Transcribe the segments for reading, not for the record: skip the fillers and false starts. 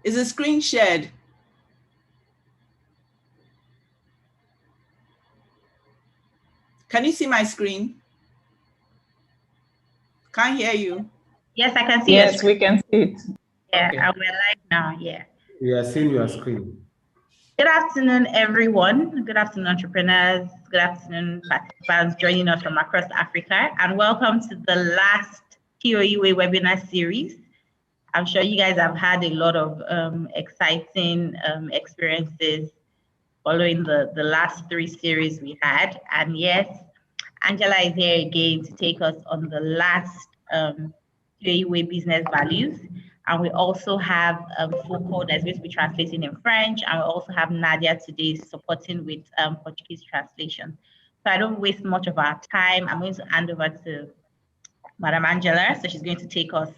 Is the screen shared? Can you see my screen? Can't hear you. Yes, I can see. Yes, we can see it. Yeah, okay. we're live now. Yeah. We are seeing your screen. Good afternoon, everyone. Good afternoon, entrepreneurs. Good afternoon, participants joining us from across Africa, and welcome to the last TOEWay webinar series. I'm sure you guys have had a lot of exciting experiences following the last 3 series we had. And yes, Angela is here again to take us on the last TOEWay business values. And we also have Foucault that's going to be translating in French. And we also have Nadia today supporting with Portuguese translation. So I don't waste much of our time. I'm going to hand over to Madam Angela. So she's going to take us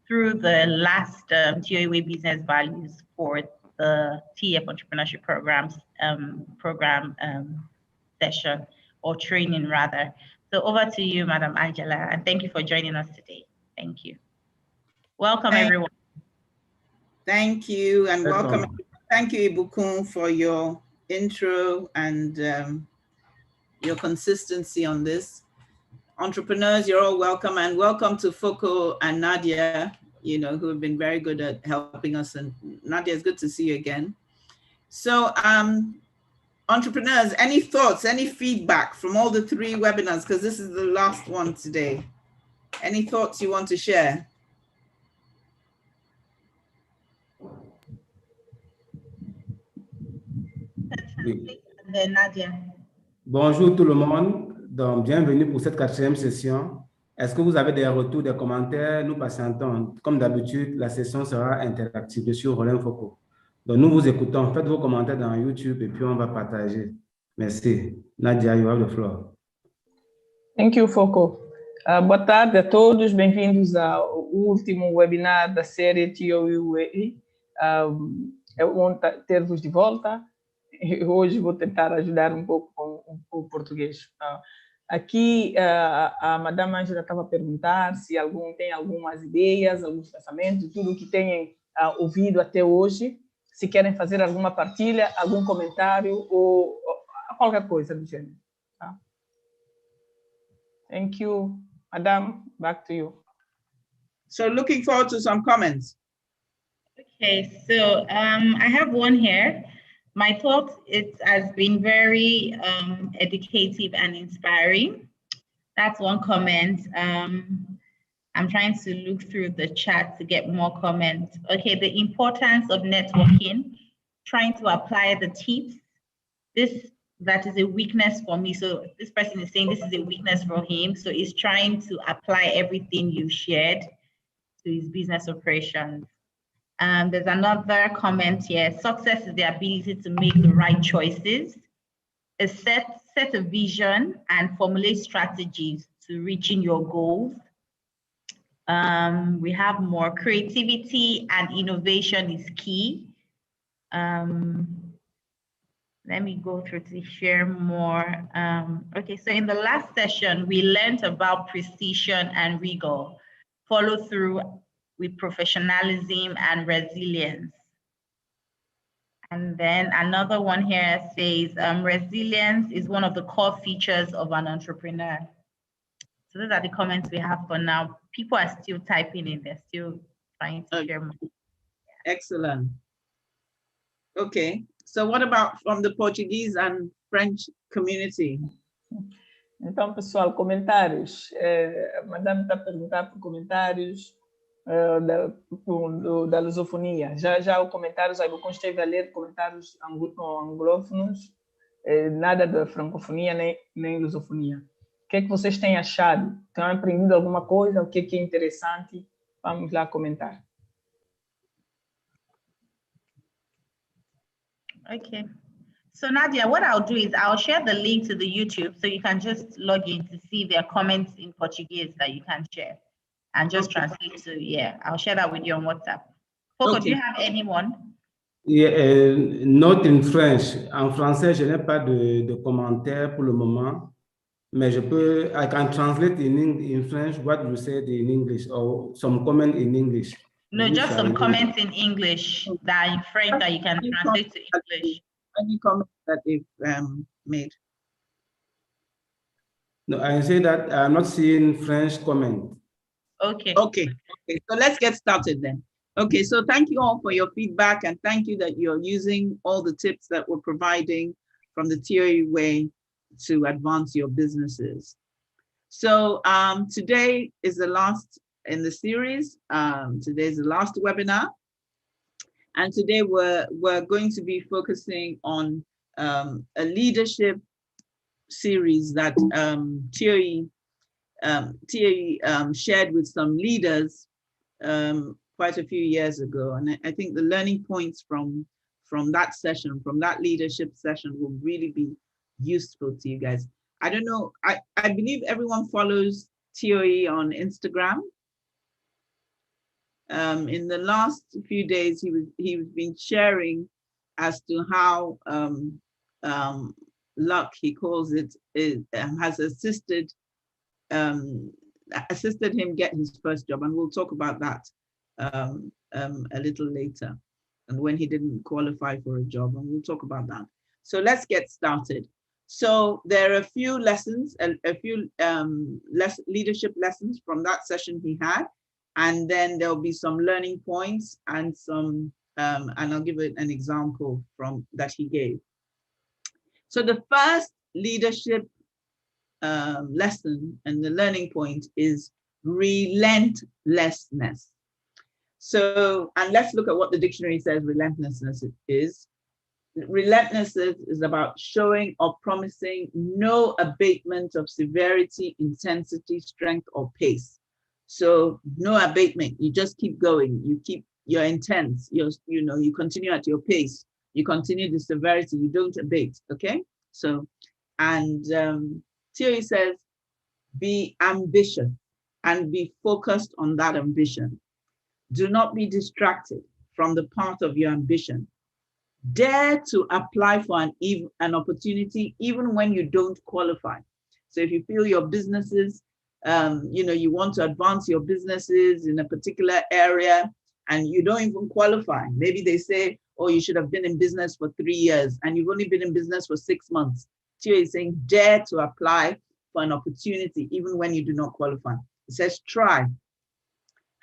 through the last TOEWay business values for the TF Entrepreneurship Programs session, or training rather. So over to you, Madam Angela, and thank you for joining us today. Thank you. Welcome, everyone. Thank you, and welcome. Thank you, Ibukun, for your intro and your consistency on this. Entrepreneurs, you're all welcome, and welcome to Foucault and Nadia, who have been very good at helping us. And Nadia, it's good to see you again. So, entrepreneurs, any thoughts, any feedback from all the 3 webinars, because this is the last one today? Any thoughts you want to share? Nadia. Bonjour tout le monde, donc bienvenue pour cette 4e session. Est-ce que vous avez des retours, des commentaires? Nous patientons. Comme d'habitude, la session sera interactive sur Relentless. Donc nous vous écoutons, faites vos commentaires dans YouTube et puis on va partager. Merci. Nadia, you have the floor. Thank you, Foucault. Boa tarde a todos, bem-vindos ao último webinar da série TOEWay. É bom ter-vos de volta. Hoje vou tentar ajudar um pouco com o português. Aqui a Madame Angela estava a perguntar se tem algumas ideias, alguns pensamentos, tudo que tenham ouvido até hoje, se querem fazer alguma partilha, algum comentário ou qualquer coisa do gênero. Thank you, Madame. Back to you. So looking forward to some comments. Okay, so I have one here. My thoughts, it has been very educative and inspiring. That's one comment. I'm trying to look through the chat to get more comments. Okay, the importance of networking, trying to apply the tips. That is a weakness for me. So this person is saying this is a weakness for him. So he's trying to apply everything you've shared to his business operations. There's another comment here. Success is the ability to make the right choices, set a vision and formulate strategies to reaching your goals. We have more. Creativity and innovation is key. Let me go through to share more. Okay, so in the last session, we learned about precision and rigor, follow through with professionalism and resilience. And then another one here says, resilience is one of the core features of an entrepreneur. So those are the comments we have for now. People are still typing in, they're still trying to share more. Excellent. Okay, so what about from the Portuguese and French community? Então, pessoal, comentários. Madame está a perguntar por comentários da lusofonia. Já o comentário, eu esteve a ler comentários anglófonos, nada da francofonia nem lusofonia. O que é que vocês têm achado? Estão aprendido alguma coisa? O que é interessante? Vamos lá comentar. Okay. So Nadia, what I'll do is I'll share the link to the YouTube so you can just log in to see their comments in Portuguese that you can share and just translate to, I'll share that with you on WhatsApp. Foucault, do you have anyone? Yeah, not in French. En français, je n'ai pas de commentaires pour le moment, mais I can translate in French what you said in English or some comment in English. No, just some comments in English that in French that you can translate to English. Any comments that they've made? No, I say that I'm not seeing French comment. Okay. Okay. So let's get started then. Okay, so thank you all for your feedback, and thank you that you're using all the tips that we're providing from the TOE way to advance your businesses. So today is the last in the series. Today is the last webinar. And today we're going to be focusing on a leadership series that TOE shared with some leaders quite a few years ago. And I think the learning points from that session, from that leadership session, will really be useful to you guys. I don't know, I believe everyone follows TOE on Instagram. In the last few days, he's been sharing as to how luck, he calls it, has assisted him get his first job, and we'll talk about that a little later, and when he didn't qualify for a job, and we'll talk about that. So let's get started. So there are a few lessons, a few leadership lessons from that session he had, and then there'll be some learning points and some, and I'll give it an example from that he gave. So the first leadership lesson and the learning point is relentlessness. So, and let's look at what the dictionary says relentlessness is. Relentlessness is about showing or promising no abatement of severity, intensity, strength, or pace. So no abatement, you just keep going, you're intense, you continue at your pace, you continue the severity, you don't abate, okay? So, and TOE says, be ambitious and be focused on that ambition. Do not be distracted from the path of your ambition. Dare to apply for an opportunity even when you don't qualify. So if you feel your businesses, you want to advance your businesses in a particular area and you don't even qualify. Maybe they say, oh, you should have been in business for 3 years and you've only been in business for 6 months. TOE is saying, dare to apply for an opportunity even when you do not qualify. It says, try,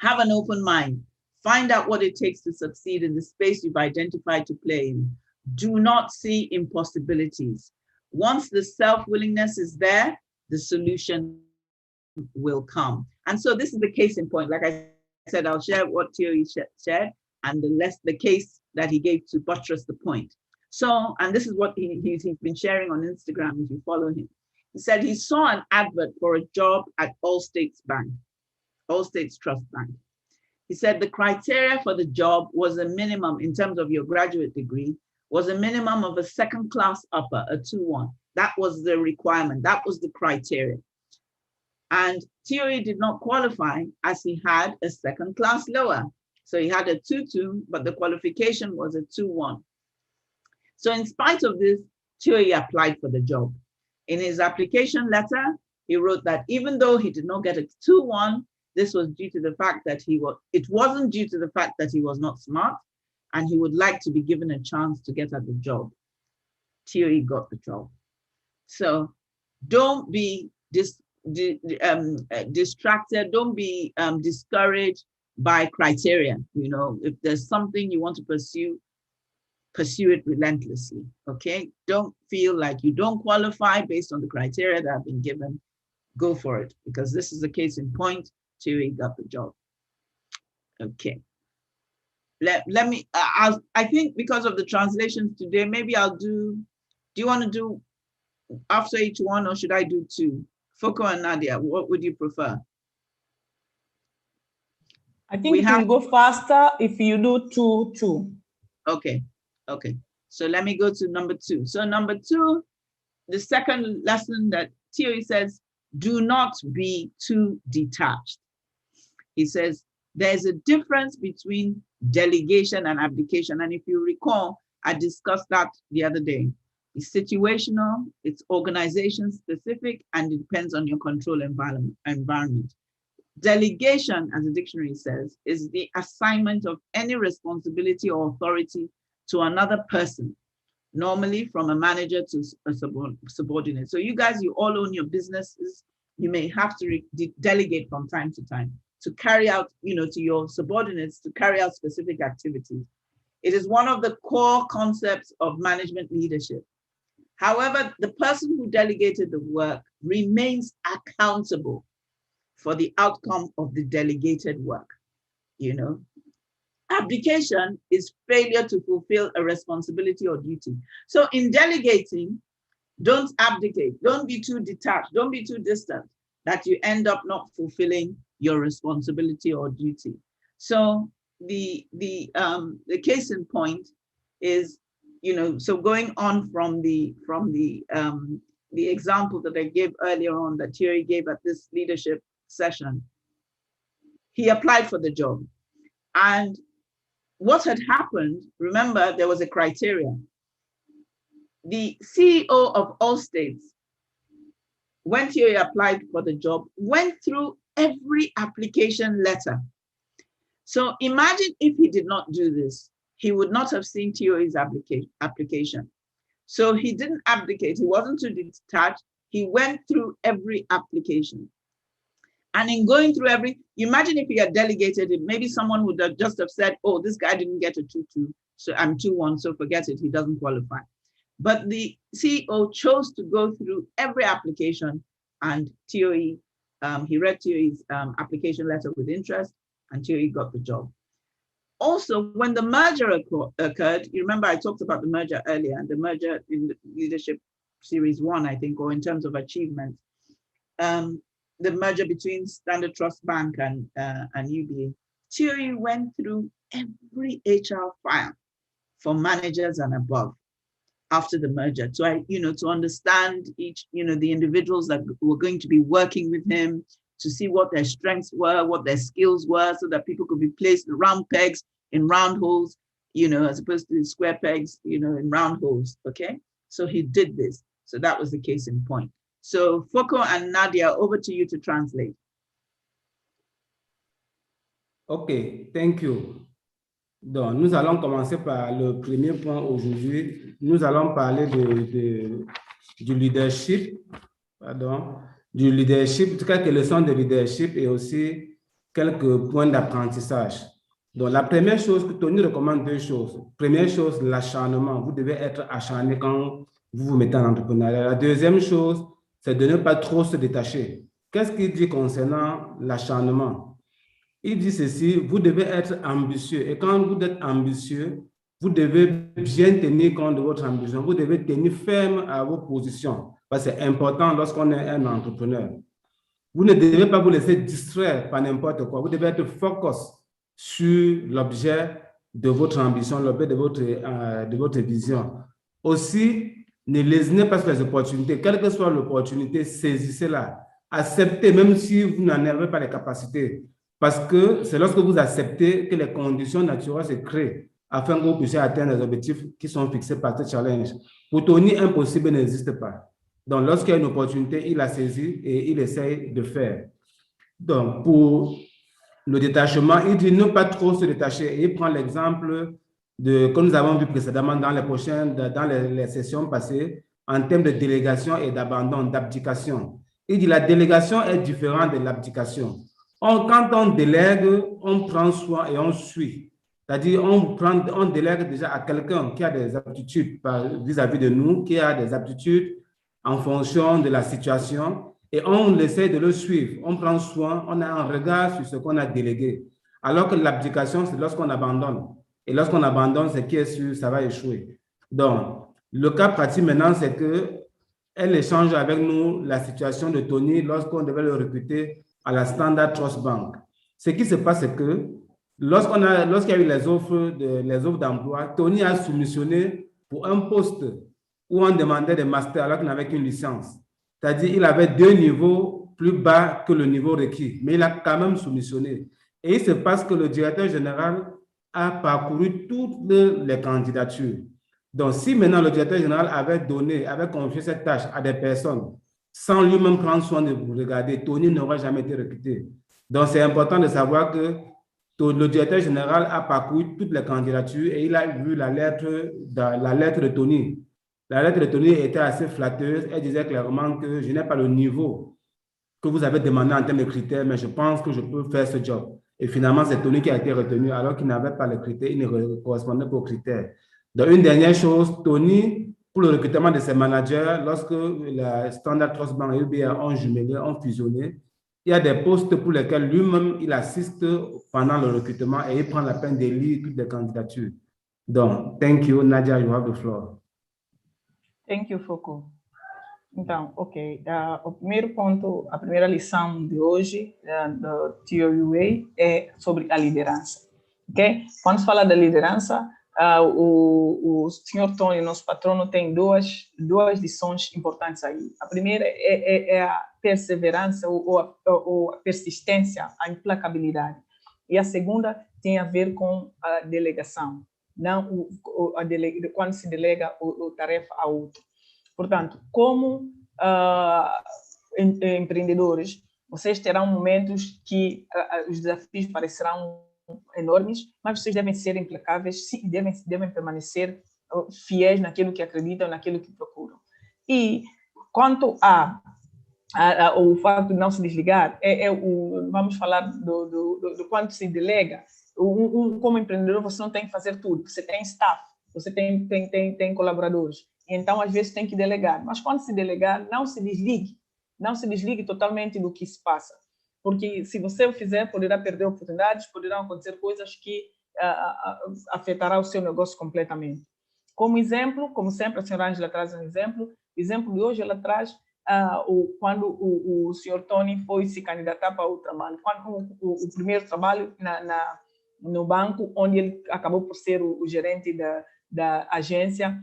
have an open mind, find out what it takes to succeed in the space you've identified to play in. Do not see impossibilities. Once the self-willingness is there, the solution will come. And so this is the case in point. Like I said, I'll share what TOE shared and the case that he gave to buttress the point. So, and this is what he's been sharing on Instagram if you follow him. He said he saw an advert for a job at All States Trust Bank. He said the criteria for the job was a minimum in terms of your graduate degree, was a minimum of a second-class upper, a 2-1. That was the requirement. That was the criteria. And TOE did not qualify as he had a second-class lower. So he had a 2-2, but the qualification was a 2-1. So in spite of this, TOE applied for the job. In his application letter, he wrote that even though he did not get a 2-1, this was due to the fact that it wasn't due to the fact that he was not smart, and he would like to be given a chance to get at the job. TOE got the job. So don't be distracted, don't be discouraged by criteria. If there's something you want to pursue it relentlessly, okay? Don't feel like you don't qualify based on the criteria that have been given. Go for it, because this is the case in point. TOE got the job. Okay. Let me, I think because of the translations today, maybe I'll do you want to do after each one, or should I do 2? Foko and Nadia, what would you prefer? I think we can go faster if you do 2. Okay. So let me go to number 2. So number 2, the second lesson that TOE says, do not be too detached. He says, there's a difference between delegation and abdication. And if you recall, I discussed that the other day. It's situational, it's organization specific, and it depends on your control environment. Delegation, as the dictionary says, is the assignment of any responsibility or authority to another person, normally from a manager to a subordinate. So you guys, you all own your businesses. You may have to delegate from time to time to carry out, to your subordinates to carry out specific activities. It is one of the core concepts of management leadership. However, the person who delegated the work remains accountable for the outcome of the delegated work. Abdication is failure to fulfill a responsibility or duty. So in delegating, don't abdicate, don't be too detached, don't be too distant that you end up not fulfilling your responsibility or duty. So the case in point is, so going on from the example that I gave earlier on that Thierry gave at this leadership session, he applied for the job. And what had happened, remember, there was a criteria. The CEO of Allstate, when Thierry applied for the job, went through every application letter. So imagine if he did not do this, he would not have seen Thierry's application. So he didn't abdicate, he wasn't too detached, he went through every application. And in going through imagine if he had delegated it, maybe someone would have just have said, oh, this guy didn't get a 2-2, so I'm 2-1, so forget it, he doesn't qualify. But the CEO chose to go through every application, and Thierry, he read Thierry's application letter with interest, and Thierry got the job. Also, when the merger occurred, you remember I talked about the merger earlier, and the merger in the Leadership Series 1, I think, or in terms of achievement, the merger between Standard Trust Bank and UBA, Thierry went through every HR file for managers and above after the merger to understand each, the individuals that were going to be working with him, to see what their strengths were, what their skills were, so that people could be placed in round pegs in round holes, as opposed to square pegs, in round holes, okay? So he did this. So that was the case in point. So Foko and Nadia, over to you to translate. Okay, thank you. Donc, nous allons commencer par le premier point aujourd'hui. Nous allons parler du leadership, du leadership, en tout cas, quelles leçons de leadership et aussi quelques points d'apprentissage. Donc, la première chose, Tony recommande deux choses. Première chose, l'acharnement. Vous devez être acharné quand vous vous mettez en entrepreneuriat. La deuxième chose, c'est de ne pas trop se détacher. Qu'est-ce qu'il dit concernant l'acharnement? Il dit ceci, vous devez être ambitieux. Et quand vous êtes ambitieux, vous devez bien tenir compte de votre ambition. Vous devez tenir ferme à vos positions. Parce que c'est important lorsqu'on est un entrepreneur. Vous ne devez pas vous laisser distraire par n'importe quoi. Vous devez être focus sur l'objet de votre ambition, l'objet de votre vision. Aussi, ne lésinez pas sur les opportunités. Quelle que soit l'opportunité, saisissez-la. Acceptez, même si vous n'en avez pas les capacités. Parce que c'est lorsque vous acceptez que les conditions naturelles se créent afin que vous puissiez atteindre les objectifs qui sont fixés par ce challenge. Pour Tony, impossible n'existe pas. Donc, lorsqu'il y a une opportunité, il la saisit et il essaye de faire. Donc, pour le détachement, il dit ne pas trop se détacher. Et il prend l'exemple que nous avons vu précédemment dans les sessions passées, en termes de délégation et d'abandon, d'abdication. Il dit la délégation est différente de l'abdication. Quand on délègue, on prend soin et on suit. C'est-à-dire, on délègue déjà à quelqu'un qui a des aptitudes vis-à-vis de nous, qui a des aptitudes en fonction de la situation, et on essaie de le suivre. On prend soin, on a un regard sur ce qu'on a délégué. Alors que l'abdication, c'est lorsqu'on abandonne. Et lorsqu'on abandonne, c'est qui est sûr, ça va échouer. Donc, le cas pratique maintenant, c'est qu'elle échange avec nous la situation de Tony lorsqu'on devait le recruter à la Standard Trust Bank. Ce qui se passe, c'est que lorsqu'il y a eu les offres d'emploi, Tony a soumissionné pour un poste où on demandait des masters alors qu'il n'avait qu'une licence. C'est-à-dire qu'il avait 2 niveaux plus bas que le niveau requis, mais il a quand même soumissionné. Et il se passe que le directeur général a parcouru toutes les candidatures. Donc, si maintenant le directeur général avait confié cette tâche à des personnes sans lui-même prendre soin de vous regarder, Tony n'aurait jamais été recruté. Donc, c'est important de savoir que le directeur général a parcouru toutes les candidatures et il a vu la lettre de Tony. La lettre de Tony était assez flatteuse. Elle disait clairement que je n'ai pas le niveau que vous avez demandé en termes de critères, mais je pense que je peux faire ce job. Et finalement, c'est Tony qui a été retenu alors qu'il n'avait pas les critères, il ne correspondait pas aux critères. Donc, une dernière chose, Tony, pour le recrutement de ses managers, lorsque la Standard Trust Bank et UBA ont jumelé, ont fusionné, il y a des postes pour lesquels lui-même, il assiste pendant le recrutement et il prend la peine d'élire toutes les candidatures. Donc, thank you, Nadia, you have the floor. Thank you, Foucault. Então, ok. O primeiro ponto, a primeira lição de hoje do TOUA é sobre a liderança. Ok? Quando se fala da liderança, o senhor Tony, nosso patrono, tem duas lições importantes aí. A primeira é a perseverança ou a persistência, a implacabilidade. E a segunda tem a ver com a delegação, não quando se delega a tarefa a outro. Portanto, como empreendedores, vocês terão momentos que os desafios parecerão enormes, mas vocês devem ser implacáveis e devem permanecer fiéis naquilo que acreditam, naquilo que procuram. E quanto o fato de não se desligar, vamos falar do quanto se delega. Como empreendedor, você não tem que fazer tudo, você tem staff, você tem colaboradores. Então, às vezes, tem que delegar. Mas quando se delegar, não se desligue totalmente do que se passa. Porque se você o fizer, poderá perder oportunidades, poderão acontecer coisas que afetará o seu negócio completamente. Como exemplo, como sempre, a senhora Ângela traz um exemplo. O exemplo de hoje, ela traz quando o senhor Tony foi se candidatar para o trabalho. Quando o primeiro trabalho no banco, onde ele acabou por ser o gerente da agência,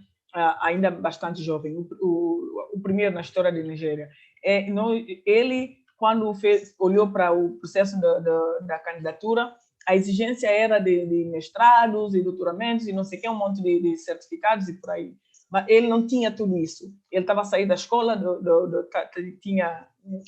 ainda bastante jovem, o primeiro na história da Nigéria. Ele, quando olhou para o processo da candidatura, a exigência era de mestrados e doutoramentos e não sei o que, um monte de certificados e por aí. Mas ele não tinha tudo isso. Ele estava a sair da escola, tinha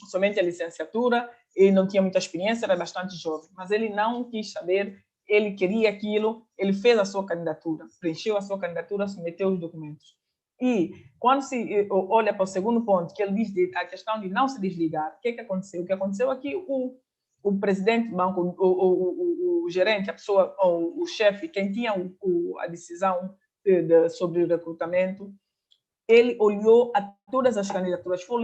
somente a licenciatura, ele não tinha muita experiência, era bastante jovem. Mas ele não quis saber, ele queria aquilo, ele fez a sua candidatura, preencheu a sua candidatura, submeteu os documentos. E quando se olha para o segundo ponto, que ele diz a questão de não se desligar, o que aconteceu? O que aconteceu é que o presidente do banco, o gerente, a pessoa, o chefe, quem tinha a decisão sobre o recrutamento, ele olhou a todas as candidaturas, foi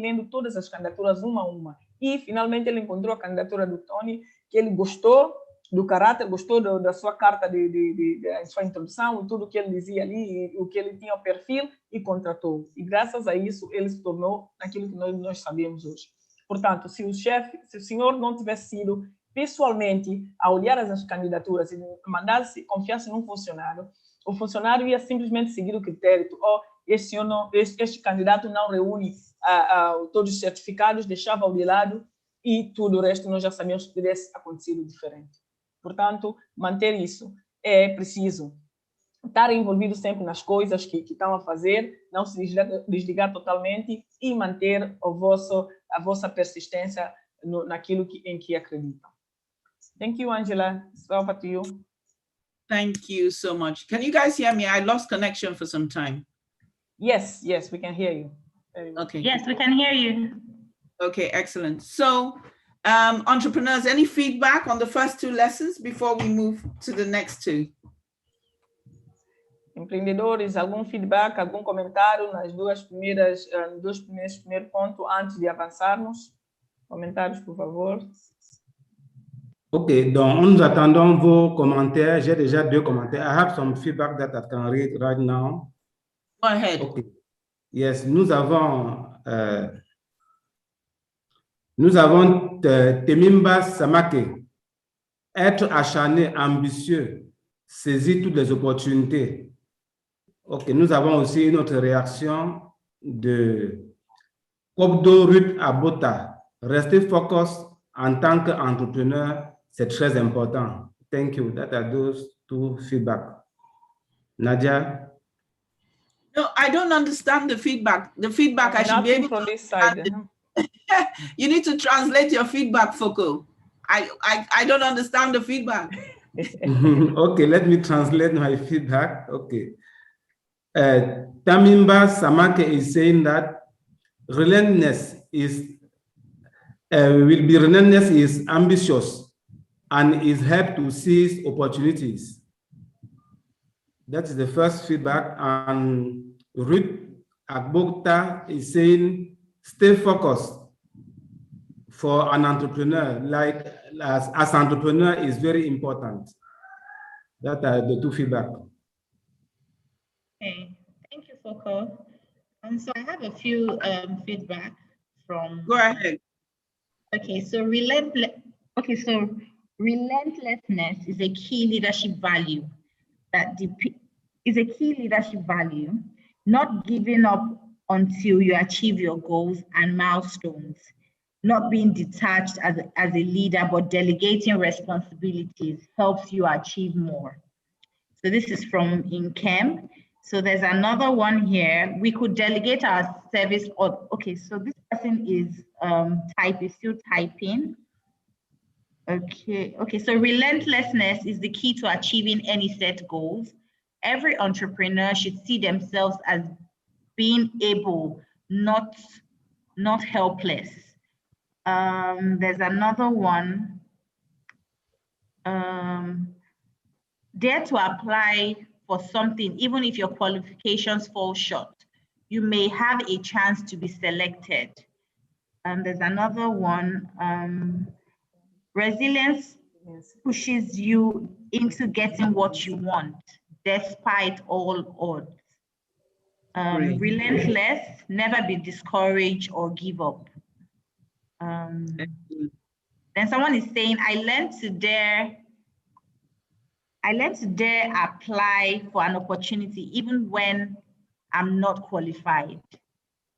lendo todas as candidaturas uma a uma, e finalmente ele encontrou a candidatura do Tony, que ele gostou do caráter, gostou da sua carta da sua introdução, e tudo que ele dizia ali, o que ele tinha o perfil, e contratou. E graças a isso, ele se tornou aquilo que nós sabemos hoje. Portanto, se o senhor não tivesse sido pessoalmente a olhar as candidaturas e confiasse num funcionário, o funcionário ia simplesmente seguir o critério, este candidato não reúne todos os certificados, deixava-o de lado, e tudo o resto nós já sabíamos que tivesse acontecido diferente. Portanto, manter isso é preciso. Estar envolvido sempre nas coisas que estão a fazer, não se desligar totalmente e manter a vossa persistência naquilo em que acreditam. Thank you, Angela. It's over to you. Thank you so much. Can you guys hear me? I lost connection for some time. Yes, we can hear you. Okay. Yes, we can hear you. Okay, excellent. So, entrepreneurs, any feedback on the first two lessons before we move to the next two? Empreendedores, algum feedback, algum comentário nas dois primeiros pontos antes de avançarmos? Comentários, por favor. Ok, donc nous attendons vos commentaires. J'ai déjà 2 commentaires. I have some feedback that I can read right now. Go ahead. Okay. Yes, nous avons Temimba Samake. Être acharné, ambitieux, saisir toutes les opportunités. Ok, nous avons aussi une autre réaction de Kobdo Ruth Abota. Rester focus en tant qu'entrepreneur, c'est très important. Thank you. That are those 2 feedback. Nadia? No, I don't understand the feedback. The feedback I should be able from to this side. You need to translate your feedback, Foucault. I don't understand the feedback. Okay, let me translate my feedback. Okay. Tamimba Samake is saying that relentless is relentless is ambitious and is help to seize opportunities. That is the first feedback. And Ruth Agbokta is saying stay focused for an entrepreneur. Like as entrepreneur is very important. That are the two feedback. Okay, thank you, Foko. So I have a few feedback from. Go ahead. Okay, so relentlessness is a key leadership value not giving up until you achieve your goals and milestones, not being detached as a leader, but delegating responsibilities helps you achieve more. So this is from Inkem. So there's another one here. We could delegate our service. Okay, so this person is still typing. Okay, so relentlessness is the key to achieving any set goals. Every entrepreneur should see themselves as being able, not helpless. There's another one. Dare to apply for something, even if your qualifications fall short. You may have a chance to be selected. There's another one. Resilience pushes you into getting what you want, despite all odds. Relentless, never be discouraged or give up. Then someone is saying, I learned to dare apply for an opportunity even when I'm not qualified.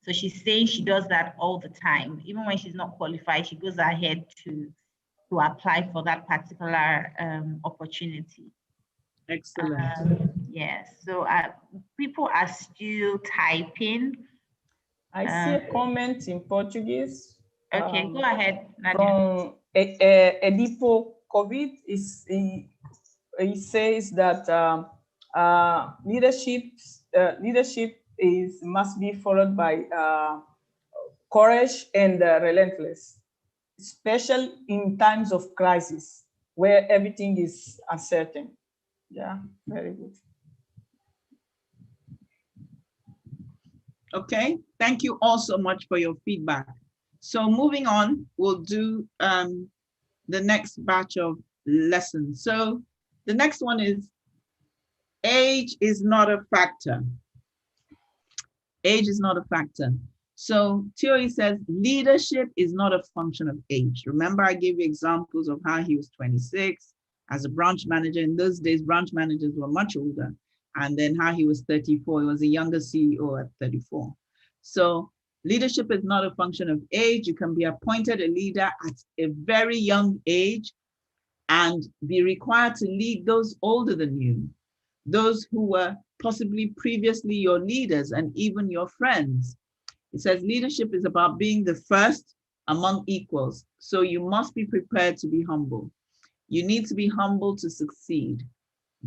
So she's saying she does that all the time. Even when she's not qualified, she goes ahead to apply for that particular opportunity. Excellent. Yes, so people are still typing. I see a comment in Portuguese. Okay, go ahead, Nadia. From Edipo COVID, he says that leadership must be followed by courage and relentless, especially in times of crisis where everything is uncertain. Yeah, very good. Okay, thank you all so much for your feedback. So moving on, we'll do the next batch of lessons. So the next one is age is not a factor. Age is not a factor. So Theory says leadership is not a function of age. Remember, I gave you examples of how he was 26 as a branch manager. In those days, branch managers were much older. And then how he was 34, he was a younger CEO at 34. So leadership is not a function of age. You can be appointed a leader at a very young age and be required to lead those older than you, those who were possibly previously your leaders and even your friends. It says leadership is about being the first among equals. So you must be prepared to be humble. You need to be humble to succeed.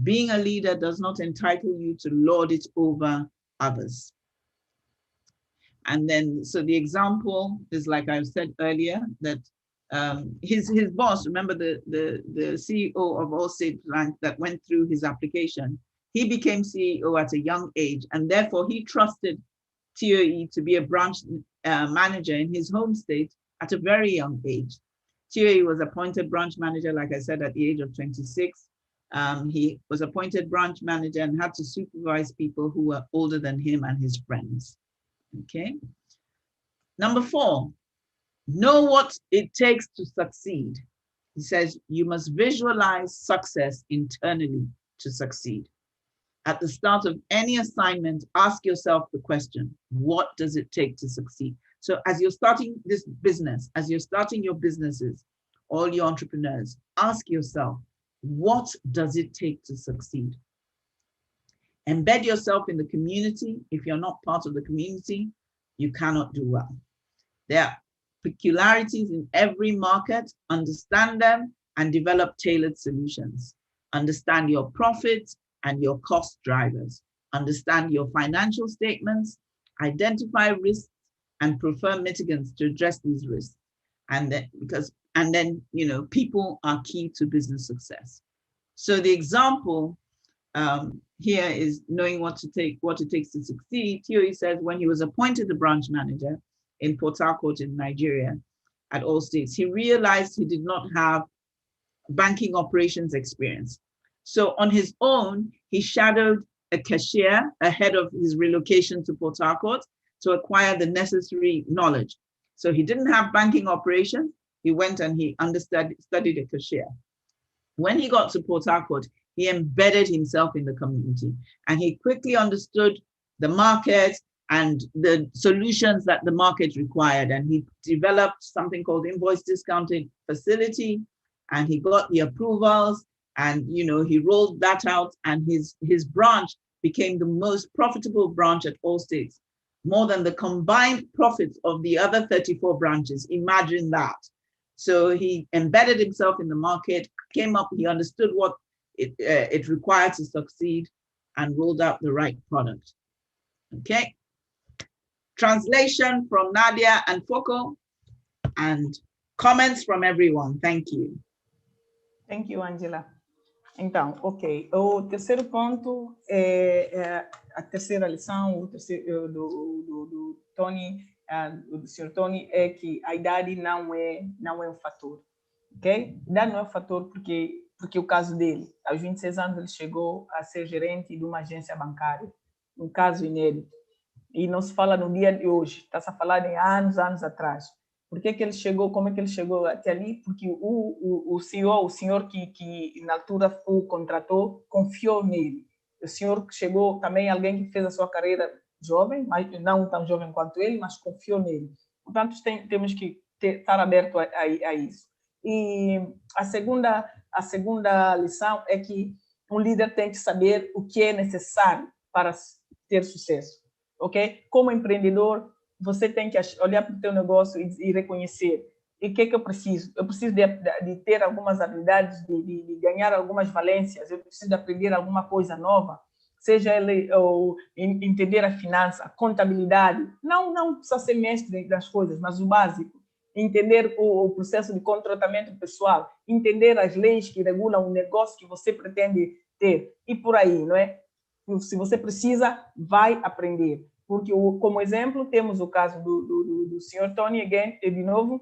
Being a leader does not entitle you to lord it over others. And then, so the example is like I said earlier, that his boss, remember the CEO of Allstate Bank that went through his application, he became CEO at a young age, and therefore he trusted TOE to be a branch manager in his home state at a very young age. TOE was appointed branch manager, like I said, at the age of 26. He was appointed branch manager and had to supervise people who were older than him and his friends. Okay. Number 4, know what it takes to succeed. He says you must visualize success internally to succeed. At the start of any assignment, ask yourself the question, what does it take to succeed? So as you're starting this business, as you're starting your businesses, all your entrepreneurs, ask yourself, what does it take to succeed? Embed yourself in the community. If you're not part of the community, you cannot do well. There are peculiarities in every market, understand them, and develop tailored solutions. Understand your profits and your cost drivers. Understand your financial statements, identify risks, and prefer mitigants to address these risks. And then, people are key to business success. So the example here is knowing what it takes to succeed. Thierry says when he was appointed the branch manager in Port Harcourt in Nigeria at Allstates, he realized he did not have banking operations experience. So on his own, he shadowed a cashier ahead of his relocation to Port Harcourt to acquire the necessary knowledge. So he didn't have banking operations. He went and he studied a cashier. When he got to Port Harcourt, he embedded himself in the community and he quickly understood the market and the solutions that the market required. And he developed something called invoice discounting facility, and he got the approvals, and he rolled that out, and his branch became the most profitable branch at Allstates, more than the combined profits of the other 34 branches. Imagine that. So he embedded himself in the market, he understood what it required to succeed, and rolled out the right product. Okay. Translation from Nadia and Foko, and comments from everyone. Thank you. Thank you, Angela. Então, ok. O terceiro ponto é a terceira lição do Tony, do Sr. Tony, é que a idade não é um fator, ok? Idade não é um fator porque o caso dele, aos 26 anos ele chegou a ser gerente de uma agência bancária, um caso inédito. E não se fala no dia de hoje, está-se a falar em anos atrás. Por que ele chegou, como é que ele chegou até ali? Porque o CEO, o senhor que na altura o contratou, confiou nele. O senhor que chegou também, alguém que fez a sua carreira jovem, mas não tão jovem quanto ele, mas confiou nele. Portanto, temos que estar aberto a isso. E a segunda lição é que um líder tem que saber o que é necessário para ter sucesso, ok? Como empreendedor, você tem que olhar para o teu negócio e reconhecer o que é que eu preciso. Eu preciso de ter algumas habilidades, de ganhar algumas valências, eu preciso de aprender alguma coisa nova, seja ele ou entender a finança, a contabilidade. Não precisa ser mestre das coisas, mas o básico. Entender o processo de contratamento pessoal, entender as leis que regulam o negócio que você pretende ter, e por aí, não é? Se você precisa, vai aprender. Porque, como exemplo, temos o caso do Sr. Tony, de novo.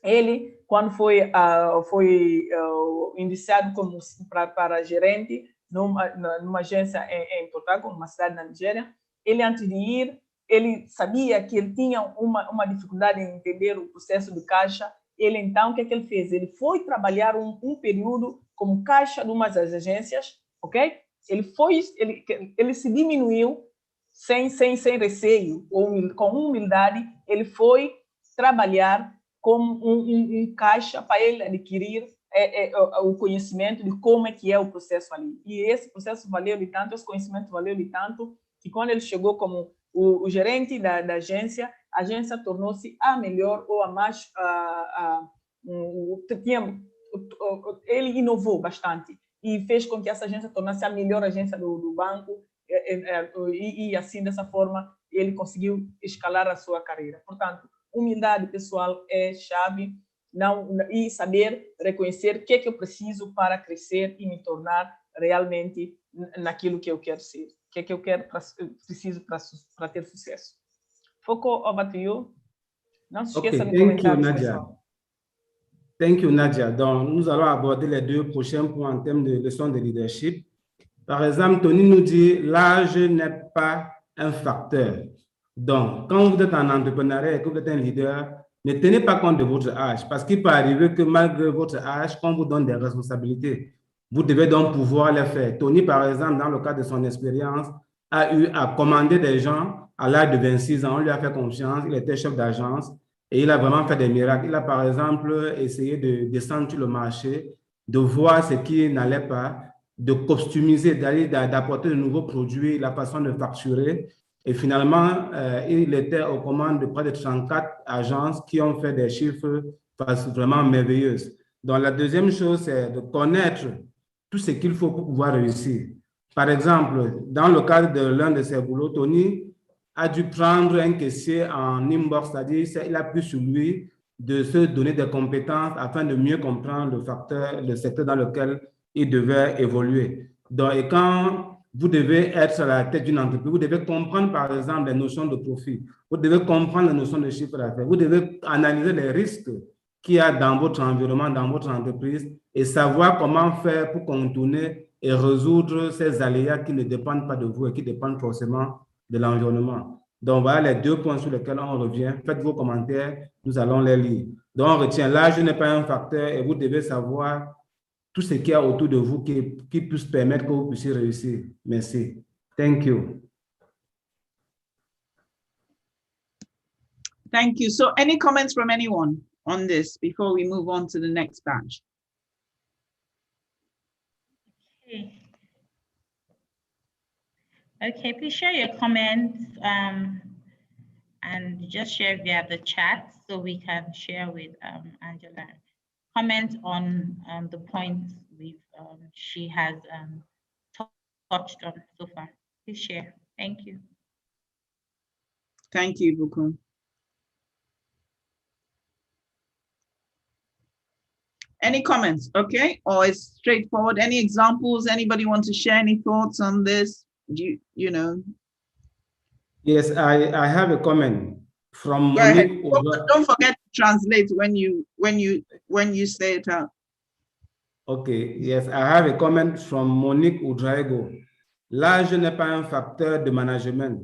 Ele, quando foi indiciado para gerente numa agência em Portugal, numa cidade na Nigéria, ele, antes de ir, ele sabia que ele tinha uma dificuldade em entender o processo de caixa. Ele, então, o que é que ele fez? Ele foi trabalhar um período como caixa de uma das agências, ok? Ele se diminuiu, sem receio, com humildade, ele foi trabalhar como um caixa para ele adquirir o conhecimento de como é que é o processo ali. E esse processo valeu-lhe tanto, esse conhecimento valeu-lhe tanto, que quando ele chegou como o gerente da agência, a agência tornou-se a melhor ou a mais... ele inovou bastante e fez com que essa agência tornasse a melhor agência do banco, e assim, dessa forma, ele conseguiu escalar a sua carreira. Portanto, humildade pessoal é chave, e saber reconhecer o que é que eu preciso para crescer e me tornar realmente naquilo que eu quero ser, o que é que eu preciso para ter sucesso. Foco, over to you. Não se esqueça de comentar. Thank you, Nadia. Donc, nous allons aborder les deux prochains points en termes de leçons de leadership. Par exemple, Tony nous dit l'âge n'est pas un facteur. Donc, quand vous êtes en entrepreneuriat et que vous êtes un leader, ne tenez pas compte de votre âge, parce qu'il peut arriver que malgré votre âge, quand on vous donne des responsabilités, vous devez donc pouvoir les faire. Tony, par exemple, dans le cadre de son expérience, a eu à commander des gens à l'âge de 26 ans. On lui a fait confiance, il était chef d'agence et il a vraiment fait des miracles. Il a, par exemple, essayé de descendre sur le marché, de voir ce qui n'allait pas, de customiser, d'apporter de nouveaux produits, la façon de facturer. Et finalement, il était aux commandes de près de 34 agences qui ont fait des chiffres vraiment merveilleux. Donc, la deuxième chose, c'est de connaître tout ce qu'il faut pour pouvoir réussir. Par exemple, dans le cadre de l'un de ses boulots, Tony a dû prendre un caissier en inbox, c'est-à-dire il a pu sur lui de se donner des compétences afin de mieux comprendre le secteur dans lequel il devait évoluer. Donc, et quand vous devez être à la tête d'une entreprise, vous devez comprendre par exemple les notions de profit, vous devez comprendre les notions de chiffre d'affaires, vous devez analyser les risques qu'il y a dans votre environnement, dans votre entreprise et savoir comment faire pour contourner et résoudre ces aléas qui ne dépendent pas de vous et qui dépendent forcément de l'environnement. Donc, voilà les 2 points sur lesquels on revient. Faites vos commentaires, nous allons les lire. Donc, on retient, l'âge n'est pas un facteur et vous devez savoir tout ce qu'il y a autour de vous qui puisse permettre que vous puissiez réussir. Merci. Thank you. Thank you. So any comments from anyone on this before we move on to the next batch? Okay, please share your comments and just share via the chat so we can share with Angela. Comment on the points she has touched on so far. Please share. Thank you. Thank you, Bukum. Any comments? Okay, or it's straightforward. Any examples? Anybody want to share any thoughts on this? You know? Yes, I have a comment from Go ahead. Monique. Don't forget to translate when you say it out. Okay, yes, I have a comment from Monique Oudraego. L'âge n'est pas un facteur de management.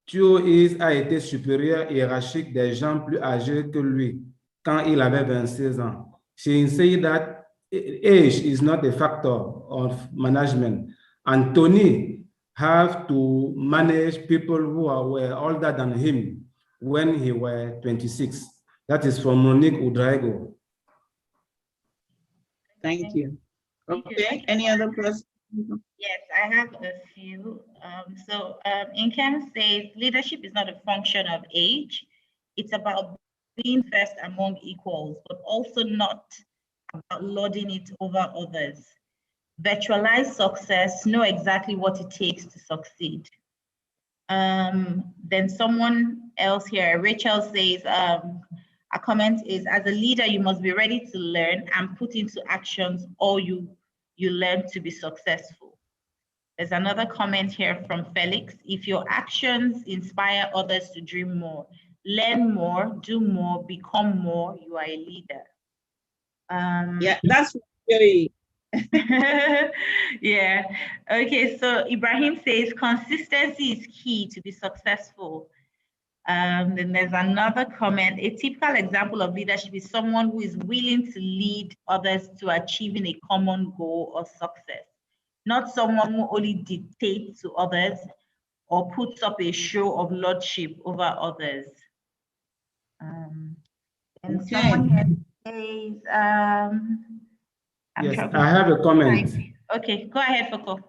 Thio a été supérieur hiérarchique des gens plus âgés que lui quand il avait 26 ans. She said that age is not a factor of management. And Tony have to manage people who were older than him when he was 26. That is from Monique Oudraego. Thank you. Okay, any other questions? Yes, I have a few. Inkem says leadership is not a function of age. It's about being first among equals, but also not about lording it over others. Virtualize success, know exactly what it takes to succeed. Then someone else here, Rachel says, a comment is, as a leader, you must be ready to learn and put into actions all you learn to be successful. There's another comment here from Felix. If your actions inspire others to dream more, learn more, do more, become more, you are a leader. Yeah, that's really. Yeah. Okay, so Ibrahim says consistency is key to be successful. Then there's another comment. A typical example of leadership is someone who is willing to lead others to achieving a common goal or success, not someone who only dictates to others or puts up a show of lordship over others. And okay. someone here says, yes, I have a comment. Okay, go ahead, Foko.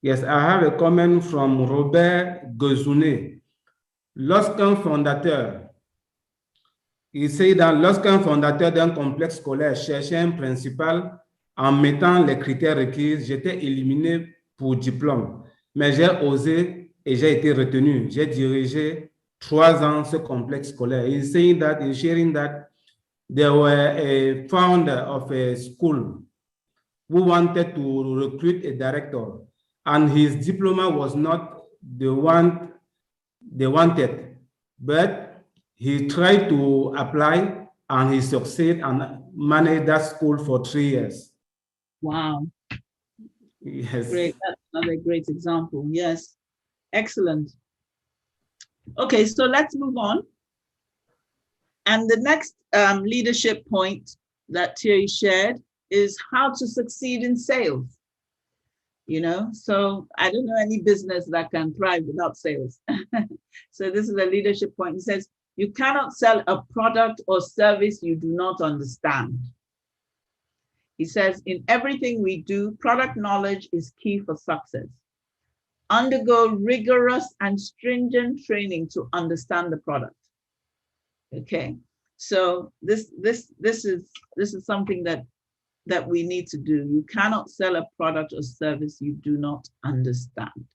Yes, I have a comment from Robert Gozounet. Lorsqu'un fondateur, il sait lorsqu'un fondateur d'un complexe scolaire cherchait un principal en mettant les critères requis, j'étais éliminé pour diplôme. Mais j'ai osé et j'ai été retenu. J'ai dirigé 3 ans ce complexe scolaire. He's saying that, he's sharing that there were a founder of a school who wanted to recruit a director, and his diploma was not the one they wanted, but he tried to apply and he succeeded and managed that school for 3 years. Wow. Yes. Great. That's another great example. Yes. Excellent. Okay, so let's move on. And the next leadership point that Thierry shared is how to succeed in sales. You know, so I don't know any business that can thrive without sales. So this is a leadership point. It says, you cannot sell a product or service you do not understand. He says, in everything we do, product knowledge is key for success. undergo rigorous and stringent training to understand the product. Okay, so this is something that we need to do. You cannot sell a product or service you do not understand.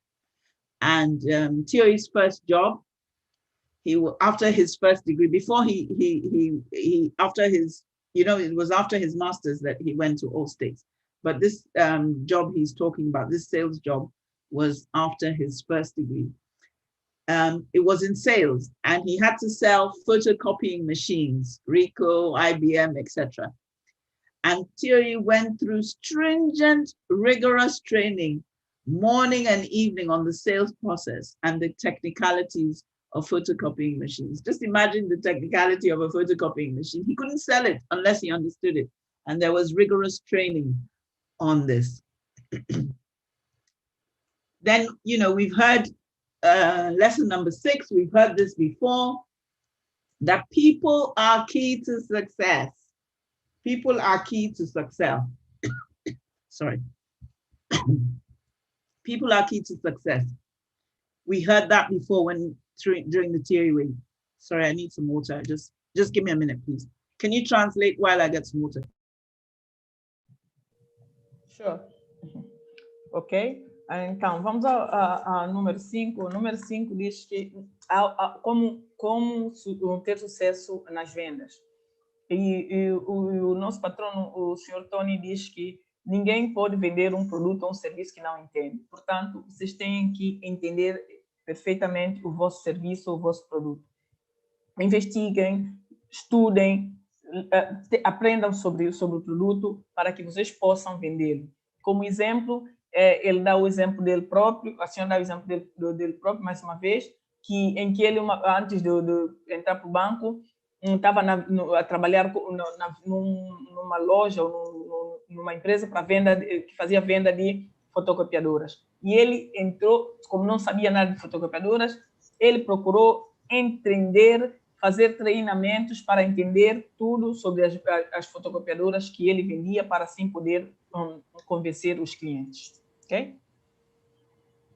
And Thierry's first job, after his first degree, before after his, it was after his master's that he went to Allstates. But this job he's talking about, this sales job, was after his first degree. It was in sales, and he had to sell photocopying machines, Ricoh, IBM, etc. And Thierry went through stringent, rigorous training, morning and evening, on the sales process and the technicalities of photocopying machines. Just imagine the technicality of a photocopying machine. He couldn't sell it unless he understood it. And there was rigorous training on this. Then, we've heard lesson number 6, we've heard this before, that people are key to success. People are key to success. Sorry. People are key to success. We heard that before during the theory week. Sorry, I need some water. Just give me a minute, please. Can you translate while I get some water? Sure. Ok. Então, vamos ao número 5. O número 5 diz que como ter sucesso nas vendas. E o nosso patrono, o senhor Tony, diz que ninguém pode vender um produto ou um serviço que não entende. Portanto, vocês têm que entender perfeitamente o vosso serviço ou o vosso produto. Investiguem, estudem, aprendam sobre o produto para que vocês possam vendê-lo. Como exemplo, ele dá o exemplo dele próprio, a senhora dá o exemplo dele próprio, mais uma vez, em que ele, antes de entrar para o banco, estava a trabalhar numa loja ou numa empresa para venda, que fazia venda de fotocopiadoras. E ele entrou, como não sabia nada de fotocopiadoras, ele procurou entender, fazer treinamentos para entender tudo sobre as fotocopiadoras que ele vendia, para assim poder convencer os clientes. Okay?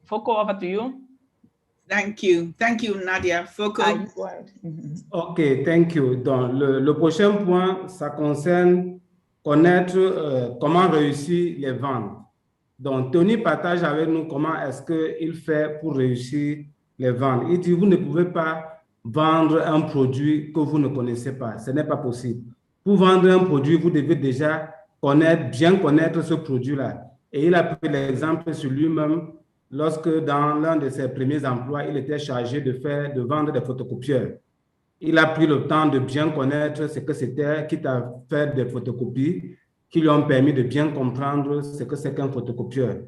Foco, over to you. Thank you, Nadia. Foco. Ok, thank you. Donc, le prochain point, ça concerne connaître comment réussir les ventes. Donc, Tony partage avec nous comment est-ce qu'il fait pour réussir les ventes. Il dit, vous ne pouvez pas vendre un produit que vous ne connaissez pas. Ce n'est pas possible. Pour vendre un produit, vous devez déjà bien connaître ce produit-là. Et il a pris l'exemple sur lui-même lorsque dans l'un de ses premiers emplois, il était chargé de vendre des photocopieurs. Il a pris le temps de bien connaître ce que c'était, quitte à faire des photocopies qui lui ont permis de bien comprendre ce que c'est qu'un photocopieur.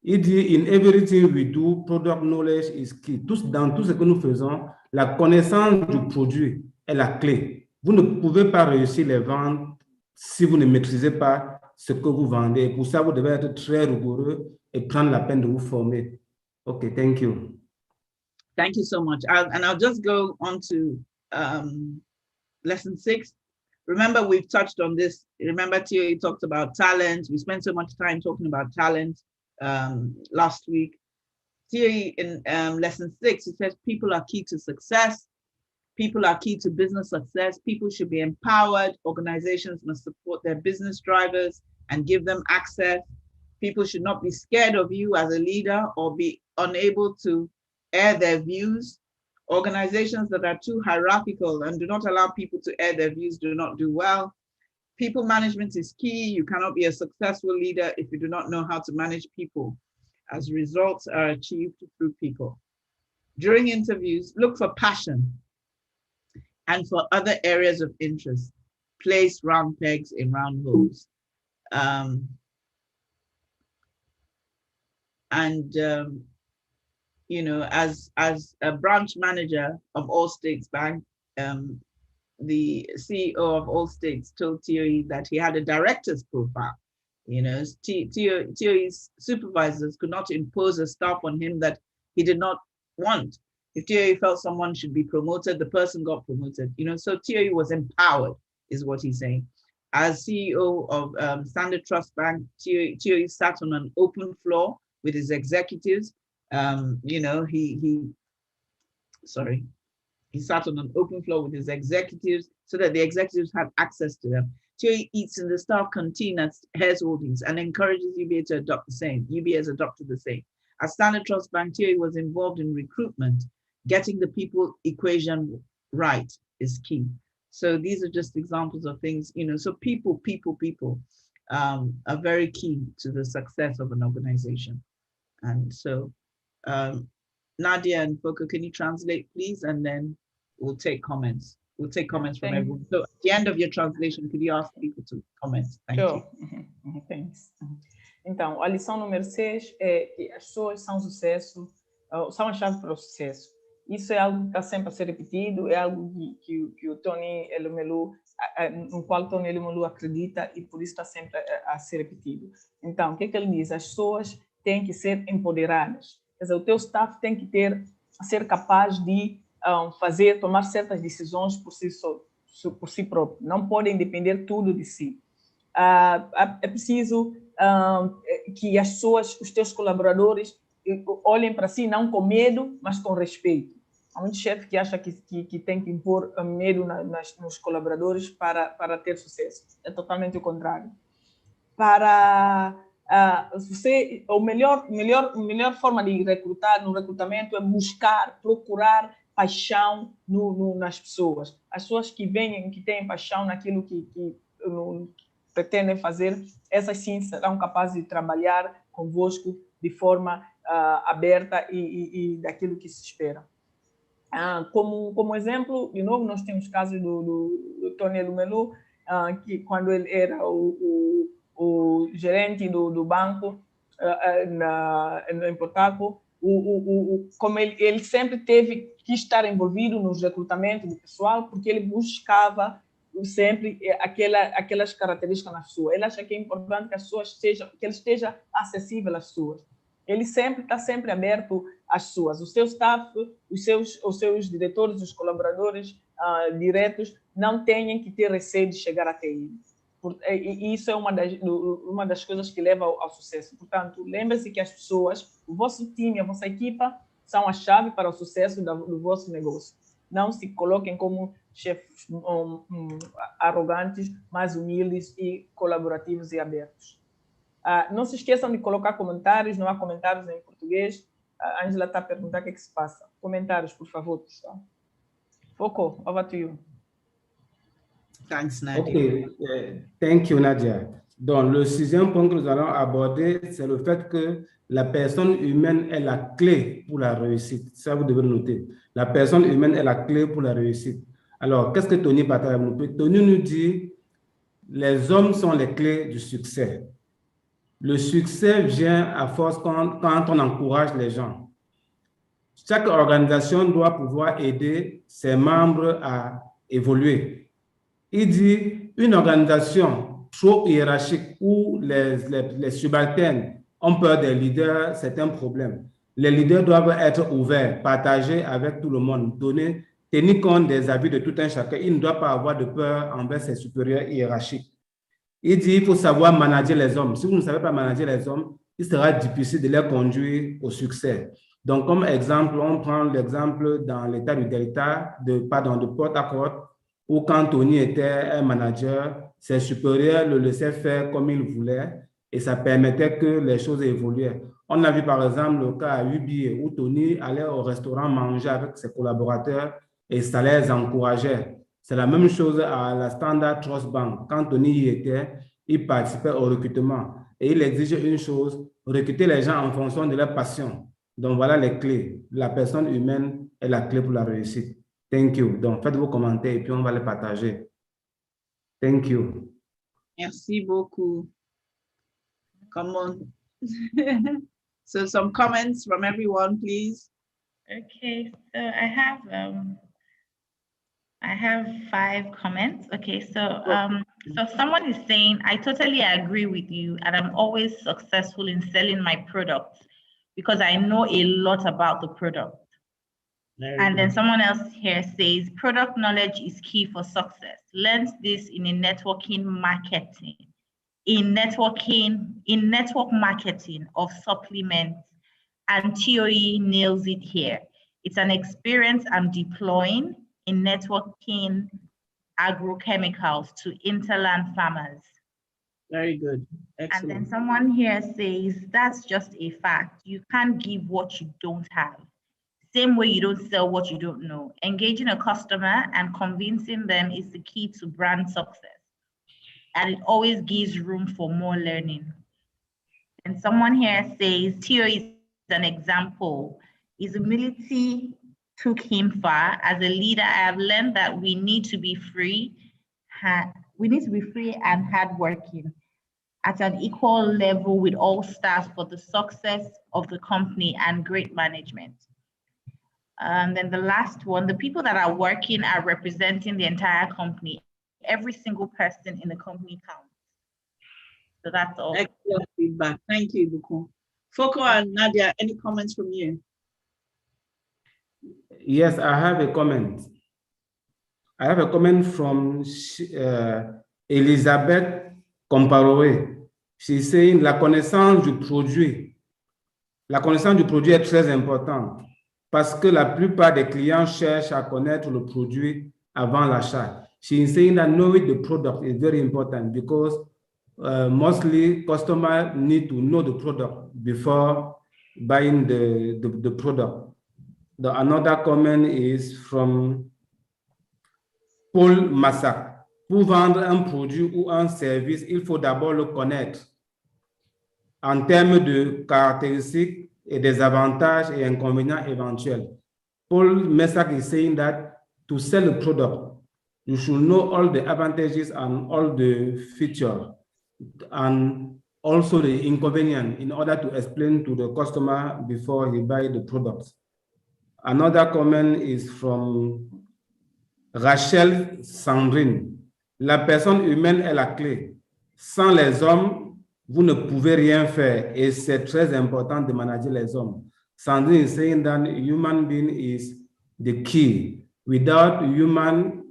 Il dit, in everything we do, product knowledge is key. Dans tout ce que nous faisons, la connaissance du produit est la clé. Vous ne pouvez pas réussir les ventes si vous ne maîtrisez pas ce que vous vendez. Pour ça, vous devez être très rigoureux et prendre la peine de vous former. Okay, thank you. Thank you so much. I'll just go on to lesson 6. Remember, we've touched on this. Remember, Thierry talked about talent. We spent so much time talking about talent last week. Thierry, in lesson 6, he says people are key to success. People are key to business success. People should be empowered. Organizations must support their business drivers and give them access. People should not be scared of you as a leader or be unable to air their views. Organizations that are too hierarchical and do not allow people to air their views do not do well. People management is key. You cannot be a successful leader if you do not know how to manage people, as results are achieved through people. During interviews, look for passion and for other areas of interest. Place round pegs in round holes. You know, as a branch manager of Allstates Bank, the CEO of Allstates told Thierry that he had a director's profile. You know, Thierry's supervisors could not impose a staff on him that he did not want. If Thierry felt someone should be promoted, the person got promoted. You know, so Thierry was empowered, is what he's saying. As CEO of Standard Trust Bank, Thierry sat on an open floor with his executives You know, he sat on an open floor with his executives so that the executives had access to them. Thierry eats in the staff canteen at Hares Holdings and encourages UBA to adopt the same. UBA has adopted the same. At Standard Trust Bank, Thierry was involved in recruitment. Getting the people equation right is key. So these are just examples of things, you know, so people are very key to the success of an organization. And so Nadia and Foko, can you translate, please? And then we'll take comments. We'll take comments from everyone. So at the end of your translation, could you ask people to comment? Thank you. Thanks. Então, a lição número 6 é que as pessoas são sucesso, são a chave para o sucesso. Isso é algo que está sempre a ser repetido, é algo que o Tony Elumelu, no qual o Tony Elumelu acredita e por isso está sempre a ser repetido. Então, o que é que ele diz? As pessoas têm que ser empoderadas. Quer dizer, o teu staff tem que ser capaz de tomar certas decisões por si próprio. Não podem depender tudo de si. É preciso que as pessoas, os teus colaboradores, olhem para si não com medo, mas com respeito. Há muito chefe que acha que tem que impor medo nos colaboradores para ter sucesso. É totalmente o contrário. A melhor forma de recrutar no recrutamento é procurar paixão nas pessoas. As pessoas que têm paixão naquilo que pretendem fazer, essas sim serão capazes de trabalhar convosco de forma aberta e daquilo que se espera. Como exemplo, de novo, nós temos casos do Tony Elumelu, que quando ele era o gerente do banco em Portaco, como ele sempre teve que estar envolvido nos recrutamentos do pessoal, porque ele buscava sempre aquelas características nas pessoas. Ele acha que é importante que ele esteja acessível às pessoas. Ele está sempre aberto às pessoas. O seu staff, os seus diretores, os colaboradores diretos não têm que ter receio de chegar até ele. E isso é uma das coisas que leva ao sucesso. Portanto, lembre-se que as pessoas, o vosso time, a vossa equipa, são a chave para o sucesso do vosso negócio. Não se coloquem como chefes arrogantes, mas humildes e colaborativos e abertos. Não se esqueçam de colocar comentários, não há comentários em português. A Angela está a perguntar o que se passa. Comentários, por favor, pessoal. Foko, over to you. Thanks, Nadia. OK, thank you, Nadia. Donc, le 6e point que nous allons aborder, c'est le fait que la personne humaine est la clé pour la réussite. Ça, vous devez le noter. La personne humaine est la clé pour la réussite. Alors, qu'est-ce que Tony partage avec nous? Tony nous dit, les hommes sont les clés du succès. Le succès vient à force quand on encourage les gens. Chaque organisation doit pouvoir aider ses membres à évoluer. Il dit, une organisation trop hiérarchique où les subalternes ont peur des leaders, c'est un problème. Les leaders doivent être ouverts, partagés avec tout le monde, tenir compte des avis de tout un chacun. Il ne doit pas avoir de peur envers ses supérieurs hiérarchiques. Il dit qu'il faut savoir manager les hommes. Si vous ne savez pas manager les hommes, il sera difficile de les conduire au succès. Donc, comme exemple, on prend l'exemple dans l'État du Delta, de porte à porte, où quand Tony était un manager, ses supérieurs le laissaient faire comme il voulait et ça permettait que les choses évoluaient. On a vu par exemple le cas à UBA où Tony allait au restaurant manger avec ses collaborateurs et ça les encourageait. C'est la même chose à la Standard Trust Bank. Quand Tony y était, il participait au recrutement et il exige une chose, recruter les gens en fonction de leur passion. Donc voilà les clés. La personne humaine est la clé pour la réussite. Thank you. Donc, faites vos commentaires et puis on va les partager. Thank you. Merci beaucoup. Come on. So some comments from everyone, please. Okay, so I have 5 comments. Okay, so someone is saying, I totally agree with you, and I'm always successful in selling my products because I know a lot about the product. And then someone else here says, product knowledge is key for success. Learn this in network marketing of supplements and TOE nails it here. It's an experience I'm deploying in networking agrochemicals to interland farmers. Very good. Excellent. And then someone here says, that's just a fact. You can't give what you don't have. Same way you don't sell what you don't know. Engaging a customer and convincing them is the key to brand success. And it always gives room for more learning. And someone here says, Tio is an example. His humility took him far. As a leader, I have learned that we need to be free. We need to be free and hardworking at an equal level with all staff for the success of the company and great management. And then the last one, the people that are working are representing the entire company. Every single person in the company counts. So that's all. Excellent feedback. Thank you, Ibuku. Foko and Nadia, any comments from you? Yes, I have a comment. I have a comment from Elisabeth Comparoé. She's saying la connaissance du produit. La connaissance du produit est très importante parce que la plupart des clients cherchent à connaître le produit avant l'achat. She's saying that knowing the product is very important because mostly customers need to know the product before buying the product. Another comment is from Paul Massac. Pour vendre un produit ou un service, il faut d'abord le connaître en termes de caractéristiques et des avantages et inconvénients éventuels. Paul Massac is saying that to sell a product, you should know all the advantages and all the features and also the inconvenience in order to explain to the customer before he buys the product. Another comment is from Rachel Sandrine. La personne humaine est la clé. Sans les hommes, vous ne pouvez rien faire et c'est très important de manager les hommes. Sandrine is saying that human being is the key. Without human,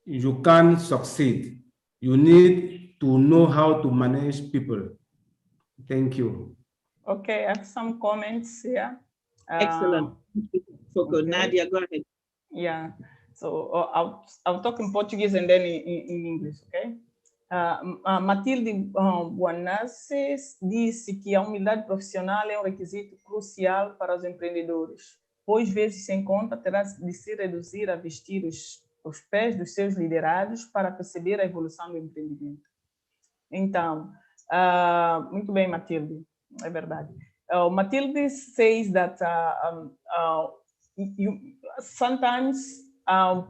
you can't succeed. You need to know how to manage people. Thank you. Okay, I have some comments here. Excellent. Foko, okay. Nadia, go ahead. Yeah, so I'll talk in Portuguese and then in English, okay? Matilde Buanaces disse que a humildade profissional é um requisito crucial para os empreendedores, pois vezes sem conta terá de se reduzir a vestir os pés dos seus liderados para perceber a evolução do empreendimento. Então, muito bem, Matilde, é verdade. Matilde says that sometimes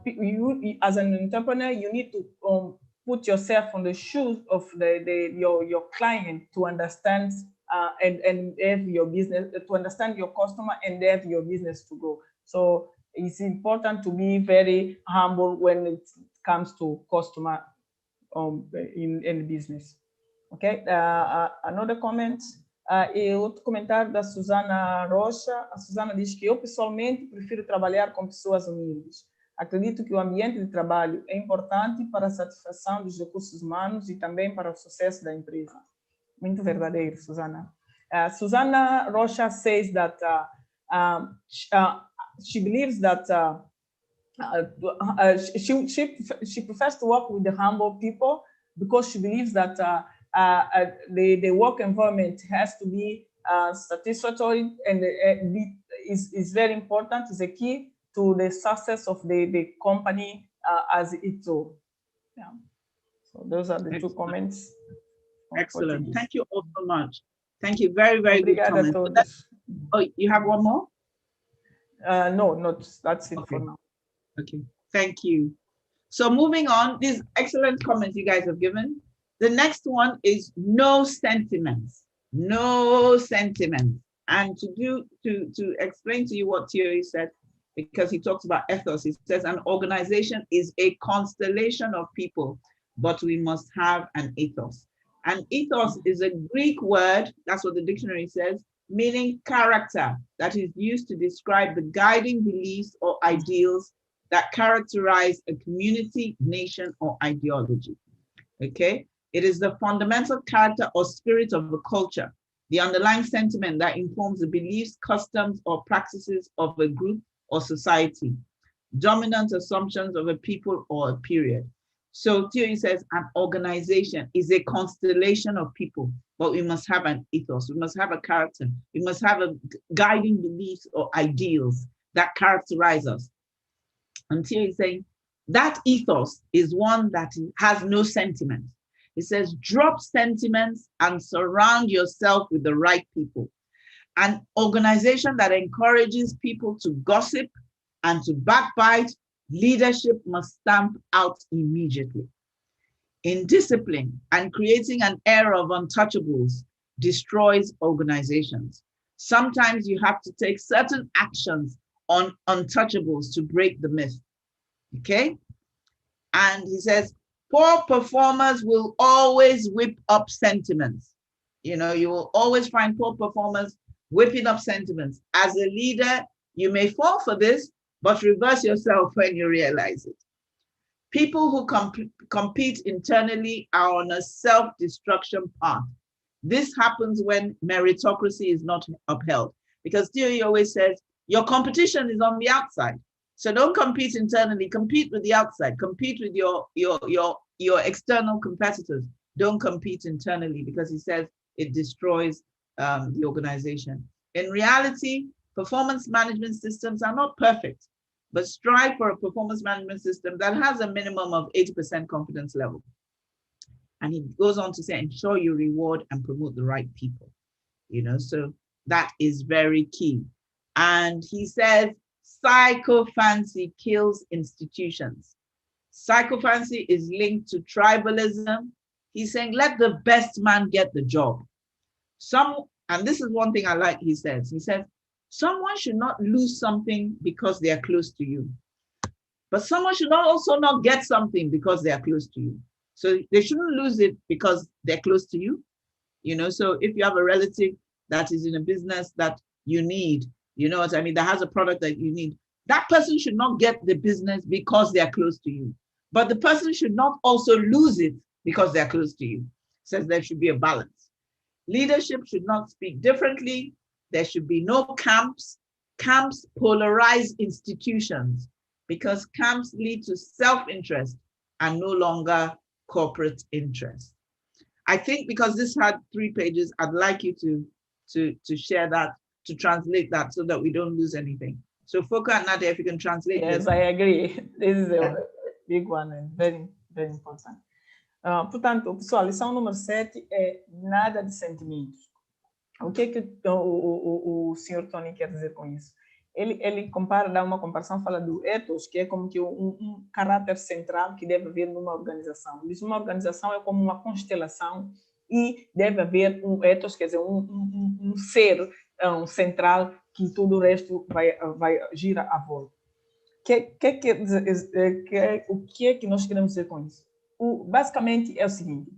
you, as an entrepreneur, you need to put yourself on the shoes of your client to understand and have your business, to understand your customer and have your business to go. So it's important to be very humble when it comes to customer in business. Okay, another comment. E outro comentário da Susana Rocha. A Susana diz que eu pessoalmente prefiro trabalhar com pessoas humildes. Acredito que o ambiente de trabalho é importante para a satisfação dos recursos humanos e também para o sucesso da empresa. Muito verdadeiro, Susana. Susana Rocha says that she believes that she prefers to work with the humble people because she believes that the work environment has to be satisfactory and is very important, is a key to the success of the company as it's all. Yeah. So those are the Excellent. 2 comments. Excellent. Thank you all so much. Thank you. Very, very good comments. Oh, you have one more? No, that's it for now. Okay. Thank you. So moving on, these excellent comments you guys have given. The next one is no sentiments. No sentiments. And to explain to you what Thierry said, because he talks about ethos, he says an organization is a constellation of people, but we must have an ethos. And ethos is a Greek word, that's what the dictionary says, meaning character, that is used to describe the guiding beliefs or ideals that characterize a community, nation, or ideology. Okay? It is the fundamental character or spirit of a culture. the underlying sentiment that informs the beliefs, customs, or practices of a group or society, dominant assumptions of a people or a period. So theory says an organization is a constellation of people, but we must have an ethos, we must have a character, we must have a guiding beliefs or ideals that characterize us. And theory is saying that ethos is one that has no sentiment. It says, drop sentiments and surround yourself with the right people. An organization that encourages people to gossip and to backbite, leadership must stamp out immediately. Indiscipline and creating an air of untouchables destroys organizations. Sometimes you have to take certain actions on untouchables to break the myth, okay? And he says, poor performers will always whip up sentiments. You know, you will always find poor performers whipping up sentiments. As a leader, you may fall for this, but reverse yourself when you realize it. People who compete internally are on a self-destruction path. This happens when meritocracy is not upheld, because theory always says your competition is on the outside. So don't compete internally, compete with the outside, compete with your external competitors. Don't compete internally, because he says it destroys the organization. In reality, performance management systems are not perfect, but strive for a performance management system that has a minimum of 80% confidence level. And he goes on to say, ensure you reward and promote the right people. You know, so that is very key. And he says, psychofancy kills institutions. Psychofancy is linked to tribalism. He's saying, let the best man get the job. And this is one thing I like, he says, someone should not lose something because they are close to you. But someone should also not get something because they are close to you. So they shouldn't lose it because they're close to you. You know, so if you have a relative that is in a business that you need, you know what I mean, that has a product that you need, that person should not get the business because they're close to you. But the person should not also lose it because they're close to you. Says there should be a balance. Leadership should not speak differently. There should be no camps. Camps polarize institutions because camps lead to self-interest and no longer corporate interest. I think because this had 3 pages, I'd like you to share that, to translate that so that we don't lose anything. So Foka and Nadia, if you can translate this. Yes, I agree. This is a big one and very, very important. Portanto, pessoal, lição número 7 é nada de sentimentos. O que é que o senhor Tony quer dizer com isso? Ele compara, dá uma comparação, fala do ethos, que é como que um caráter central que deve haver numa organização. Diz uma organização é como uma constelação e deve haver um ethos, quer dizer, um ser central que todo o resto vai girar à volta. O que é que nós queremos dizer com isso? Basicamente é o seguinte,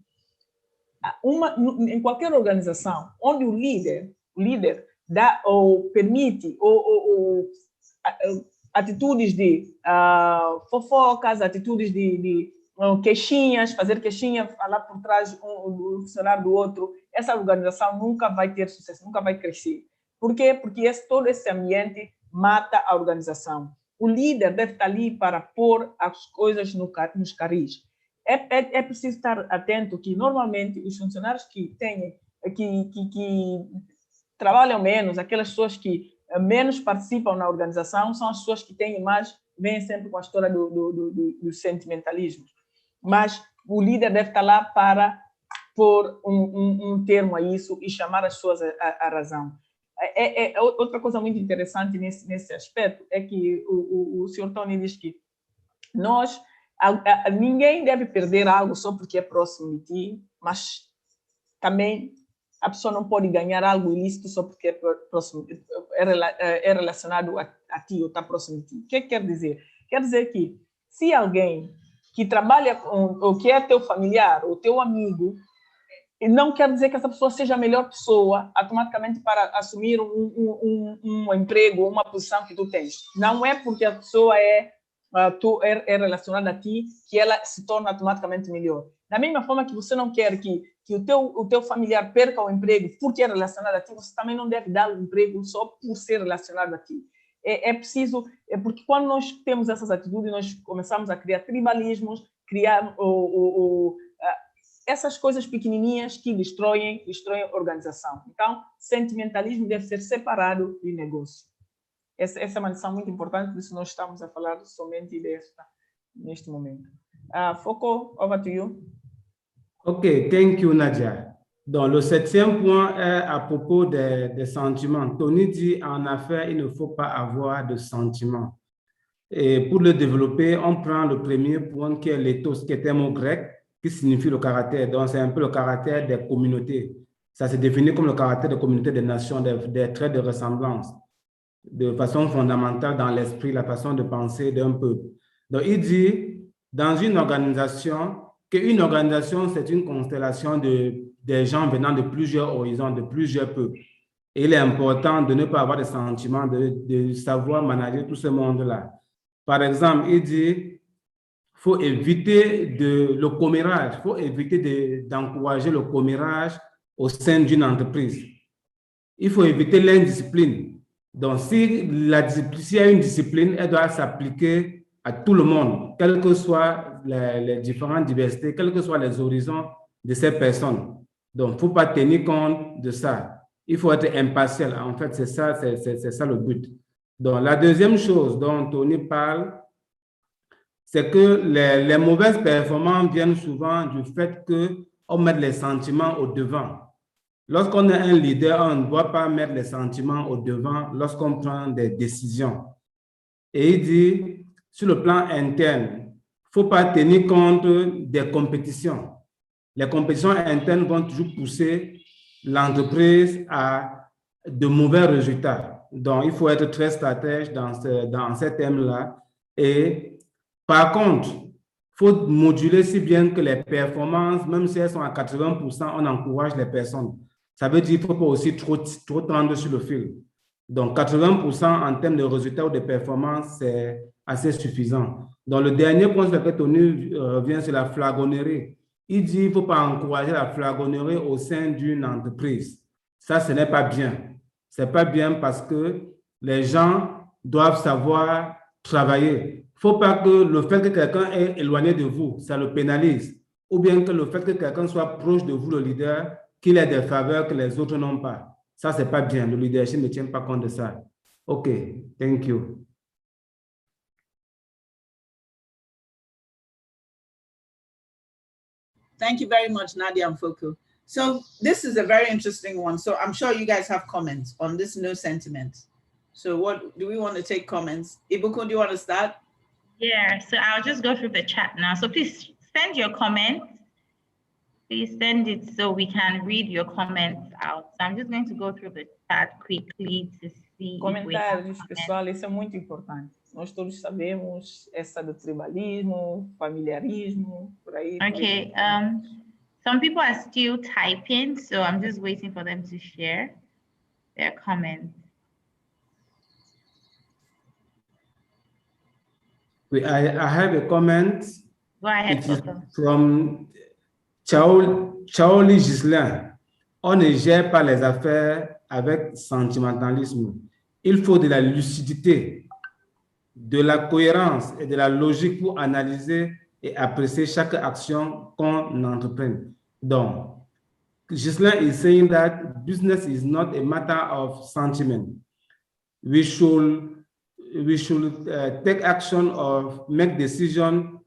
em qualquer organização onde o líder dá ou permite atitudes de fofocas, atitudes de queixinhas, fazer queixinha, falar por trás do funcionário do outro, essa organização nunca vai ter sucesso, nunca vai crescer. Por quê? Porque todo esse ambiente mata a organização. O líder deve estar ali para pôr as coisas nos carris. É preciso estar atento que, normalmente, os funcionários que trabalham menos, aquelas pessoas que menos participam na organização, são as pessoas que têm mais, vêm sempre com a história do sentimentalismo. Mas o líder deve estar lá para pôr um termo a isso e chamar as pessoas à razão. Outra coisa muito interessante nesse aspecto é que o senhor Tony diz que ninguém deve perder algo só porque é próximo de ti, mas também a pessoa não pode ganhar algo ilícito só porque é relacionado a ti ou está próximo de ti. O que quer dizer? Quer dizer que se alguém que trabalha ou que é teu familiar ou teu amigo, não quer dizer que essa pessoa seja a melhor pessoa automaticamente para assumir um emprego ou uma posição que tu tens. Não é porque a pessoa é relacionada a ti que ela se torna automaticamente melhor. Da mesma forma que você não quer que que o teu familiar perca o emprego porque é relacionado a ti, você também não deve dar o emprego só por ser relacionado a ti. É preciso, porque quando nós temos essas atitudes, nós começamos a criar tribalismos, criar essas coisas pequenininhas que destroem a organização. Então, sentimentalismo deve ser separado de negócio. Essa é uma lição muito importante, por isso nós estamos a falar somente desta neste momento. Foucault, over to you. OK, thank you, Nadia. Donc, le 7e point est à propos des sentiments. Tony dit, en affaires, il ne faut pas avoir de sentiments. Et pour le développer, on prend le premier point qui est l'éthos, qui est un mot grec, qui signifie le caractère. Donc, c'est un peu le caractère des communautés. Ça se définit comme le caractère des communautés des nations, des traits de ressemblance, de façon fondamentale dans l'esprit, la façon de penser d'un peuple. Donc, il dit, dans une organisation, qu'une organisation, c'est une constellation des gens venant de plusieurs horizons, de plusieurs peuples. Et il est important de ne pas avoir de sentiments, de savoir manager tout ce monde-là. Par exemple, il dit, il faut éviter le commérage, il faut éviter d'encourager le commérage au sein d'une entreprise. Il faut éviter l'indiscipline. Donc, s'il y a une discipline, elle doit s'appliquer à tout le monde, quelles que soient les différentes diversités, quels que soient les horizons de ces personnes. Donc, il ne faut pas tenir compte de ça. Il faut être impartial. En fait, c'est ça le but. Donc, la deuxième chose dont Tony parle, c'est que les mauvaises performances viennent souvent du fait qu'on met les sentiments au devant. Lorsqu'on est un leader, on ne doit pas mettre les sentiments au devant lorsqu'on prend des décisions. Et il dit, sur le plan interne, il ne faut pas tenir compte des compétitions. Les compétitions internes vont toujours pousser l'entreprise à de mauvais résultats. Donc, il faut être très stratège dans ces thèmes-là. Et par contre, il faut moduler si bien que les performances, même si elles sont à 80%, on encourage les personnes. Ça veut dire qu'il ne faut pas aussi trop tendre sur le fil. Donc, 80% en termes de résultats ou de performances, c'est assez suffisant. Donc, le dernier point sur lequel Tony revient, c'est la flagonnerie. Il dit qu'il ne faut pas encourager la flagonnerie au sein d'une entreprise. Ça, ce n'est pas bien. Ce n'est pas bien parce que les gens doivent savoir travailler. Il ne faut pas que le fait que quelqu'un est éloigné de vous, ça le pénalise. Ou bien que le fait que quelqu'un soit proche de vous, le leader, qu'il ait des faveurs que les autres n'ont pas. Ça, ce n'est pas bien. Le leadership ne tient pas compte de ça. OK, thank you. Thank you very much, Nadia and Foucault. So this is a very interesting one. So I'm sure you guys have comments on this new sentiment. So what do we want to take comments? Ibuku, do you want to start? Yeah, so I'll just go through the chat now. So please send your comments. Please send it so we can read your comments out. So I'm just going to go through the chat quickly to see. Comentários, pessoal, isso é muito importante. Nós todos sabemos essa do tribalismo, familiarismo, por aí. Okay, some people are still typing, so I'm just waiting for them to share their comments. I have a comment. Go ahead, It is Coco. from Charlie Gislain. On ne gère pas les affaires avec sentimentalisme. Il faut de la lucidité, de la cohérence et de la logique pour analyser et apprécier chaque action qu'on entreprend. Donc, Gislain is saying that business is not a matter of sentiment. We should take action or make decisions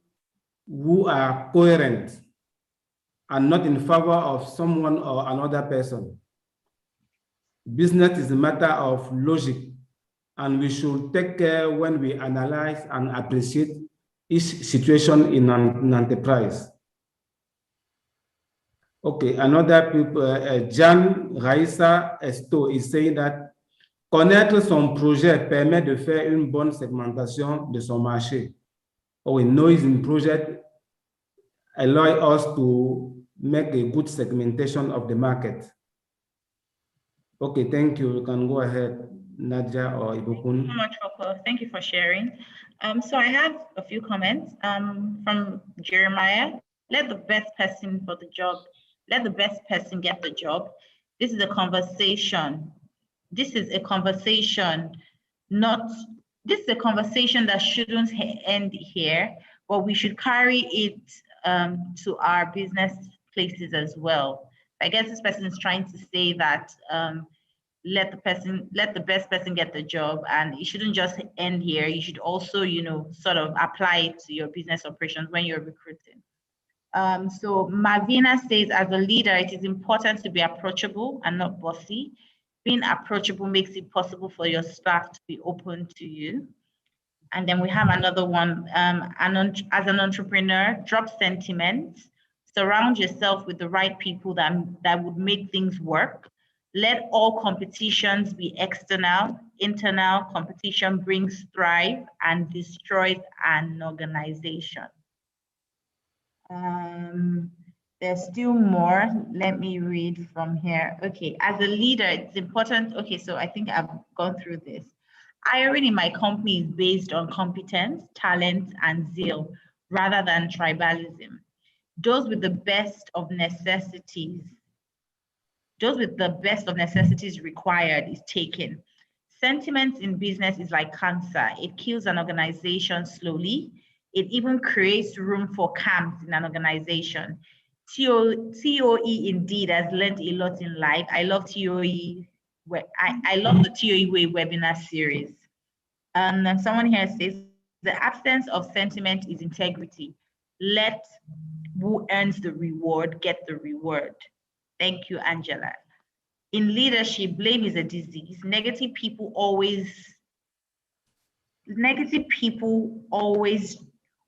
who are coherent and not in favor of someone or another person. Business is a matter of logic, and we should take care when we analyze and appreciate each situation in an enterprise. Okay, another people, Jan Raissa Esto is saying that connaître son projet permet de faire une bonne segmentation de son marché. Or knowing project allow us to make a good segmentation of the market. Okay, thank you. You can go ahead, Nadia or Ibukun. Thank you so much, Coco. Thank you for sharing. So I have a few comments from Jeremiah. Let the best person for the job let the best person get the job. This is a conversation. This is a conversation, this is a conversation that shouldn't end here, but we should carry it to our business places as well. I guess this person is trying to say that let the best person get the job, and it shouldn't just end here. You should also, sort of apply it to your business operations when you're recruiting. So Marvina says, as a leader, it is important to be approachable and not bossy. Being approachable makes it possible for your staff to be open to you. And then we have another one, as an entrepreneur, drop sentiments, surround yourself with the right people that would make things work. Let all competitions be external. Internal competition brings strife and destroys an organization. There's still more. Let me read from here. Okay, as a leader, it's important. Okay, so I think I've gone through this. Hiring in my company is based on competence, talent, and zeal rather than tribalism. Those with the best of necessities required is taken. Sentiment in business is like cancer. It kills an organization slowly. It even creates room for camps in an organization. TOE indeed has learned a lot in life. I love TOE. I love the TOE Way webinar series. And someone here says, the absence of sentiment is integrity. Let who earns the reward get the reward. Thank you, Angela. In leadership, blame is a disease. Negative people always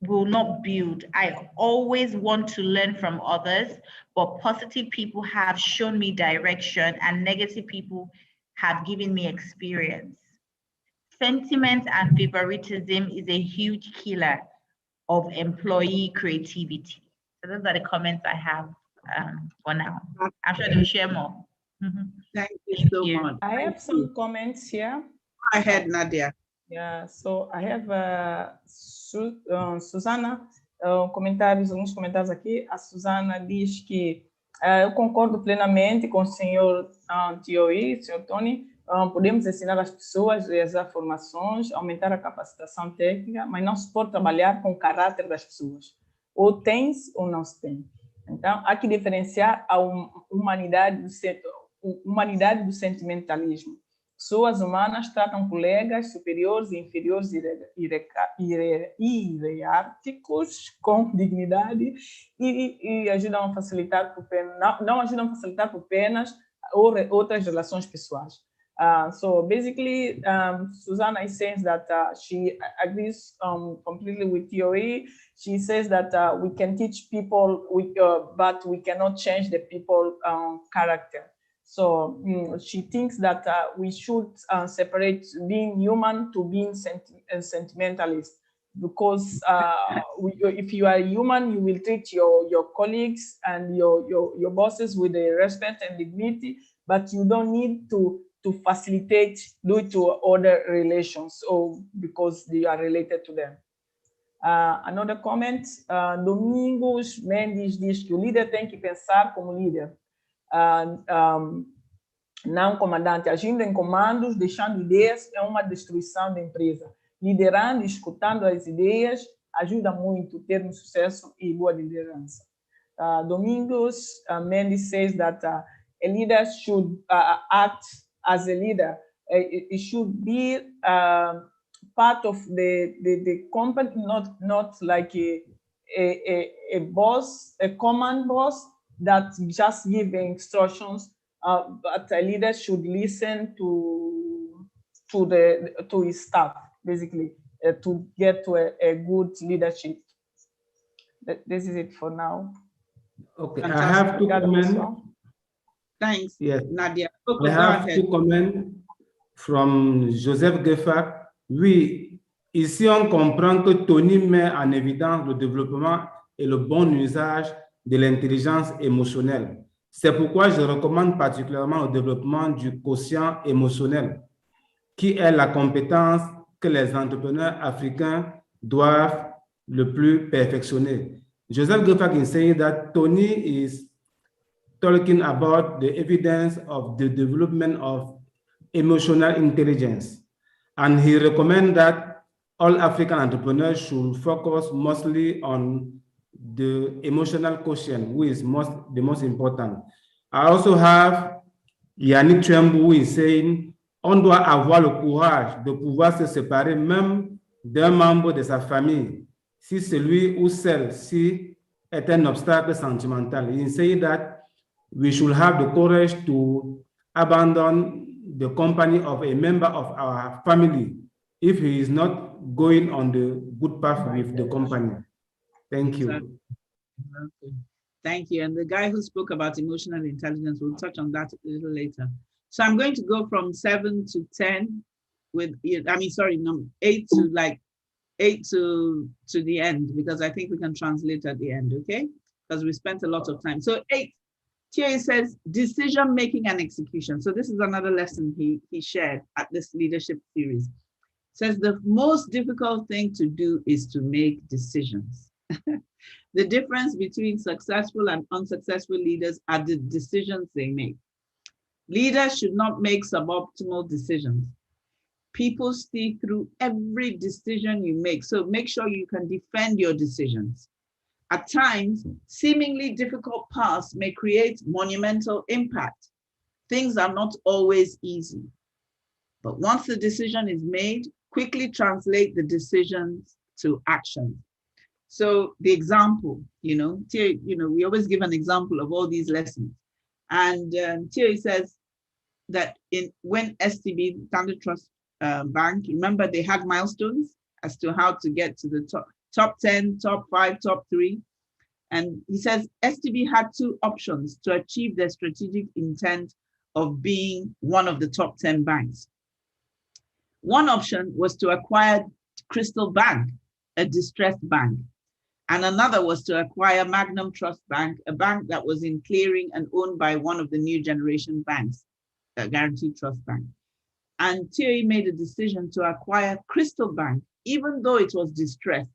will not build. I always want to learn from others, but positive people have shown me direction and negative people have given me experience. Sentiment and favoritism is a huge killer of employee creativity. So those are the comments I have for now. I'm sure they'll share more. Thank you so much. I have some comments here. Go ahead, Nadia. Yeah, so I have Susana, alguns comentários aqui. A Susana diz que eu concordo plenamente com o senhor TOE, senhor Tony. Podemos ensinar as pessoas, realizar formações, aumentar a capacitação técnica, mas não se pode trabalhar com o caráter das pessoas. Ou tem-se ou não se tem. Então, há que diferenciar a humanidade do sentimentalismo. Pessoas humanas tratam colegas superiores e inferiores hierárquicos com dignidade e ajudam a facilitar não ajudam a facilitar por penas ou outras relações pessoais. So basically, Susanna is saying that she agrees completely with TOE. She says that we can teach people, but we cannot change the people's character. So she thinks that we should separate being human to being sentimentalist, because if you are human, you will treat your colleagues and your bosses with the respect and dignity, but you don't need to facilitate due to other relations or because they are related to them. Another comment, Domingos Mendes diz que o líder tem que pensar como líder. Não comandante, agindo em comandos, deixando ideias é uma destruição da empresa. Liderando e escutando as ideias ajuda muito termos sucesso e boa liderança. Domingos Mendes says that a leader should act as a leader. It should be part of the company, not like a boss, a command boss that just give instructions, but a leader should listen to his staff, basically, to get to a good leadership. This is it for now. Okay, Fantastic. I have two comments. Thanks, yes. Nadia. I have two comments from Joseph Geffac. Oui, ici on comprend que Tony met en évidence le développement et le bon usage de l'intelligence émotionnelle. C'est pourquoi je recommande particulièrement le développement du quotient émotionnel, qui est la compétence que les entrepreneurs africains doivent le plus perfectionner. Joseph Geffac is saying that Tony talking about the evidence of the development of emotional intelligence. And he recommends that all African entrepreneurs should focus mostly on the emotional quotient, which is the most important. I also have Yannick Chembu who is saying, on doit avoir le courage de pouvoir se séparer même d'un membre de sa famille si celui ou celle-ci est un obstacle sentimental. He say that we should have the courage to abandon the company of a member of our family if he is not going on the good path with the company. Thank you. Okay. Thank you. And the guy who spoke about emotional intelligence, we'll touch on that a little later. So I'm going to go from 7 to 10 with, I mean, sorry, no, 8 to like 8 to the end, because I think we can translate at the end, okay? Because we spent a lot of time. So 8, here it says decision-making and execution. So this is another lesson he shared at this leadership series. It says the most difficult thing to do is to make decisions. The difference between successful and unsuccessful leaders are the decisions they make. Leaders should not make suboptimal decisions. People see through every decision you make, so make sure you can defend your decisions. At times, seemingly difficult paths may create monumental impact. Things are not always easy. But once the decision is made, quickly translate the decisions to action. So the example, we always give an example of all these lessons. And Thierry says that when STB, Standard Trust Bank, remember they had milestones as to how to get to the top 10, top 5, top 3. And he says STB had 2 options to achieve their strategic intent of being one of the top 10 banks. One option was to acquire Crystal Bank, a distressed bank. And another was to acquire Magnum Trust Bank, a bank that was in clearing and owned by one of the new generation banks, Guaranteed Trust Bank. And Thierry made a decision to acquire Crystal Bank, even though it was distressed,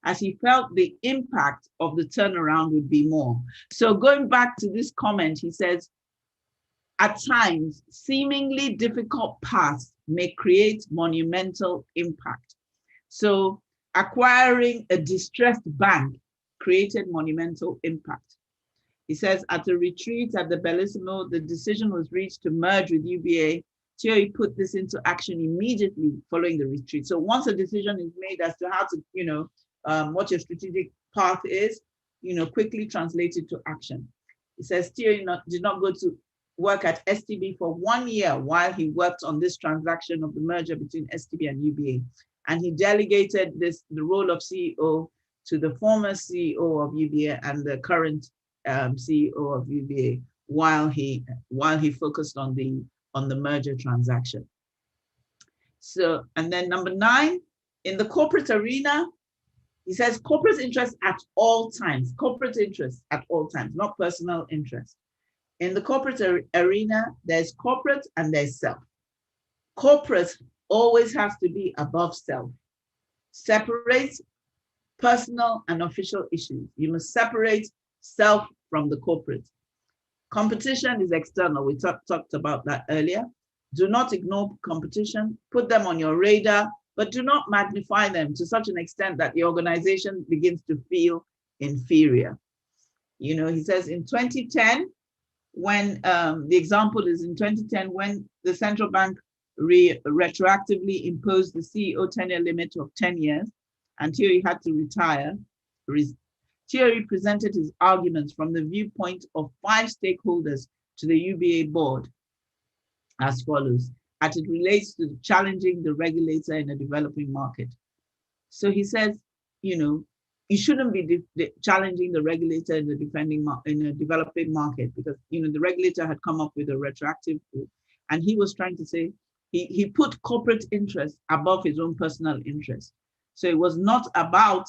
as he felt the impact of the turnaround would be more. So going back to this comment, he says, at times, seemingly difficult paths may create monumental impact. So acquiring a distressed bank created monumental impact. He says, at a retreat at the Bellissimo, the decision was reached to merge with UBA. Thierry put this into action immediately following the retreat. So once a decision is made as to how to, what your strategic path is, quickly translate it to action. He says Thierry did not go to work at STB for 1 year while he worked on this transaction of the merger between STB and UBA. And he delegated the role of CEO to the former CEO of UBA and the current CEO of UBA while he focused on the merger transaction. So, and then number 9, in the corporate arena, he says corporate interest at all times, not personal interest. In the corporate arena, there's corporate and there's self. Corporate always has to be above self. Separate personal and official issues. You must separate self from the corporate. Competition is external. We talked about that earlier. Do not ignore competition. Put them on your radar, but do not magnify them to such an extent that the organization begins to feel inferior. He says in 2010, when the example is in 2010, when the central bank retroactively imposed the CEO tenure limit of 10 years, and Thierry had to retire. Thierry presented his arguments from the viewpoint of 5 stakeholders to the UBA board as follows, as it relates to challenging the regulator in a developing market. So he says, you shouldn't be challenging the regulator in a developing market because, the regulator had come up with a retroactive rule. And he was trying to say, he put corporate interest above his own personal interest. So it was not about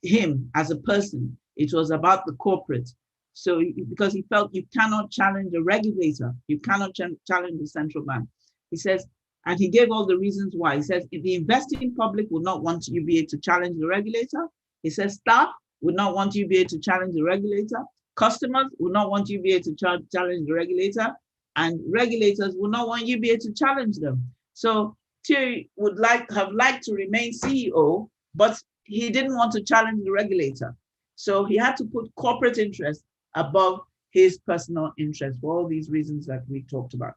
him as a person, it was about the corporate. So because he felt you cannot challenge the regulator, you cannot challenge the central bank. He says, and he gave all the reasons why. He says, if the investing public would not want UBA to challenge the regulator, he says staff would not want UBA to challenge the regulator, Customers will not want UBA to challenge the regulator, and regulators will not want UBA to challenge them. So Thierry would have liked to remain CEO, but he didn't want to challenge the regulator. So he had to put corporate interest above his personal interest for all these reasons that we talked about.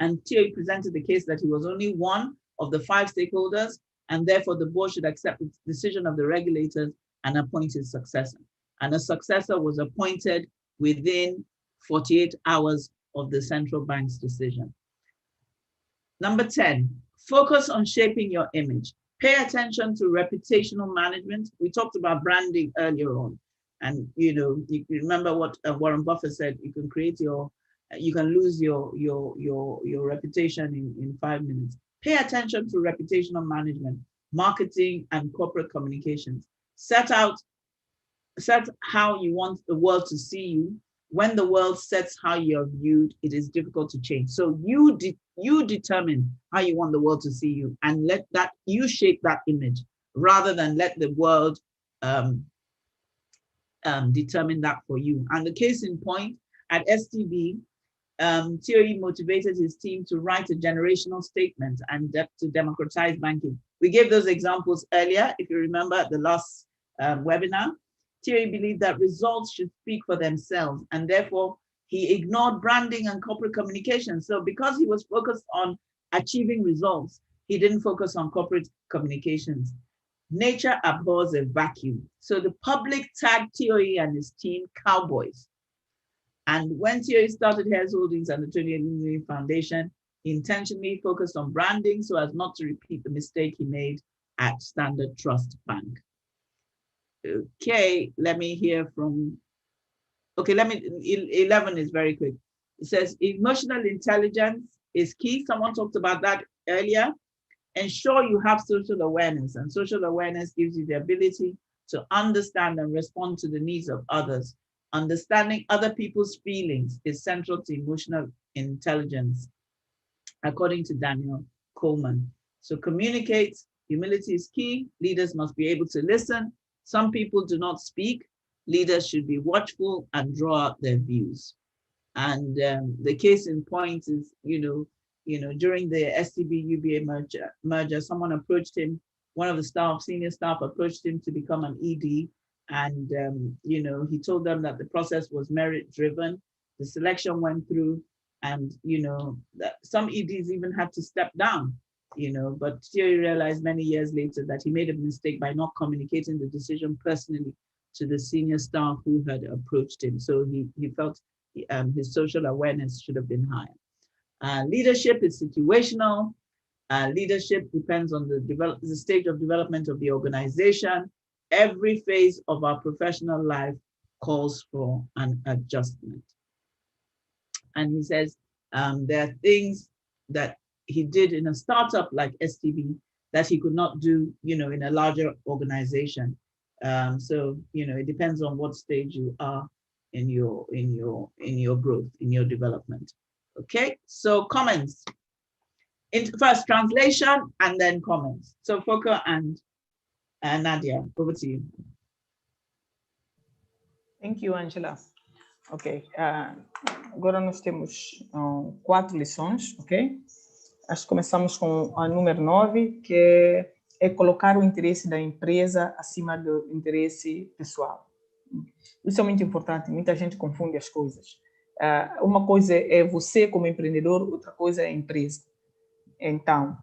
And Thierry presented the case that he was only one of the 5 stakeholders, and therefore the board should accept the decision of the regulators and appoint his successor. And a successor was appointed within 48 hours of the central bank's decision. Number 10, focus on shaping your image. Pay attention to reputational management. We talked about branding earlier on. And you remember what Warren Buffett said, you can lose your reputation in 5 minutes. Pay attention to reputational management, marketing, and corporate communications. Set how you want the world to see you. When the world sets how you're viewed, it is difficult to change. So you determine how you want the world to see you, and you shape that image rather than let the world determine that for you. And the case in point, at STB, Thierry motivated his team to write a generational statement and to democratize banking. We gave those examples earlier, if you remember, at the last webinar. Thierry believed that results should speak for themselves, and therefore he ignored branding and corporate communication. So because he was focused on achieving results, he didn't focus on corporate communications. Nature abhors a vacuum. So the public tagged Thierry and his team cowboys. And when Thierry started Hairs Holdings and the Tony Elumelu Foundation, he intentionally focused on branding so as not to repeat the mistake he made at Standard Trust Bank. Okay, let me hear from, 11 is very quick. It says, emotional intelligence is key. Someone talked about that earlier. Ensure you have social awareness, and social awareness gives you the ability to understand and respond to the needs of others. Understanding other people's feelings is central to emotional intelligence, according to Daniel Coleman. So communicate, humility is key. Leaders must be able to listen. Some people do not speak. Leaders should be watchful and draw out their views. And the case in point is, during the STB-UBA merger, someone approached him, one of the senior staff approached him to become an ED. And, he told them that the process was merit-driven. The selection went through, and, that some EDs even had to step down, but Thierry realized many years later that he made a mistake by not communicating the decision personally to the senior staff who had approached him. So he felt his social awareness should have been higher. Leadership is situational. Leadership depends on the stage of development of the organization. Every phase of our professional life calls for an adjustment. And he says there are things that he did in a startup like STB that he could not do, in a larger organization. So, it depends on what stage you are in your growth, in your development. Okay, so comments. First translation and then comments. So Foko and Nadia, over to you. Thank you, Angela. Ok, agora nós temos 4 lições, ok? Acho que começamos com a número 9, que é colocar o interesse da empresa acima do interesse pessoal. Isso é muito importante, muita gente confunde as coisas. Uma coisa é você como empreendedor, outra coisa é a empresa. Então,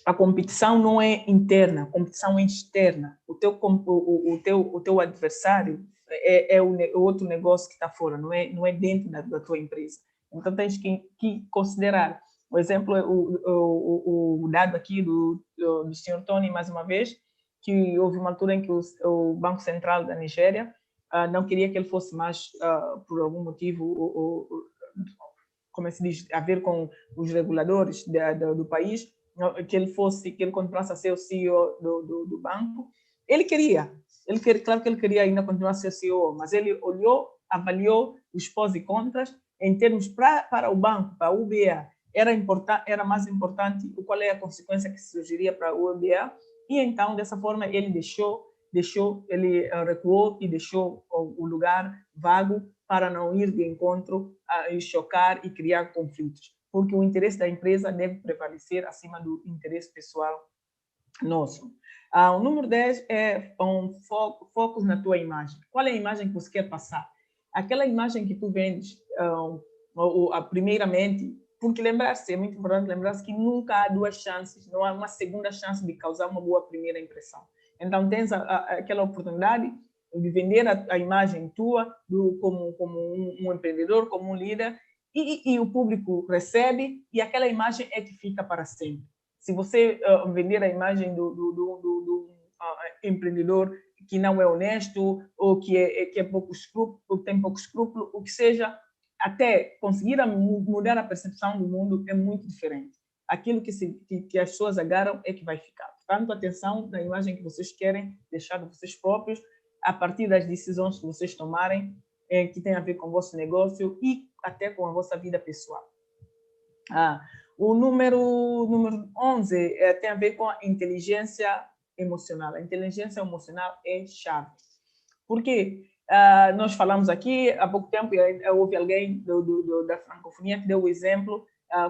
a competição não é interna, a competição é externa. O teu adversário é o outro negócio que está fora, não é dentro da tua empresa. Então, tens que considerar. Por exemplo, o dado aqui do Sr. Tony, mais uma vez, que houve uma altura em que o Banco Central da Nigéria não queria que ele fosse mais, por algum motivo, como se diz, a ver com os reguladores do país, que ele continuasse a ser o CEO do banco. Ele queria, claro que ele queria ainda continuar a ser CEO, mas ele olhou, avaliou os pós e contras em termos para o banco, para a UBA. Era mais importante qual é a consequência que surgiria para a UBA, e então, dessa forma, ele deixou ele recuou e deixou o lugar vago para não ir de encontro e chocar e criar conflitos, porque o interesse da empresa deve prevalecer acima do interesse pessoal nosso. O número 10 é focos na tua imagem. Qual é a imagem que você quer passar? Aquela imagem que tu vendes, primeiramente, porque lembrar-se, é muito importante lembrar-se que nunca há duas chances, não há uma segunda chance de causar uma boa primeira impressão. Então, tens aquela oportunidade de vender a imagem tua como um empreendedor, como um líder, e o público recebe, e aquela imagem é que fica para sempre. Se você vender a imagem do empreendedor que não é honesto, ou que é pouco escrúpulo, ou tem pouco escrúpulo, o que seja, até conseguir mudar a percepção do mundo é muito diferente. Aquilo que as pessoas agarram é que vai ficar. Portanto, atenção na imagem que vocês querem deixar de vocês próprios, a partir das decisões que vocês tomarem, que tem a ver com o vosso negócio e até com a vossa vida pessoal. O número 11 tem a ver com a inteligência emocional. A inteligência emocional é chave. Por quê? Nós falamos aqui, há pouco tempo, houve alguém da francofonia que deu o exemplo,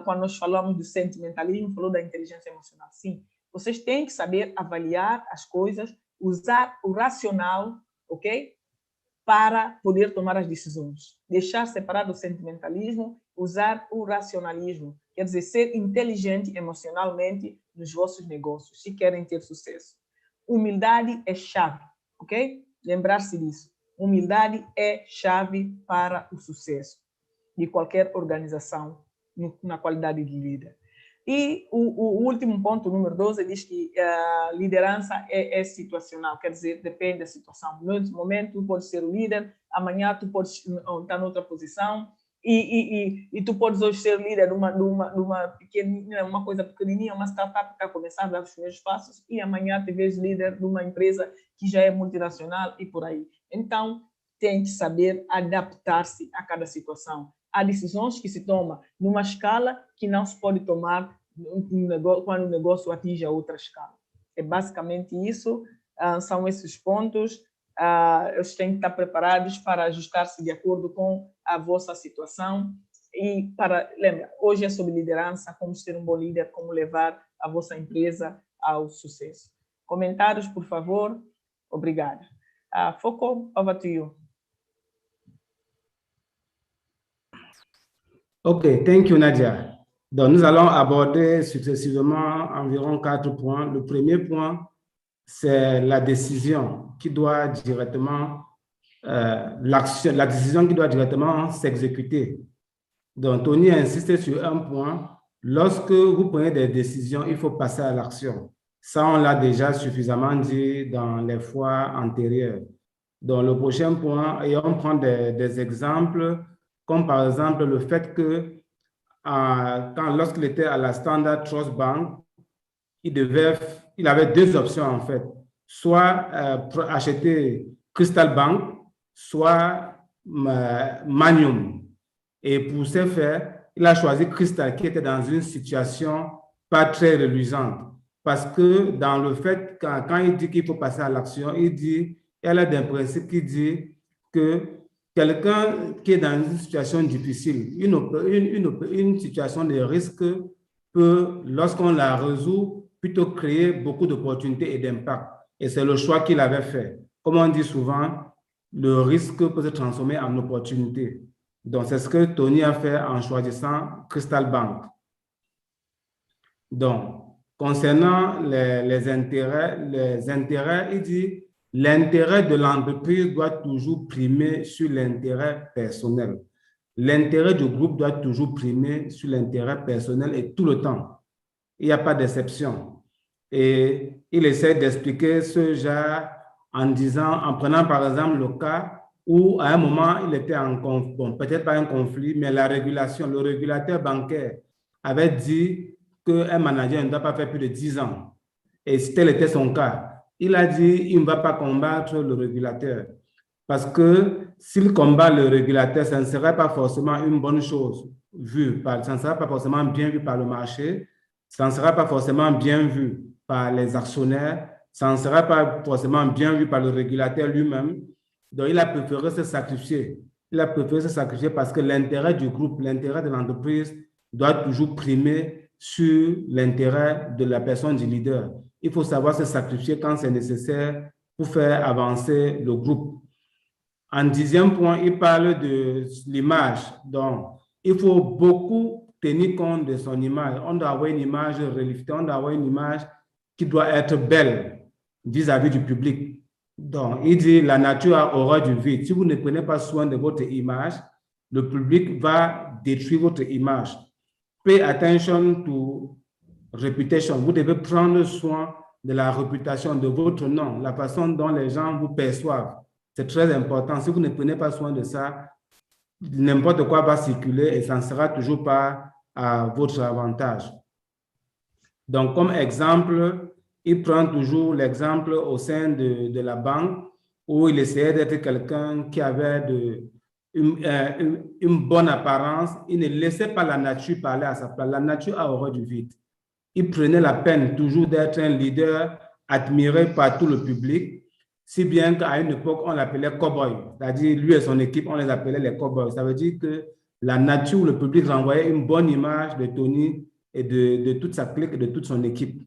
quando nós falamos do sentimentalismo, falou da inteligência emocional. Sim, vocês têm que saber avaliar as coisas, usar o racional, ok? Para poder tomar as decisões. Deixar separado o sentimentalismo, usar o racionalismo. Quer dizer, ser inteligente emocionalmente nos vossos negócios, se querem ter sucesso. Humildade é chave, ok? Lembrar-se disso. Humildade é chave para o sucesso de qualquer organização na qualidade de líder. E o último ponto, o número 12, diz que a liderança é situacional, quer dizer, depende da situação. No momento, tu podes ser o líder, amanhã tu podes estar noutra posição, e tu podes hoje ser líder de uma coisa pequenininha, uma startup que está a começar a dar os primeiros passos, e amanhã te vês líder de uma empresa que já é multinacional e por aí. Então, tem que saber adaptar-se a cada situação. Há decisões que se tomam numa escala que não se pode tomar quando o negócio atinge a outra escala. É basicamente isso, são esses pontos. Eles têm que estar preparados para ajustar-se de acordo com a vossa situação. E lembra, hoje é sobre liderança, como ser um bom líder, como levar a vossa empresa ao sucesso. Comentários, por favor. Obrigada. Foco, over to you. OK, thank you, Nadia. Donc, nous allons aborder successivement environ 4 points. Le premier point, c'est la décision qui doit directement, la décision qui doit directement s'exécuter. Donc, Tony a insisté sur un point. Lorsque vous prenez des décisions, il faut passer à l'action. Ça, on l'a déjà suffisamment dit dans les fois antérieures. Donc, le prochain point, et on prend des exemples, comme par exemple le fait que lorsqu'il était à la Standard Trust Bank, il avait 2 options en fait, soit acheter Crystal Bank, soit Manium. Et pour ce faire, il a choisi Crystal qui était dans une situation pas très reluisante. Parce que dans le fait, quand il dit qu'il faut passer à l'action, elle a un principe qui dit que quelqu'un qui est dans une situation difficile, une situation de risque peut, lorsqu'on la résout, plutôt créer beaucoup d'opportunités et d'impact. Et c'est le choix qu'il avait fait. Comme on dit souvent, le risque peut se transformer en opportunité. Donc, c'est ce que Tony a fait en choisissant Crystal Bank. Donc, concernant les intérêts, il dit l'intérêt de l'entreprise doit toujours primer sur l'intérêt personnel. L'intérêt du groupe doit toujours primer sur l'intérêt personnel et tout le temps. Il n'y a pas d'exception. Et il essaie d'expliquer ce genre en prenant par exemple le cas où à un moment il était peut-être pas un conflit, mais la régulation, le régulateur bancaire avait dit qu'un manager ne doit pas faire plus de 10 ans. Et tel était son cas. Il a dit qu'il ne va pas combattre le régulateur. Parce que s'il combat le régulateur, ça ne serait pas forcément une bonne chose ça ne sera pas forcément bien vu par le marché, ça ne sera pas forcément bien vu par les actionnaires ça ne sera pas forcément bien vu par le régulateur lui-même. Donc, il a préféré se sacrifier. Il a préféré se sacrifier parce que l'intérêt du groupe, l'intérêt de l'entreprise doit toujours primer sur l'intérêt de la personne du leader. Il faut savoir se sacrifier quand c'est nécessaire pour faire avancer le groupe. En 10e point, il parle de l'image. Donc, il faut beaucoup tenir compte de son image. On doit avoir une image reliftée, on doit avoir une image qui doit être belle vis-à-vis du public. Donc, il dit la nature a horreur du vide. Si vous ne prenez pas soin de votre image, le public va détruire votre image. Pay attention to reputation. Vous devez prendre soin de la réputation, de votre nom, la façon dont les gens vous perçoivent. C'est très important. Si vous ne prenez pas soin de ça, n'importe quoi va circuler et ça ne sera toujours pas à votre avantage. Donc, comme exemple, il prend toujours l'exemple au sein de la banque où il essayait d'être quelqu'un qui avait une bonne apparence. Il ne laissait pas la nature parler à sa place. La nature a horreur du vide. Il prenait la peine toujours d'être un leader admiré par tout le public, si bien qu'à une époque, on l'appelait cowboy. C'est-à-dire, lui et son équipe, on les appelait les cowboys. Ça veut dire que la nature, le public renvoyait une bonne image de Tony et de toute sa clique et de toute son équipe.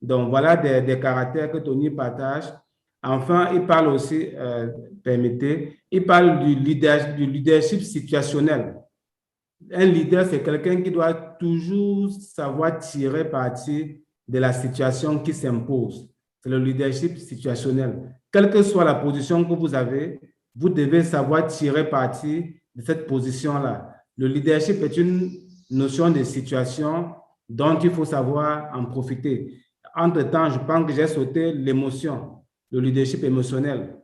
Donc, voilà des caractères que Tony partage. Enfin, il parle aussi, permettez, il parle du leadership situationnel. Un leader, c'est quelqu'un qui doit toujours savoir tirer parti de la situation qui s'impose. C'est le leadership situationnel. Quelle que soit la position que vous avez, vous devez savoir tirer parti de cette position-là. Le leadership est une notion de situation dont il faut savoir en profiter. Entre-temps, je pense que j'ai sauté l'émotion, le leadership émotionnel.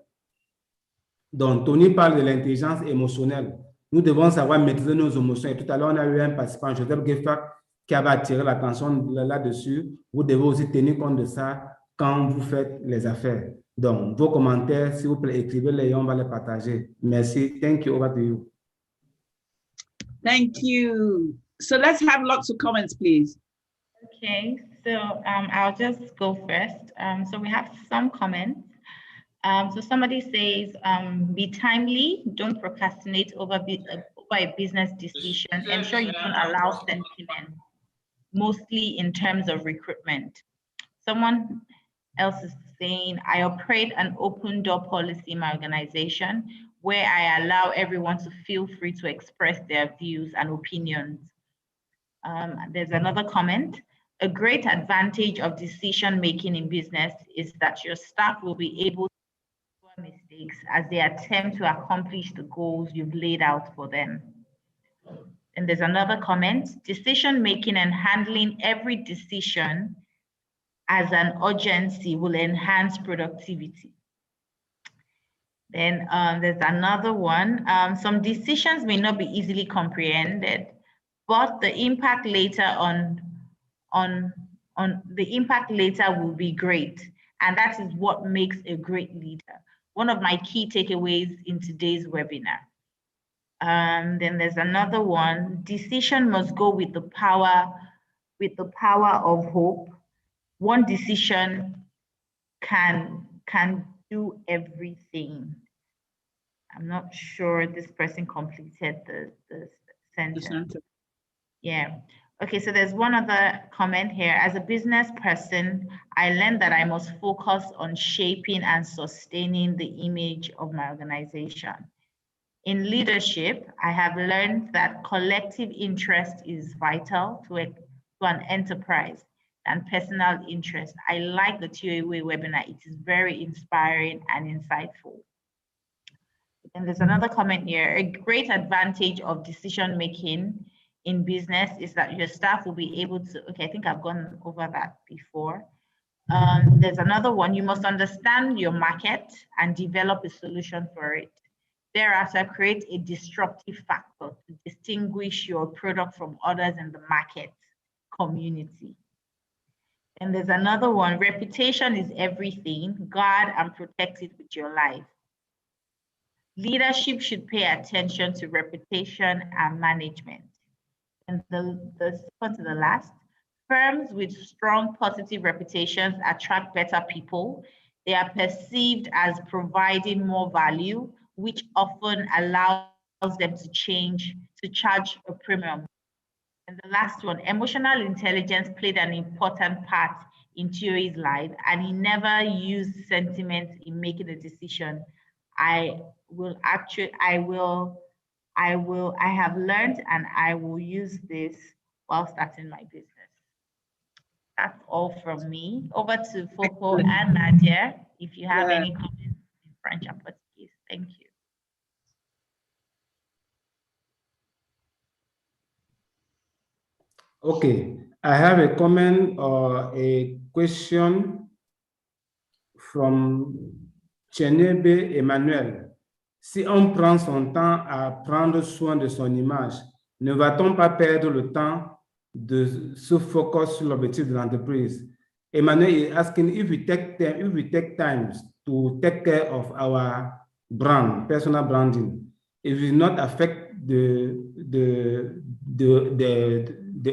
Donc, Tony parle de l'intelligence émotionnelle. Nous devons savoir maîtriser nos émotions. Et tout à l'heure, on a eu un participant, Joseph Geffak, qui avait attiré l'attention là-dessus. Vous devez aussi tenir compte de ça quand vous faites les affaires. Donc, vos commentaires, s'il vous plaît, écrivez-les et on va les partager. Merci. Thank you. Over to you. Thank you. So let's have lots of comments, please. Okay, so I'll just go first. So we have some comments. So somebody says, be timely, don't procrastinate over a business decision. Ensure you don't allow sentiment, mostly in terms of recruitment. Someone else is saying, I operate an open door policy in my organization where I allow everyone to feel free to express their views and opinions. There's another comment. A great advantage of decision-making in business is that your staff will be able to make mistakes as they attempt to accomplish the goals you've laid out for them. And there's another comment. Decision-making and handling every decision as an urgency will enhance productivity. Then there's another one. Some decisions may not be easily comprehended, but the impact later the impact later will be great. And that is what makes a great leader. One of my key takeaways in today's webinar. Then there's another one. Decision must go with the power of hope. One decision can do everything. I'm not sure this person completed the sentence. Yeah. Okay, so there's one other comment here. As a business person, I learned that I must focus on shaping and sustaining the image of my organization. In leadership, I have learned that collective interest is vital to an enterprise and personal interest. I like the TOUA webinar. It is very inspiring and insightful. And there's another comment here. A great advantage of decision-making in business is that your staff will be able to, okay, I think I've gone over that before. There's another one. You must understand your market and develop a solution for it. Thereafter, create a disruptive factor to distinguish your product from others in the market community. And there's another one. Reputation is everything. Guard and protect it with your life. Leadership should pay attention to reputation and management. And the second to the last, Firms with strong positive reputations attract better people. They are perceived as providing more value, which often allows them to charge a premium. And the last one, emotional intelligence played an important part in Thierry's life, and he never used sentiment in making a decision. I have learned, and I will use this while starting my business. That's all from me. Over to Foko and Nadia, if you have any comments in French or Portuguese. Thank you. Okay, I have a comment or a question from Chenebe Emmanuel. Si on prend son temps à prendre soin de son image, ne va-t-on pas perdre le temps de se focus sur l'objectif de l'entreprise? Emmanuel is asking if we take time to take care of our brand, personal branding, it will not affect the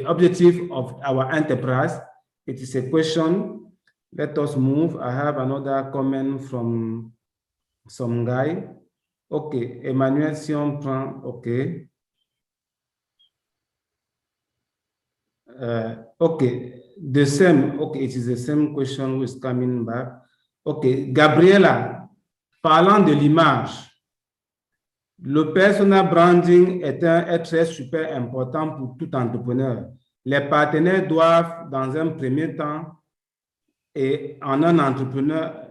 objective of our enterprise. It is a question. Let us move. I have another comment from some guy. Okay, Emmanuel, si on prend, okay. Okay, the same, okay, it is the same question who is coming back. Okay, Gabriela, parlant de l'image, le personal branding est très super important pour tout entrepreneur. Les partenaires doivent, dans un premier temps, et en un entrepreneur,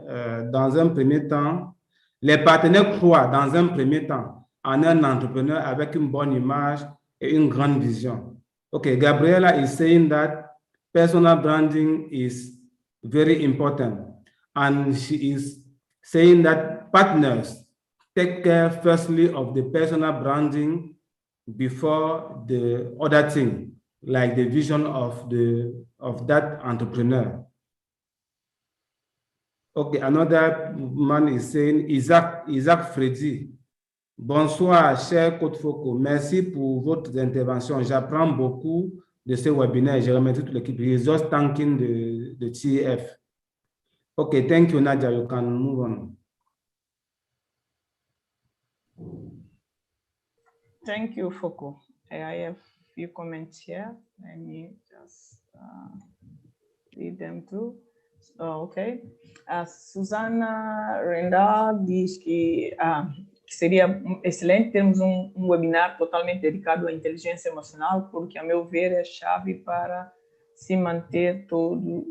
dans un premier temps, les partenaires croient dans un premier temps en un entrepreneur avec une bonne image et une grande vision. Okay, Gabriela is saying that personal branding is very important. And she is saying that partners take care firstly of the personal branding before the other thing, like the vision of that entrepreneur. Okay, another man is saying, Isaac Freddy. Bonsoir, cher Côte Foko. Merci pour votre intervention. J'apprends beaucoup de ce webinaire. Je remercie toute l'équipe. He is just thanking the TF. Okay, thank you, Nadia. You can move on. Thank you, Foko. I have a few comments here. Let me just read them too. Ok. A Susana Rendal diz que seria excelente termos um webinar totalmente dedicado à inteligência emocional, porque, a meu ver, é chave para se manter todos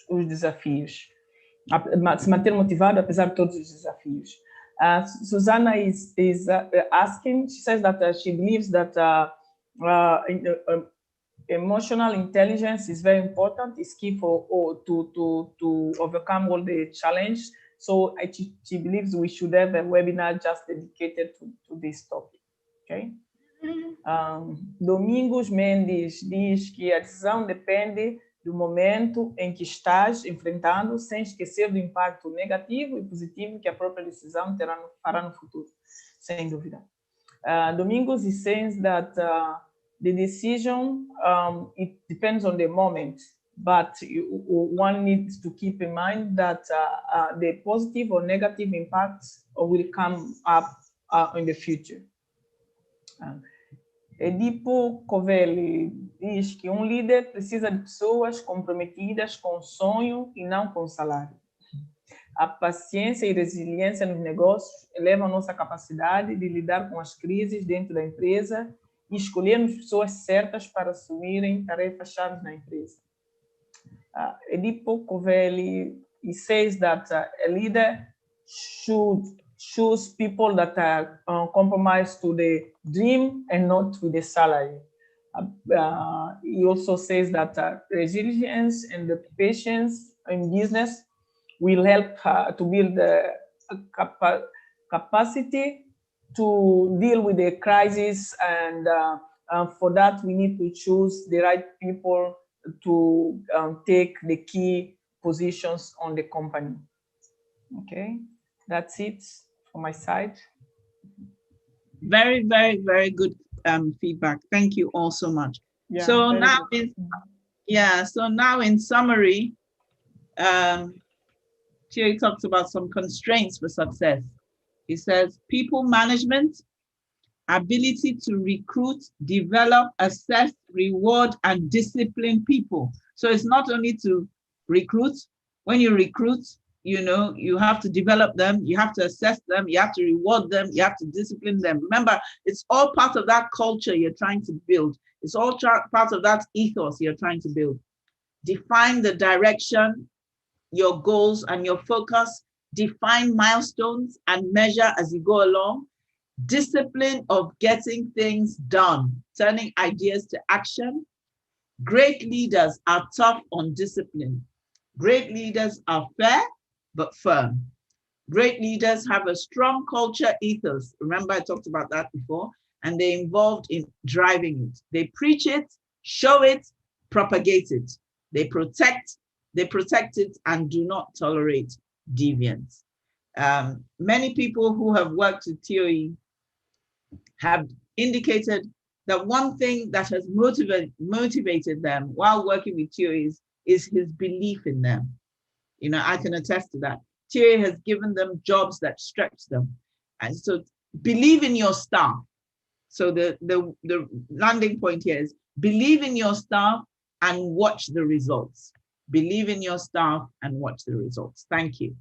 os desafios, se manter motivado apesar de todos os desafios. Susanna is asking, she says that she believes that emotional intelligence is very important, is key to overcome all the challenges. So she believes we should have a webinar just dedicated to this topic. Okay? Domingos Mendes diz que a decisão depende do momento em que estás enfrentando, sem esquecer do impacto negativo e positivo que a própria decisão fará no futuro, sem dúvida. Domingos is saying that the decision, it depends on the moment, but one needs to keep in mind that the positive or negative impacts will come up in the future. Edipo Covelli diz que líder precisa de pessoas comprometidas com o sonho e não com o salário. A paciência e resiliência nos negócios elevam nossa capacidade de lidar com as crises dentro da empresa e escolhermos pessoas certas para assumirem tarefas-chave na empresa. Edipo Covelli says that a leader should choose people that are compromised to the dream and not to the salary. He also says that resilience and the patience in business will help to build the capacity to deal with the crisis, and for that we need to choose the right people to take the key positions on the company. Okay, that's it from my side. Very, very, very good feedback. Thank you all so much. Yeah, so now Yeah, so now in summary, Thierry talks about some constraints for success. He says people management, ability to recruit, develop, assess, reward, and discipline people. So it's not only to recruit. When you recruit, you have to develop them, you have to assess them, you have to reward them, you have to discipline them. Remember, it's all part of that culture you're trying to build. It's all part of that ethos you're trying to build. Define the direction, your goals and your focus. Define milestones and measure as you go along. Discipline of getting things done, turning ideas to action. Great leaders are tough on discipline. Great leaders are fair, but firm. Great leaders have a strong culture ethos. Remember, I talked about that before, and they're involved in driving it. They preach it, show it, propagate it. They protect it and do not tolerate deviance. Many people who have worked with Thierry have indicated that one thing that has motivated them while working with Thierry is his belief in them. I can attest to that. Thierry has given them jobs that stretch them. And so believe in your staff. So the landing point here is believe in your staff and watch the results. Believe in your staff and watch the results. Thank you.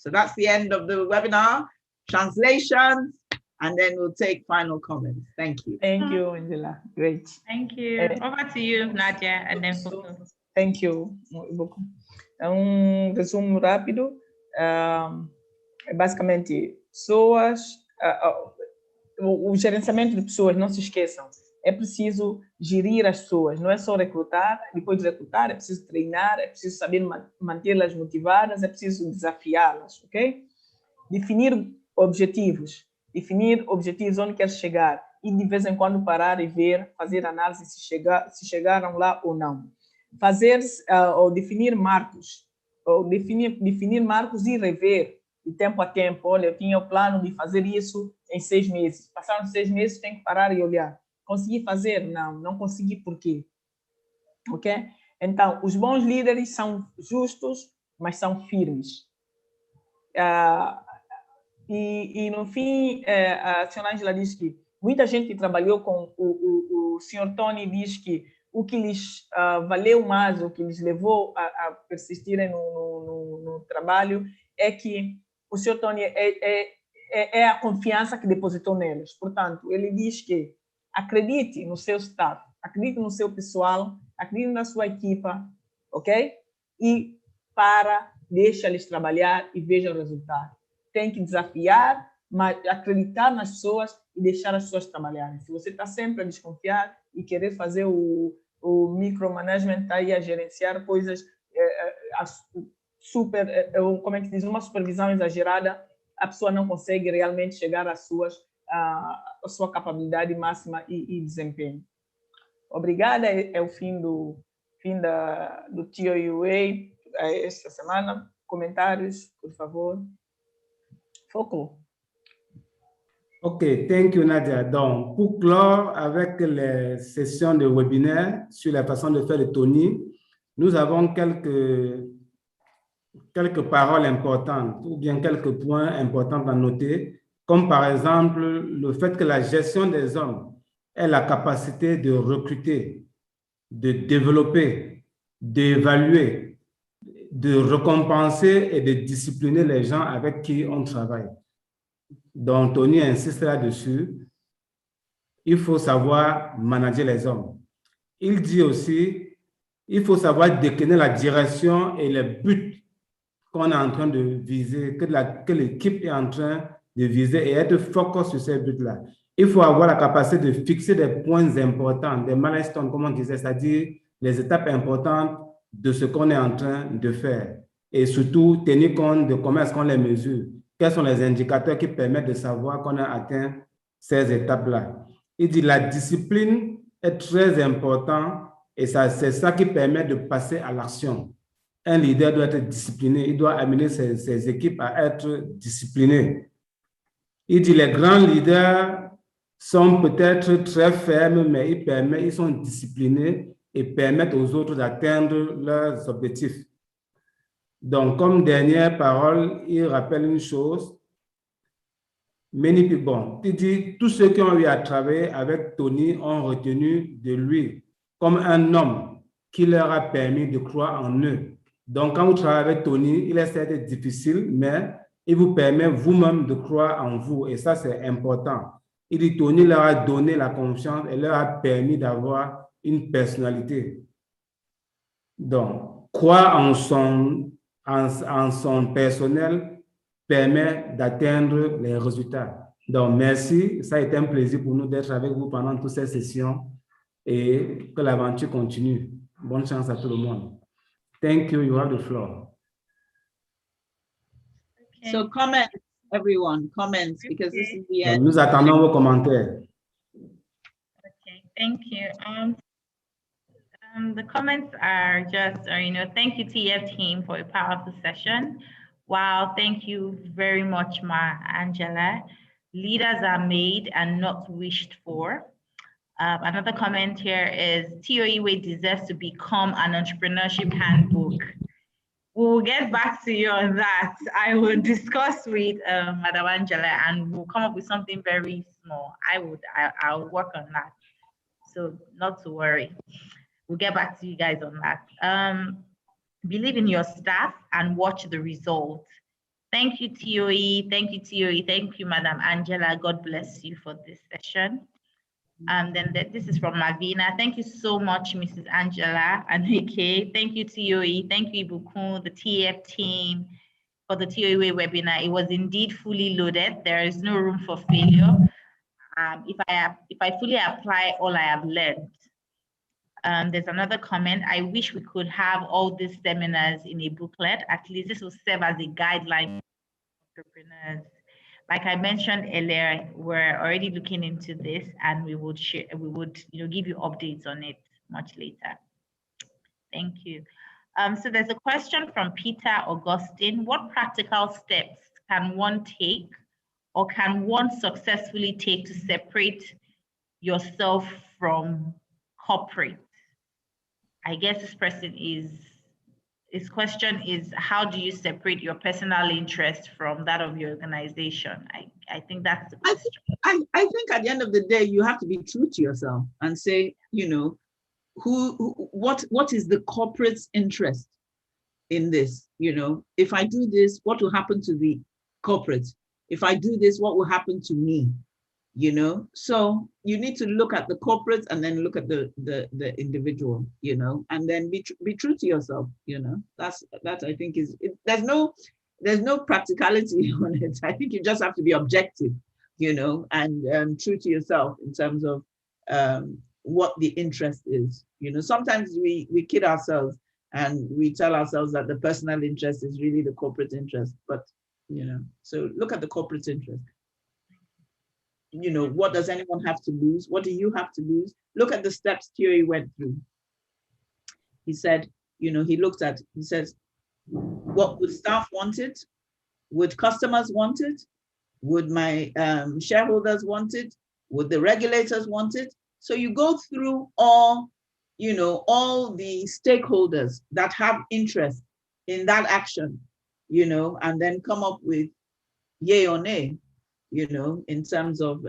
So that's the end of the webinar. Translations, and then we'll take final comments. Thank you. Thank you, Angela. Great. Thank you. Over to you, Nadia, and then Foko. Thank you. É resumo rápido. Basicamente, pessoas, o gerenciamento de pessoas, não se esqueçam, é preciso gerir as pessoas, não é só recrutar, depois de recrutar é preciso treinar, é preciso saber mantê-las motivadas, é preciso desafiá-las, ok? Definir objetivos onde quer chegar e de vez em quando parar e ver, fazer análise se chegaram lá ou não. Ou definir marcos, definir marcos e rever de tempo a tempo. Olha, eu tinha o plano de fazer isso em 6 meses. Passaram 6 meses, tem que parar e olhar. Consegui fazer? Não consegui. Por quê? Ok? Então, os bons líderes são justos, mas são firmes. E no fim, a senhora Angela diz que muita gente que trabalhou com o senhor Tony diz que o que lhes valeu mais, o que lhes levou a persistirem no trabalho é que o senhor Tony é a confiança que depositou neles. Portanto, ele diz que acredite no seu staff, acredite no seu pessoal, acredite na sua equipa, ok? E deixa-lhes trabalhar e veja o resultado. Tem que desafiar, mas acreditar nas pessoas e deixar as pessoas trabalharem. Se você está sempre a desconfiar e querer fazer o micromanagement, está aí a gerenciar coisas como é que diz, uma supervisão exagerada, a pessoa não consegue realmente chegar à sua capacidade máxima e desempenho. Obrigada, é o fim do TOUA esta semana. Comentários, por favor. Foko. OK, thank you, Nadia. Donc, pour clore avec les sessions de webinaire sur la façon de faire de Tony, nous avons quelques paroles importantes ou bien quelques points importants à noter, comme par exemple le fait que la gestion des hommes est la capacité de recruter, de développer, d'évaluer, de récompenser et de discipliner les gens avec qui on travaille. Donc, Tony insiste là-dessus. Il faut savoir manager les hommes. Il dit aussi, il faut savoir décliner la direction et les buts qu'on est en train de viser, que l'équipe est en train de viser et être focus sur ces buts-là. Il faut avoir la capacité de fixer des points importants, des milestones, comme on disait, c'est-à-dire les étapes importantes de ce qu'on est en train de faire. Et surtout, tenir compte de comment est-ce qu'on les mesure. Quels sont les indicateurs qui permettent de savoir qu'on a atteint ces étapes-là. Il dit la discipline est très importante et c'est ça qui permet de passer à l'action. Un leader doit être discipliné, il doit amener ses équipes à être disciplinées. Il dit les grands leaders sont peut-être très fermes, mais ils sont disciplinés et permettre aux autres d'atteindre leurs objectifs. Donc, comme dernière parole, il rappelle une chose. Il dit, tous ceux qui ont eu à travailler avec Tony ont retenu de lui comme un homme qui leur a permis de croire en eux. Donc, quand vous travaillez avec Tony, il essaie d'être difficile, mais il vous permet vous-même de croire en vous. Et ça, c'est important. Il dit, Tony leur a donné la confiance et leur a permis d'avoir une personnalité. Donc, croire en son personnel permet d'atteindre les résultats. Donc, merci. Ça a été un plaisir pour nous d'être avec vous pendant toutes ces sessions et que l'aventure continue. Bonne chance à tout le monde. Thank you. You have the floor. Okay. So comments, everyone, comments, because this is the end. Donc, nous attendons vos commentaires. Okay, thank you. The comments are just, thank you TF team for a powerful session. Wow, thank you very much, Angela. Leaders are made and not wished for. Another comment here is TOEWay deserves to become an entrepreneurship handbook. We will get back to you on that. I will discuss with Madam Angela and we'll come up with something very small. I'll work on that. So not to worry. We'll get back to you guys on that. Believe in your staff and watch the results. Thank you, TOE. Thank you, TOE. Thank you, Madam Angela. God bless you for this session. And then this is from Mavina. Thank you so much, Mrs. Angela and AK. Thank you, TOE. Thank you, Ibukun, the TF team for the TOE webinar. It was indeed fully loaded. There is no room for failure. If I fully apply all I have learned. There's another comment. I wish we could have all these seminars in a booklet. At least this will serve as a guideline for entrepreneurs. Like I mentioned earlier, we're already looking into this and we would share, give you updates on it much later. Thank you. So there's a question from Peter Augustine. What practical steps can one take or can one successfully take to separate yourself from corporate? I guess his question is, how do you separate your personal interest from that of your organization? I think that's the question. I think at the end of the day, you have to be true to yourself and say, what is the corporate's interest in this? If I do this, what will happen to the corporate? If I do this, what will happen to me? So you need to look at the corporate and then look at the individual, and then be true to yourself. That I think is there's no practicality on it. I think you just have to be objective, and true to yourself in terms of what the interest is. Sometimes we kid ourselves and we tell ourselves that the personal interest is really the corporate interest, but so look at the corporate interest. What does anyone have to lose? What do you have to lose? Look at the steps Thierry went through. He said, he says, what would staff want it? Would customers want it? Would my shareholders want it? Would the regulators want it? So you go through all the stakeholders that have interest in that action, and then come up with yay or nay, in terms of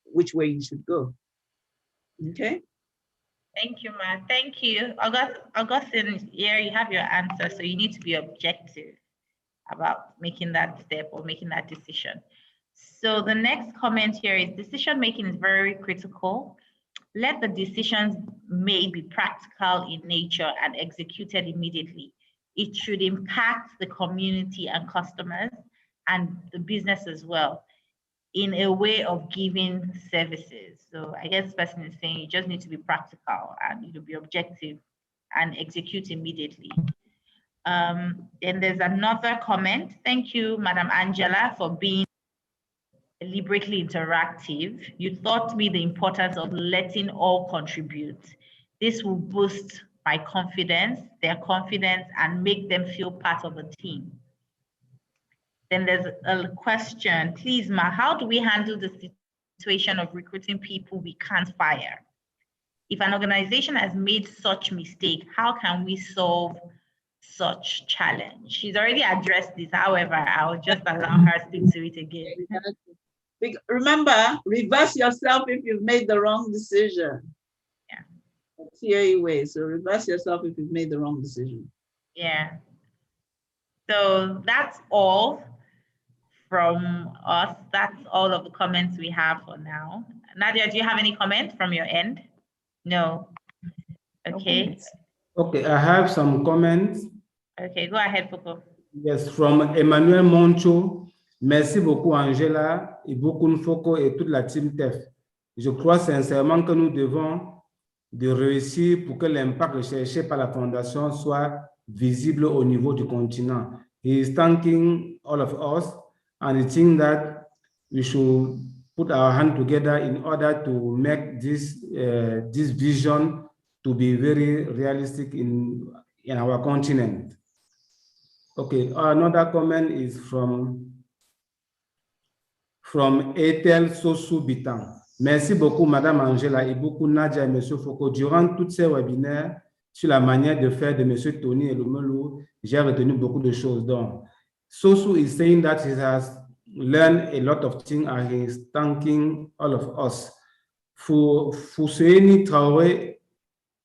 which way you should go. Okay. Thank you, Ma. Thank you. Augustine, here you have your answer. So you need to be objective about making that step or making that decision. So the next comment here is decision making is very critical. Let the decisions made be practical in nature and executed immediately. It should impact the community and customers and the business as well in a way of giving services. So I guess this person is saying you just need to be practical and be objective and execute immediately. Then there's another comment. Thank you, Madam Angela, for being deliberately interactive. You taught me the importance of letting all contribute. This will boost my confidence, their confidence, and make them feel part of a team. Then there's a question, please, Ma, how do we handle the situation of recruiting people we can't fire? If an organization has made such mistake, how can we solve such challenge? She's already addressed this. However, I'll just allow her to speak to it again. Remember, reverse yourself if you've made the wrong decision. Yeah. TOE way. So reverse yourself if you've made the wrong decision. Yeah. So that's all from us. That's all of the comments we have for now. Nadia, do you have any comment from your end? No. Okay. Okay, I have some comments. Okay, go ahead, Foko. Yes, from Emmanuel Moncho. Merci beaucoup, Angela, et beaucoup Foko et toute la team TEF. Je crois sincèrement que nous devons de réussir pour que l'impact recherché par la Fondation soit visible au niveau du continent. He is thanking all of us and he thinks that we should put our hand together in order to make this vision to be very realistic in our continent. Okay, another comment is from Ethel Sosu-Bitan. Merci beaucoup, Madame Angela, et beaucoup Nadia et Monsieur Foko. Durant tous ces webinaires sur la manière de faire de Monsieur Tony et Lumelu, j'ai retenu beaucoup de choses. Donc, Sosu is saying that he has learned a lot of things and he is thanking all of us. Fousseini Traoré,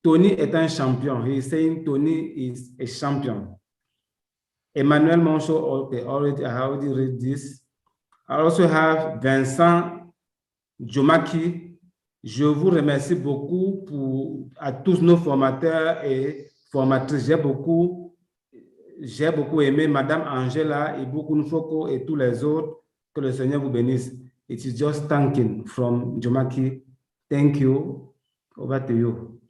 Tony est un champion. He is saying Tony is a champion. Emmanuel Moncho, okay, I already read this. I also have Vincent Jomaki. Je vous remercie beaucoup à tous nos formateurs et formatrices. J'ai beaucoup aimé Madame Angela et beaucoup Nfoko et tous les autres. Que le Seigneur vous bénisse. It is just thanking from Jomaki. Thank you. Over to you.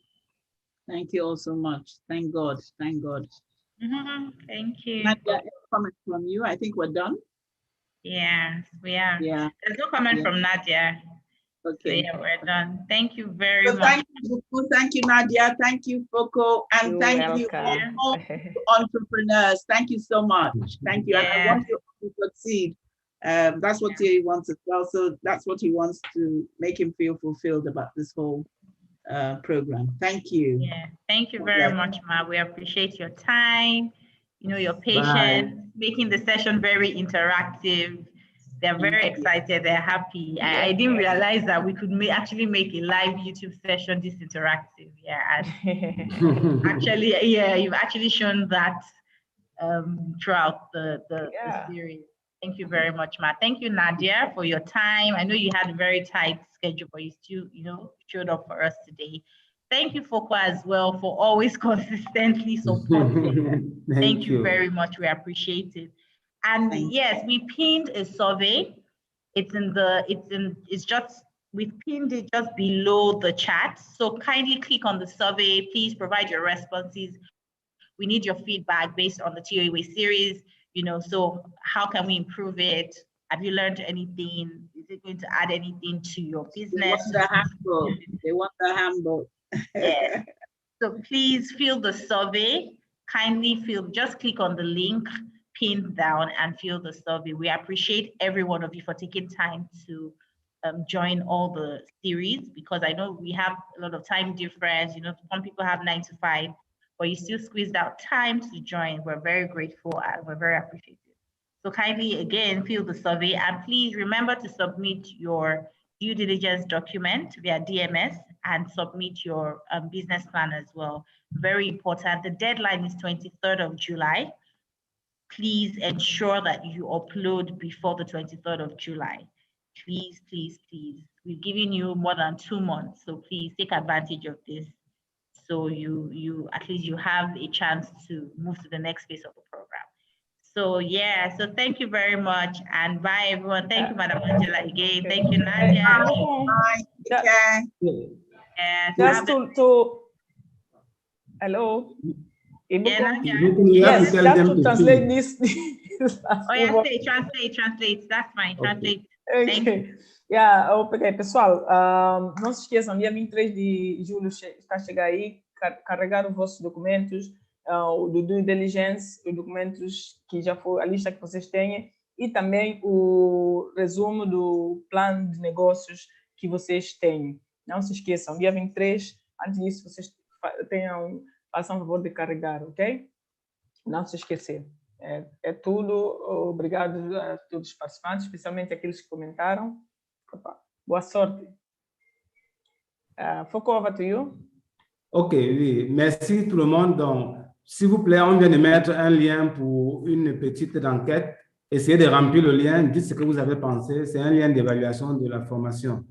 Thank you all so much. Thank God. Thank God. Thank you. Nadia, any comment from you? I think we're done. Yes, we are. Yeah. There's no comment from Nadia. Okay. So yeah, we're done. Thank you very much. Thank you, Nadia. Thank you, Foko. And thank you all entrepreneurs. Thank you so much. Thank you. Yeah. And I want you to succeed. That's what he wants as well. So that's what he wants to make him feel fulfilled about this whole program. Thank you. Yeah, thank you very much, Ma. We appreciate your time, your patience, making the session very interactive. They're very excited. They're happy. I didn't realize that we could actually make a live YouTube session this interactive. Yeah, and actually, yeah, you've actually shown that throughout the series. Thank you very much, Ma. Thank you, Nadia, for your time. I know you had a very tight schedule, but you still, showed up for us today. Thank you, Foko, as well, for always consistently supporting. Thank you very much. We appreciate it. And yes, we pinned a survey. We pinned it just below the chat. So kindly click on the survey. Please provide your responses. We need your feedback based on the TOE series. So how can we improve it? Have you learned anything? Is it going to add anything to your business? They want the handbook. Yeah. So please fill the survey. Kindly just click on the link pinned down and fill the survey. We appreciate every one of you for taking time to join all the series, because I know we have a lot of time difference. Some people have 9 to 5. But you still squeezed out time to join. We're very grateful and we're very appreciative. So kindly, again, fill the survey, and please remember to submit your due diligence document via DMS and submit your business plan as well. Very important. The deadline is 23rd of July. Please ensure that you upload before the 23rd of July. Please, please, please. We've given you more than 2 months, so please take advantage of this. So you at least you have a chance to move to the next phase of the program. So yeah, so thank you very much, and bye everyone. Thank you, Madam Angela, again. Thank you, Nadia. Bye. Okay. Just hello. Yes, just to translate this. Oh yeah, translate. That's fine. Translate. Okay. Yeah, ok, pessoal, não se esqueçam, dia 23 de julho está a chegar aí, carregar os vossos documentos, o do due diligence, os documentos que já foi a lista que vocês têm, e também o resumo do plano de negócios que vocês têm. Não se esqueçam, dia 23 Antes disso, vocês façam o favor de carregar, ok? Não se esquecer. É tudo. Obrigado a todos os participantes, especialmente aqueles que comentaram. Opa, boa sorte. Foucault, over to you. Ok, oui. Merci tout le monde. Donc, s'il vous plaît, on vient de mettre un lien pour une petite enquête. Essayez de remplir le lien, dites ce que vous avez pensé. C'est un lien d'évaluation de la formation.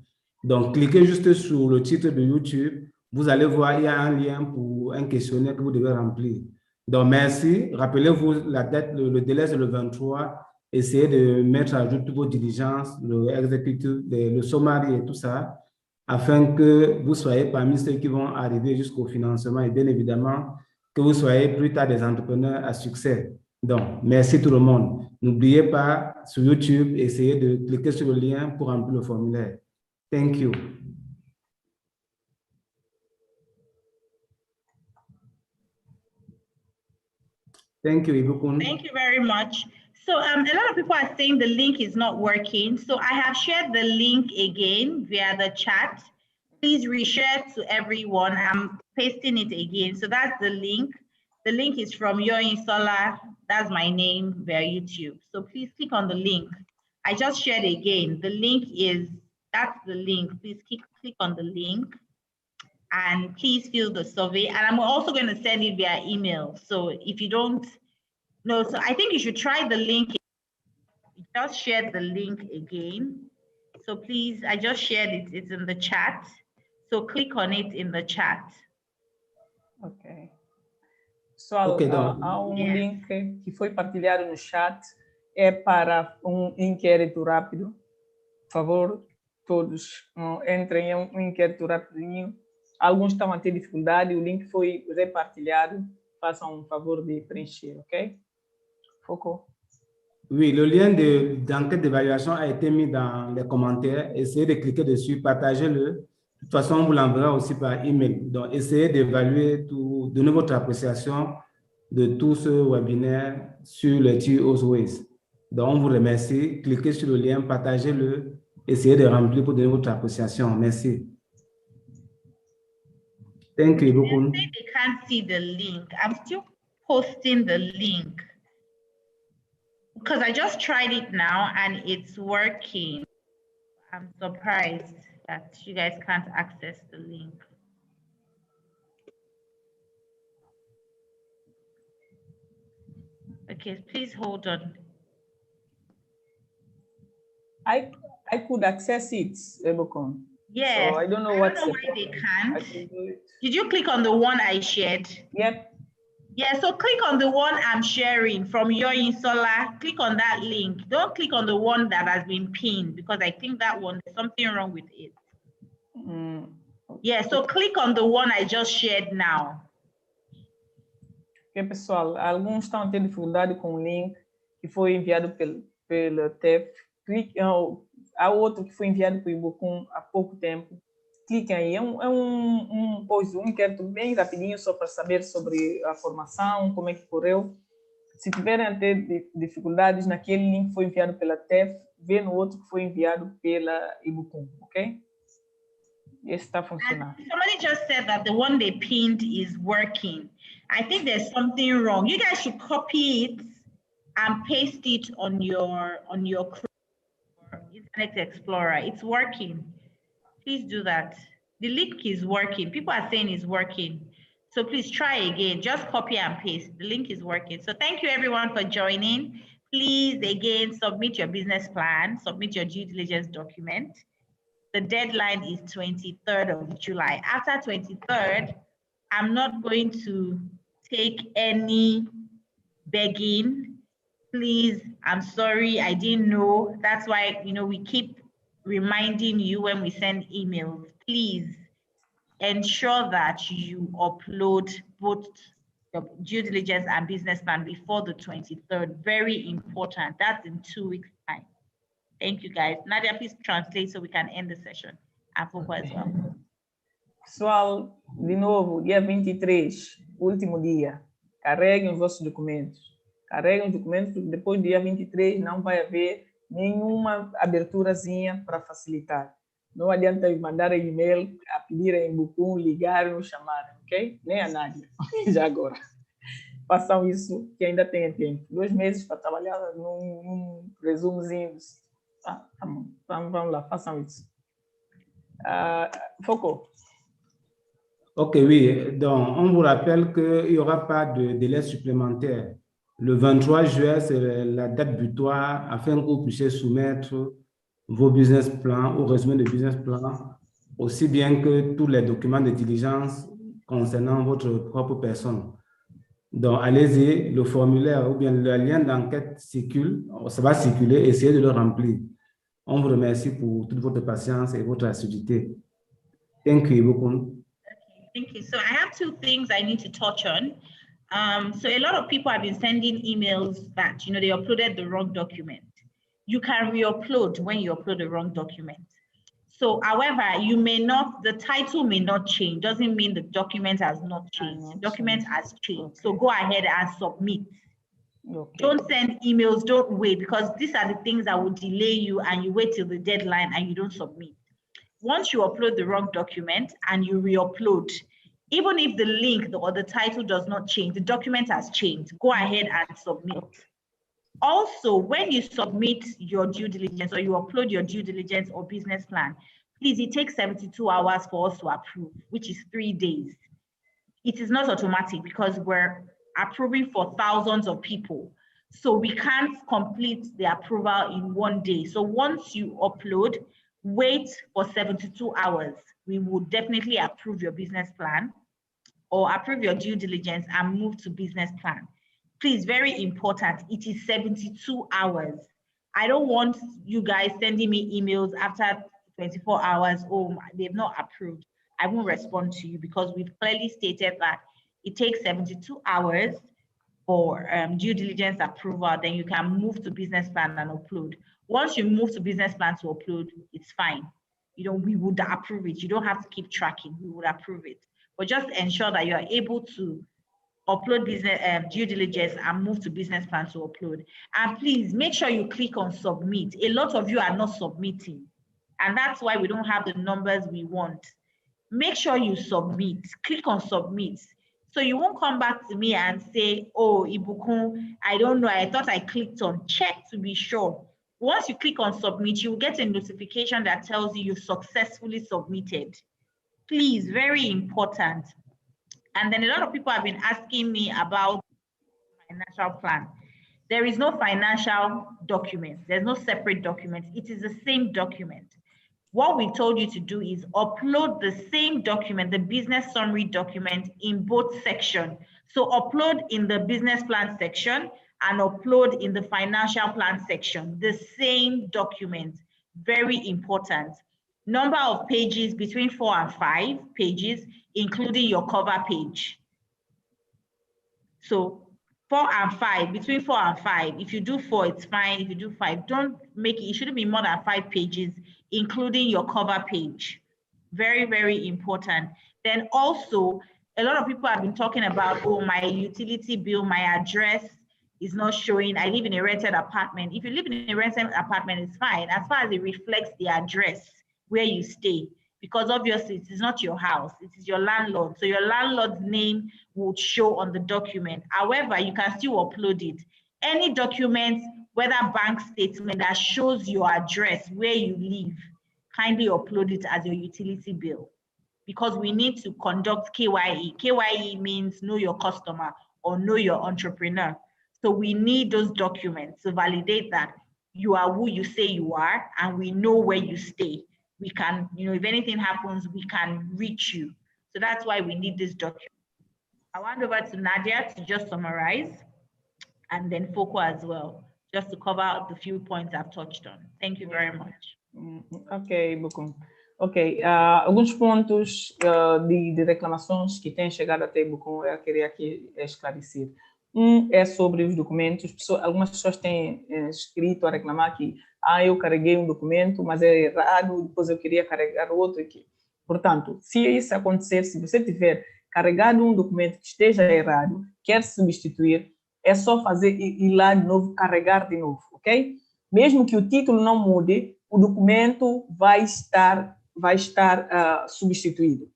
Donc, cliquez juste sur le titre de YouTube. Vous allez voir, il y a un lien pour un questionnaire que vous devez remplir. Donc, merci. Rappelez-vous, la date, le délai, c'est le 23. Essayez de mettre à jour toutes vos diligences, le exécutif, le sommaire et tout ça, afin que vous soyez parmi ceux qui vont arriver jusqu'au financement et bien évidemment que vous soyez plus tard des entrepreneurs à succès. Donc, merci tout le monde. N'oubliez pas, sur YouTube, essayez de cliquer sur le lien pour remplir le formulaire. Thank you. Thank you, Ibukun. Thank you very much. So a lot of people are saying the link is not working. So I have shared the link again via the chat. Please reshare to everyone. I'm pasting it again. So that's the link. The link is from Yoinsola. That's my name via YouTube. So please click on the link. I just shared again. The link is, that's the link. Please click on the link and please fill the survey. And I'm also going to send it via email. So if you don't know, so I think you should try the link. Just share the link again. So please, I just shared it. It's in the chat. So click on it in the chat. Ok. Pessoal, há link que foi partilhado no chat. É para inquérito rápido. Por favor, todos entrem em inquérito rapidinho. Alguns estão a ter dificuldade. O link foi repartilhado. Façam um favor de preencher, ok? Foucault. Oui, le lien d'enquête d'évaluation a été mis dans les commentaires. Essayez de cliquer dessus, partagez-le. De toute façon, on vous l'enverra aussi par email. Donc, essayez d'évaluer, donner votre appréciation de tout ce webinaire sur le TOSWAYS. Donc, on vous remercie. Cliquez sur le lien, partagez-le. Essayez de remplir pour donner votre appréciation. Merci. Thank you, Ibukun. They can't see the link. I'm still posting the link because I just tried it now and it's working. I'm surprised that you guys can't access the link. Okay, please hold on. I could access it, Ebokon. Yes. So I don't know why they can't. Did you click on the one I shared? Yep. Yeah, so click on the one I'm sharing from Yoinsola. Click on that link. Don't click on the one that has been pinned because I think that one, there's something wrong with it. Yeah, so click on the one I just shared now. Ok, pessoal, alguns estão a ter dificuldade com o link que foi enviado pelo TEF. Há outro que foi enviado pelo Ibukun há pouco tempo. Cliquem aí. É um inquérito bem rapidinho só para saber sobre a formação, como é que correu. Se tiverem a ter dificuldades naquele link que foi enviado pela TEF, vê no outro que foi enviado pela Ibukun, ok? Esse está funcionando. Somebody just said that the one they pinned is working. I think there's something wrong. You guys should copy it and paste it on your Internet Explorer. It's working. Please do that. The link is working. People are saying it's working. So please try again. Just copy and paste. The link is working. So thank you everyone for joining. Please again submit your business plan, submit your due diligence document. The deadline is 23rd of July. After 23rd, I'm not going to take any begging. Please, I'm sorry, I didn't know. That's why, we keep reminding you when we send emails. Please ensure that you upload both your due diligence and business plan before the 23rd. Very important. That's in 2 weeks' time. Thank you, guys. Nadia, please translate so we can end the session. And Foucault as well. Pessoal, de novo, dia 23, último dia. Carreguem os vossos documentos. Carreguem os documentos, porque depois do dia 23 não vai haver nenhuma aberturazinha para facilitar. Não adianta mandar e-mail, a pedir em Bucum, ligar ou chamar, ok? Nem a Nádia, já agora. Façam isso, que ainda tem tempo. 2 meses para trabalhar num resumozinho. Tá bom. Vamos lá, façam isso. Foucault. Ok, oui. Donc, on vous rappelle qu'il n'y aura pas de délai supplémentaire. Le 23 juin, c'est la date butoir afin que vous puissiez soumettre vos business plans ou résumé de business plan, aussi bien que tous les documents de diligence concernant votre propre personne. Donc, allez-y, le formulaire ou bien le lien d'enquête circule, ça va circuler, essayez de le remplir. On vous remercie pour toute votre patience et votre assiduité. Thank you, beaucoup. Thank you. So I have 2 things I need to touch on. So a lot of people have been sending emails that, they uploaded the wrong document. You can re-upload when you upload the wrong document. So, however, the title may not change. Doesn't mean the document has not changed. The document has changed. Okay. So go ahead and submit. Okay. Don't send emails, don't wait, because these are the things that will delay you and you wait till the deadline and you don't submit. Once you upload the wrong document and you re-upload, even if the link or the title does not change, the document has changed. Go ahead and submit. Also, when you submit your due diligence or you upload your due diligence or business plan, please, it takes 72 hours for us to approve, which is 3 days. It is not automatic because we're approving for thousands of people. So we can't complete the approval in 1 day. So once you upload, wait for 72 hours. We will definitely approve your business plan or approve your due diligence and move to business plan. Please, very important, it is 72 hours. I don't want you guys sending me emails after 24 hours, oh, they've not approved. I won't respond to you because we've clearly stated that it takes 72 hours for due diligence approval, then you can move to business plan and upload. Once you move to business plan to upload, it's fine. We would approve it. You don't have to keep tracking, we would approve it. But just ensure that you are able to upload business due diligence and move to business plan to upload. And please make sure you click on submit. A lot of you are not submitting, and that's why we don't have the numbers we want. Make sure you submit. Click on submit. So you won't come back to me and say, oh, Ibukun, I don't know, I thought I clicked on. Check to be sure. Once you click on submit, you will get a notification that tells you successfully submitted. Please, very important. And then a lot of people have been asking me about financial plan. There is no financial document. There's no separate document. It is the same document. What we told you to do is upload the same document, the business summary document, in both sections. So upload in the business plan section and upload in the financial plan section, the same document. Very important. Number of pages between 4 and 5 pages, including your cover page. So 4 and 5, between 4 and 5. If you do 4, it's fine. If you do 5, don't make it. It shouldn't be more than 5 pages, including your cover page. Very, very important. Then also, a lot of people have been talking about, oh, my utility bill, my address is not showing. I live in a rented apartment. If you live in a rented apartment, it's fine, as far as it reflects the address where you stay, because obviously it is not your house, it is your landlord. So your landlord's name would show on the document. However, you can still upload it. Any document, whether bank statement, that shows your address where you live, kindly upload it as your utility bill, because we need to conduct KYE. KYE means know your customer or know your entrepreneur. So we need those documents to validate that you are who you say you are and we know where you stay. We can, if anything happens, we can reach you. So that's why we need this document. I'll hand over to Nadia to just summarize, and then Foucault as well, just to cover the few points I've touched on. Thank you very much. Ok, Bucum. Ok, alguns pontos de reclamações que têm chegado até Bucum, eu queria aqui esclarecer. É sobre os documentos. Algumas pessoas têm escrito a reclamar que eu carreguei um documento, mas é errado, depois eu queria carregar outro aqui. Portanto, se isso acontecer, se você tiver carregado um documento que esteja errado, quer substituir, é só ir lá de novo, carregar de novo, ok? Mesmo que o título não mude, o documento vai estar vai estar substituído.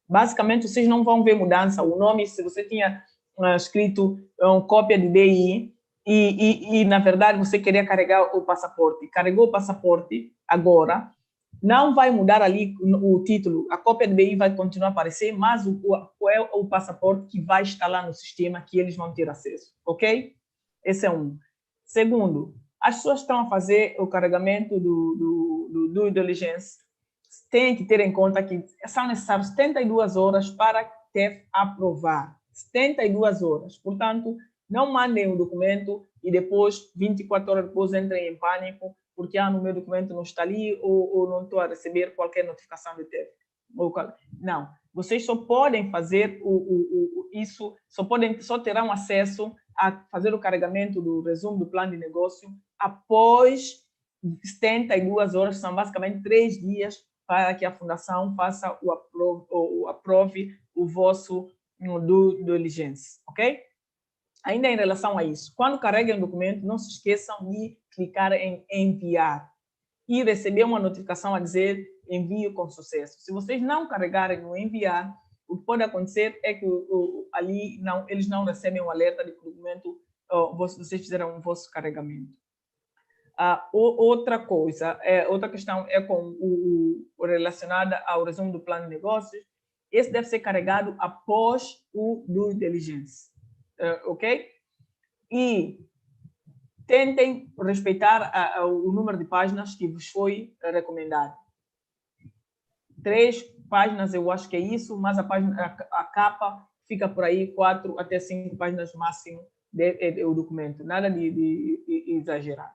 Basicamente, vocês não vão ver mudança. O nome, se você tinha escrito cópia de DI e, na verdade, você queria carregar o passaporte. Carregou o passaporte agora, não vai mudar ali o título. A cópia de DI vai continuar a aparecer, mas é o passaporte que vai estar lá no sistema que eles vão ter acesso, ok? Esse é um. Segundo, as pessoas estão a fazer o carregamento do due diligence, tem que ter em conta que são necessárias 72 horas para TEF aprovar. 72 horas. Portanto, não mandem o documento e depois, 24 horas depois, entrem em pânico porque no meu documento não está ali ou não estou a receber qualquer notificação de TEF. Não. Vocês só podem fazer isso, só terão acesso a fazer o carregamento do resumo do plano de negócio após 72 horas, são basicamente 3 dias para que a fundação faça aprove o vosso due diligence, ok? Ainda em relação a isso, quando carreguem o documento, não se esqueçam de clicar em enviar e receber uma notificação a dizer envio com sucesso. Se vocês não carregarem no enviar, o que pode acontecer é que ali eles não recebem um alerta de que o documento, vocês fizeram o vosso carregamento. Outra questão é relacionada ao resumo do plano de negócios. Esse deve ser carregado após o due diligence, ok? E tentem respeitar o número de páginas que vos foi recomendado. 3 páginas eu acho que é isso, mas a capa fica por aí 4 até 5 páginas máximo do documento, nada de exagerar.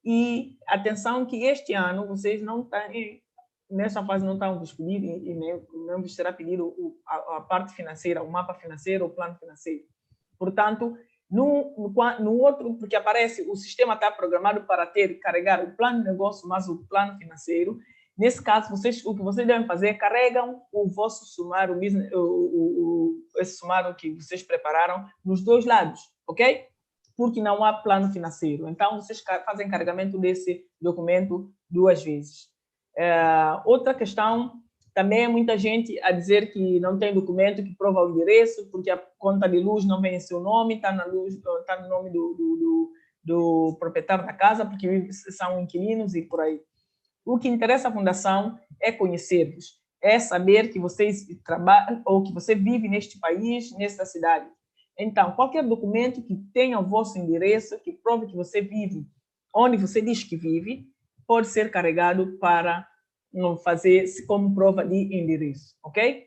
E atenção que este ano vocês não têm, nessa fase não estão vos pedir e nem vos será pedido a parte financeira, o mapa financeiro, o plano financeiro. Portanto, no outro, porque aparece, o sistema está programado para carregar o plano de negócio mais o plano financeiro. Nesse caso, o que vocês devem fazer é carregam o vosso sumário, esse sumário que vocês prepararam nos 2 lados, ok? Porque não há plano financeiro. Então, vocês fazem carregamento desse documento 2 vezes. Outra questão, também muita gente a dizer que não tem documento que prova o endereço, porque a conta de luz não vem em seu nome, está no nome do proprietário da casa, porque são inquilinos e por aí. O que interessa à fundação é conhecer-vos, é saber que vocês trabalham ou que você vive neste país, nesta cidade. Então, qualquer documento que tenha o vosso endereço, que prove que você vive onde você diz que vive, pode ser carregado para fazer como prova de endereço, ok?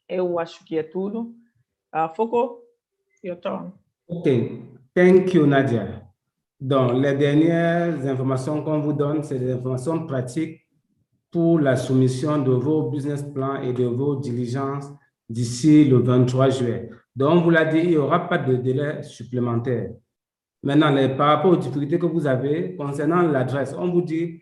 Eu acho que é tudo. Foco, your turn. Ok, thank you, Nadia. Donc, les dernières informations qu'on vous donne, c'est des informations pratiques pour la soumission de vos business plans et de vos diligences d'ici le 23 juillet. Donc, on vous l'a dit, il n'y aura pas de délai supplémentaire. Maintenant, par rapport aux difficultés que vous avez concernant l'adresse, on vous dit,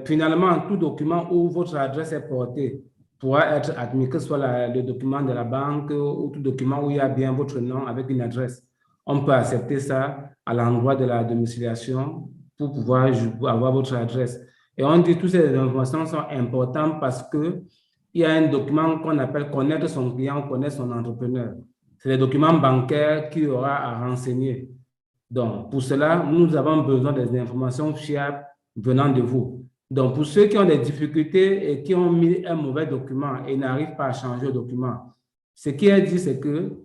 finalement, tout document où votre adresse est portée pourra être admis, que ce soit le document de la banque ou tout document où il y a bien votre nom avec une adresse. On peut accepter ça à l'endroit de la domiciliation pour pouvoir avoir votre adresse. Et on dit que toutes ces informations sont importantes parce qu'il y a un document qu'on appelle connaître son client, connaître son entrepreneur. C'est les documents bancaires qu'il y aura à renseigner. Donc, pour cela, nous avons besoin des informations fiables venant de vous. Donc, pour ceux qui ont des difficultés et qui ont mis un mauvais document et n'arrivent pas à changer le document, ce qui est dit, c'est que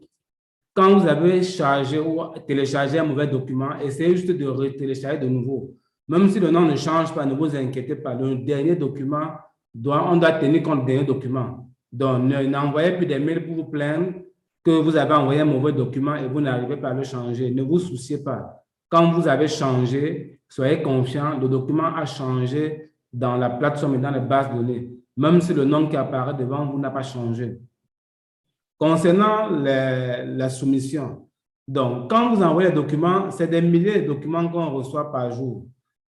quand vous avez chargé ou téléchargé un mauvais document, essayez juste de retélécharger de nouveau. Même si le nom ne change pas, ne vous inquiétez pas. Le dernier document, on doit tenir compte du dernier document. Donc, n'envoyez plus des mails pour vous plaindre que vous avez envoyé un mauvais document et vous n'arrivez pas à le changer. Ne vous souciez pas. Quand vous avez changé, soyez confiants, le document a changé dans la plateforme et dans les bases de données, même si le nom qui apparaît devant vous n'a pas changé. Concernant la soumission, donc, quand vous envoyez les documents, c'est des milliers de documents qu'on reçoit par jour,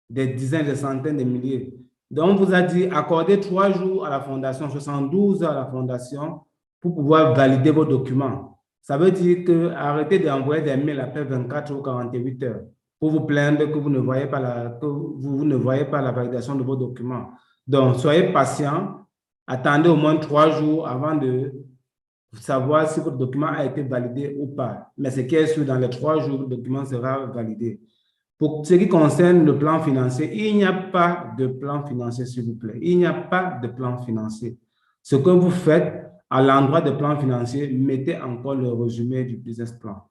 des dizaines, des centaines de milliers. Donc, on vous a dit, accordez 3 jours à la fondation, 72 heures à la fondation pour pouvoir valider vos documents. Ça veut dire que arrêtez d'envoyer des mails après 24 ou 48 heures pour vous plaindre que vous ne voyez pas la validation de vos documents. Donc, soyez patient, attendez au moins 3 jours avant de savoir si votre document a été validé ou pas. Mais ce qui est sûr, dans les 3 jours, le document sera validé. Pour ce qui concerne le plan financier, il n'y a pas de plan financier, s'il vous plaît. Il n'y a pas de plan financier. Ce que vous faites à l'endroit du plan financier, mettez encore le résumé du business plan.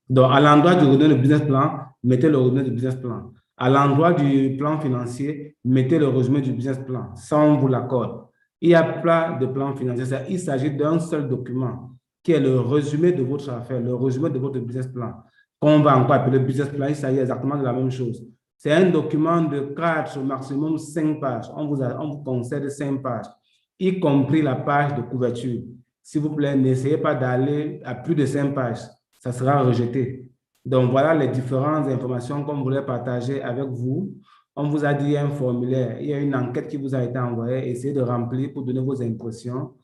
Donc, à l'endroit du résumé du business plan, mettez le résumé du business plan. À l'endroit du plan financier, mettez le résumé du business plan. Ça, on vous l'accorde. Il n'y a pas de plan financier. Il s'agit d'un seul document qui est le résumé de votre affaire, le résumé de votre business plan. Qu'on va encore appeler business plan, il s'agit exactement de la même chose. C'est un document de 4, maximum 5 pages. On vous concède 5 pages, y compris la page de couverture. S'il vous plaît, n'essayez pas d'aller à plus de 5 pages. Ça sera rejeté. Donc, voilà les différentes informations qu'on voulait partager avec vous. On vous a dit un formulaire, il y a une enquête qui vous a été envoyée. Essayez de remplir pour donner vos impressions.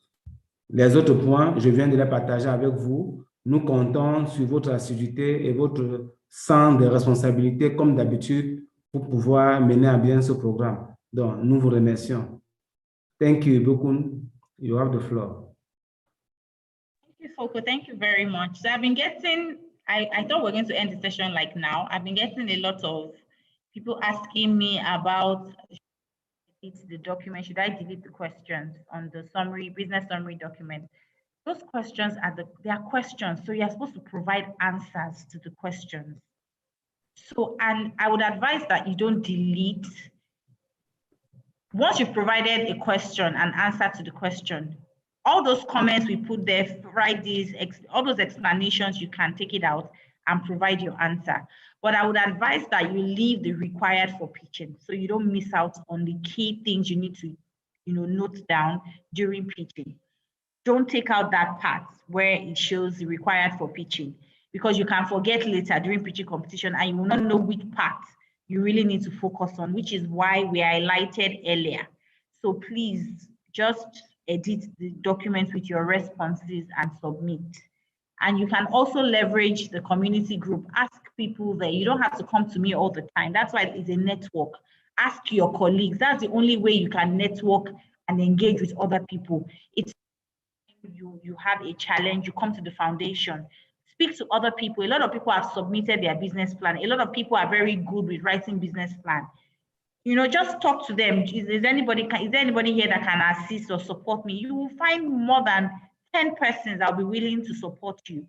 Les autres points, je viens de les partager avec vous. Nous comptons sur votre assiduité et votre sens de responsabilité, comme d'habitude, pour pouvoir mener à bien ce programme. Donc, nous vous remercions. Thank you, Bukun. You have the floor. Thank you, Foko. Thank you very much. So I've been getting, I thought we're going to end the session like now. I've been getting a lot of people asking me about the document. Should I delete the questions on the summary, business summary document? Those questions they are questions. So you're supposed to provide answers to the questions. So, and I would advise that you don't delete. Once you've provided a question, an answer to the question, all those comments we put there, write these, all those explanations, you can take it out and provide your answer. But I would advise that you leave the required for pitching, so you don't miss out on the key things you need to, note down during pitching. Don't take out that part where it shows the required for pitching, because you can forget later during pitching competition and you will not know which part you really need to focus on, which is why we highlighted earlier. So please just edit the document with your responses and submit. And you can also leverage the community group. Ask people there. You don't have to come to me all the time. That's why it's a network. Ask your colleagues. That's the only way you can network and engage with other people. It's you have a challenge, you come to the foundation. Speak to other people. A lot of people have submitted their business plan. A lot of people are very good with writing business plan. Just talk to them. Is there anybody here that can assist or support me? You will find more than 10 persons that will be willing to support you.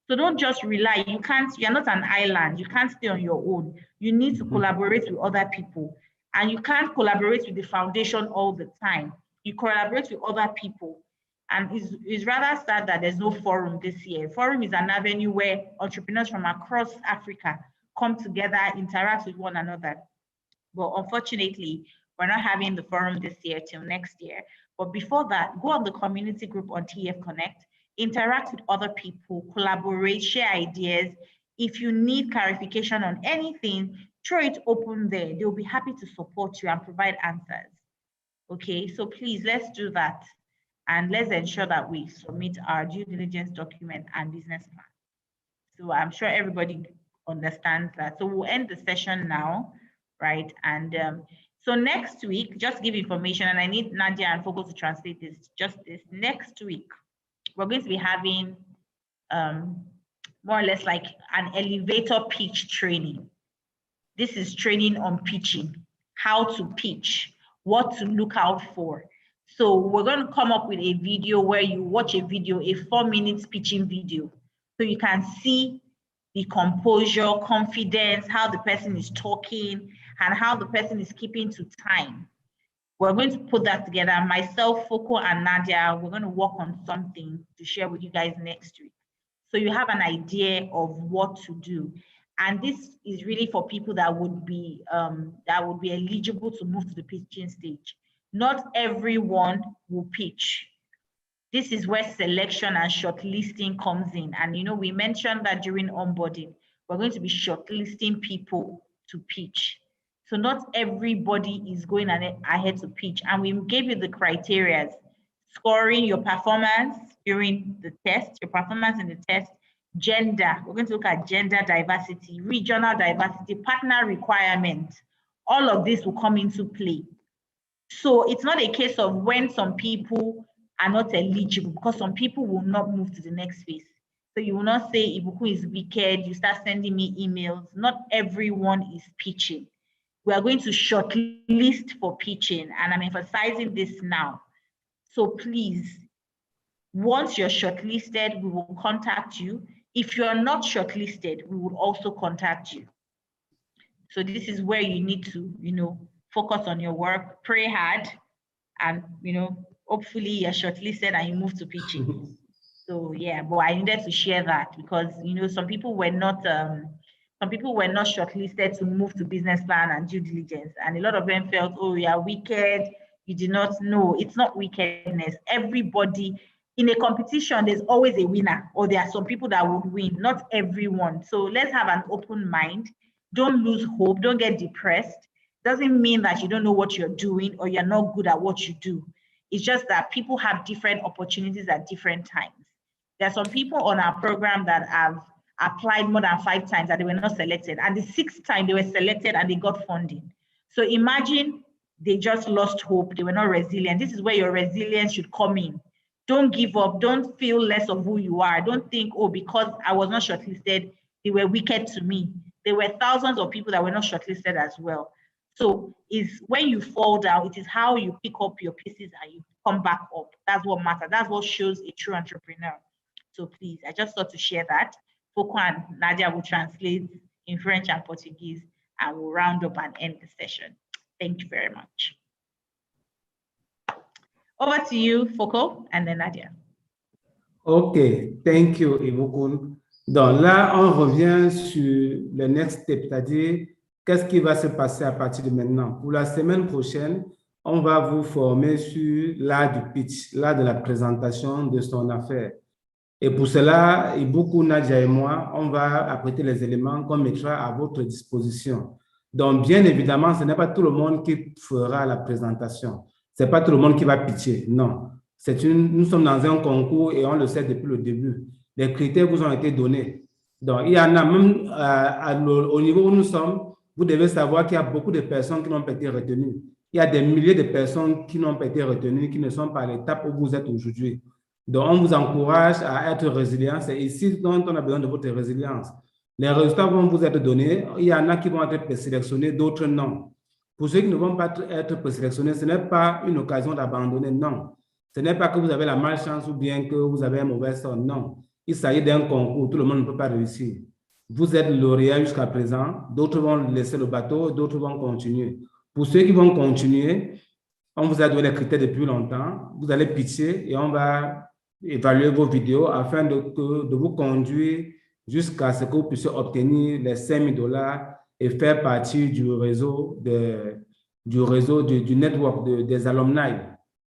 So don't just rely. You're not an island. You can't stay on your own. You need to collaborate with other people. And you can't collaborate with the foundation all the time. You collaborate with other people. And it's rather sad that there's no forum this year. Forum is an avenue where entrepreneurs from across Africa come together, interact with one another. But unfortunately, we're not having the forum this year till next year. But before that, go on the community group on TF Connect, interact with other people, collaborate, share ideas. If you need clarification on anything, throw it open there. They'll be happy to support you and provide answers. Okay, so please, let's do that. And let's ensure that we submit our due diligence document and business plan. So I'm sure everybody understands that. So we'll end the session now, right? And so next week, just give information, and I need Nadia and Fogo to translate this, next week, we're going to be having more or less like an elevator pitch training. This is training on pitching, how to pitch, what to look out for. So we're going to come up with a video where you watch a video, a 4-minute pitching video. So you can see the composure, confidence, how the person is talking, and how the person is keeping to time. We're going to put that together. Myself, Foko, and Nadia, we're going to work on something to share with you guys next week. So you have an idea of what to do. And this is really for people that would be eligible to move to the pitching stage. Not everyone will pitch. This is where selection and shortlisting comes in. And we mentioned that during onboarding, we're going to be shortlisting people to pitch. So not everybody is going ahead to pitch. And we gave you the criteria: scoring your performance during the test, your performance in the test, gender. We're going to look at gender diversity, regional diversity, partner requirement. All of this will come into play. So it's not a case of when some people are not eligible, because some people will not move to the next phase. So you will not say Ibuku is wicked, you start sending me emails. Not everyone is pitching. We are going to shortlist for pitching, and I'm emphasizing this now. So please, once you're shortlisted, we will contact you. If you're not shortlisted, we will also contact you. So this is where you need to, focus on your work, pray hard, and, hopefully you're shortlisted and you move to pitching. So yeah, but I needed to share that because, some people were not shortlisted to move to business plan and due diligence. And a lot of them felt, oh, you are wicked. You did not know. It's not wickedness. Everybody in a competition, there's always a winner, or there are some people that would win, not everyone. So let's have an open mind. Don't lose hope. Don't get depressed. Doesn't mean that you don't know what you're doing or you're not good at what you do. It's just that people have different opportunities at different times. There are some people on our program that have applied more than 5 times and they were not selected. And the 6th time they were selected and they got funding. So imagine they just lost hope. They were not resilient. This is where your resilience should come in. Don't give up. Don't feel less of who you are. Don't think, oh, because I was not shortlisted, they were wicked to me. There were thousands of people that were not shortlisted as well. So is when you fall down, it is how you pick up your pieces and you come back up. That's what matters. That's what shows a true entrepreneur. So please, I just thought to share that. Foko and Nadia will translate in French and Portuguese and we'll round up and end the session. Thank you very much. Over to you, Foko, and then Nadia. Okay, thank you, Ibukun. Donc là, on revient sur le next step, c'est-à-dire qu'est-ce qui va se passer à partir de maintenant. Pour la semaine prochaine, on va vous former sur l'art du pitch, l'art de la présentation de son affaire. Et pour cela, Ibukun, Nadia et moi, on va apprêter les éléments qu'on mettra à votre disposition. Donc, bien évidemment, ce n'est pas tout le monde qui fera la présentation. Ce n'est pas tout le monde qui va pitcher, non. Nous sommes dans un concours et on le sait depuis le début. Les critères vous ont été donnés. Donc, il y en a même au niveau où nous sommes, vous devez savoir qu'il y a beaucoup de personnes qui n'ont pas été retenues. Il y a des milliers de personnes qui n'ont pas été retenues, qui ne sont pas à l'étape où vous êtes aujourd'hui. Donc, on vous encourage à être résilient. C'est ici dont on a besoin de votre résilience. Les résultats vont vous être donnés. Il y en a qui vont être présélectionnés, d'autres non. Pour ceux qui ne vont pas être présélectionnés, ce n'est pas une occasion d'abandonner, non. Ce n'est pas que vous avez la malchance ou bien que vous avez un mauvais sort, non. Il s'agit d'un concours, tout le monde ne peut pas réussir. Vous êtes lauréat jusqu'à présent, d'autres vont laisser le bateau, d'autres vont continuer. Pour ceux qui vont continuer, on vous a donné les critères depuis longtemps, vous allez pitcher et on va évaluer vos vidéos afin de vous conduire jusqu'à ce que vous puissiez obtenir les 5 000 $ et faire partie du réseau, du network des alumni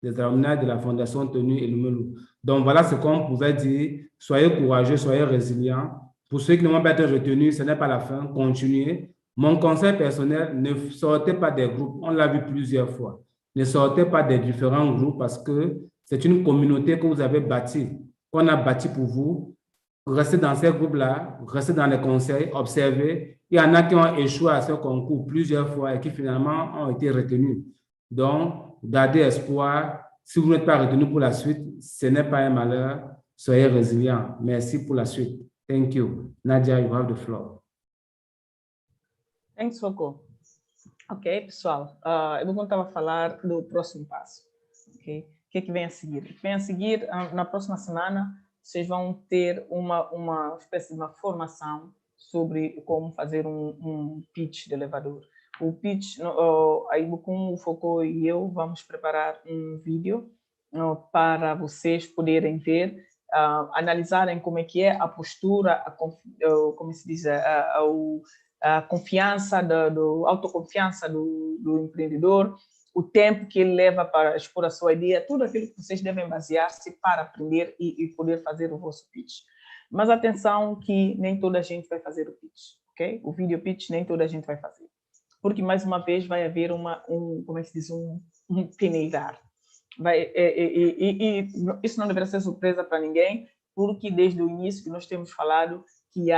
de la Fondation Tenu et Lumelu. Donc, voilà ce qu'on pouvait dire. Soyez courageux, soyez résilients. Pour ceux qui ne vont pas être retenus, ce n'est pas la fin. Continuez. Mon conseil personnel, ne sortez pas des groupes. On l'a vu plusieurs fois. Ne sortez pas des différents groupes parce que c'est une communauté que vous avez bâtie, qu'on a bâtie pour vous. Restez dans ces groupes-là, restez dans les conseils, observez. Il y en a qui ont échoué à ce concours plusieurs fois et qui finalement ont été retenus. Donc, gardez espoir. Si vous n'êtes pas retenu pour la suite, ce n'est pas un malheur. Soyez résilients. Merci pour la suite. Thank you. Nadia, you have the floor. Thanks, Foko. Ok, pessoal. Eu vou contar a falar do próximo passo. Okay? O que é que vem a seguir? O que vem a seguir, na próxima semana, vocês vão ter uma espécie de uma formação sobre como fazer um pitch de elevador. O pitch, a Ibukun, o Foko e eu vamos preparar um vídeo para vocês poderem ver, analisarem como é que é a postura, como se diz, a confiança, autoconfiança do empreendedor, o tempo que ele leva para expor a sua ideia, tudo aquilo que vocês devem basear-se para aprender e poder fazer o vosso pitch. Mas atenção que nem toda a gente vai fazer o pitch, ok? O video pitch nem toda a gente vai fazer. Porque, mais uma vez, vai haver como é que se diz, um peneirar. Isso não deverá ser surpresa para ninguém, porque desde o início que nós temos falado que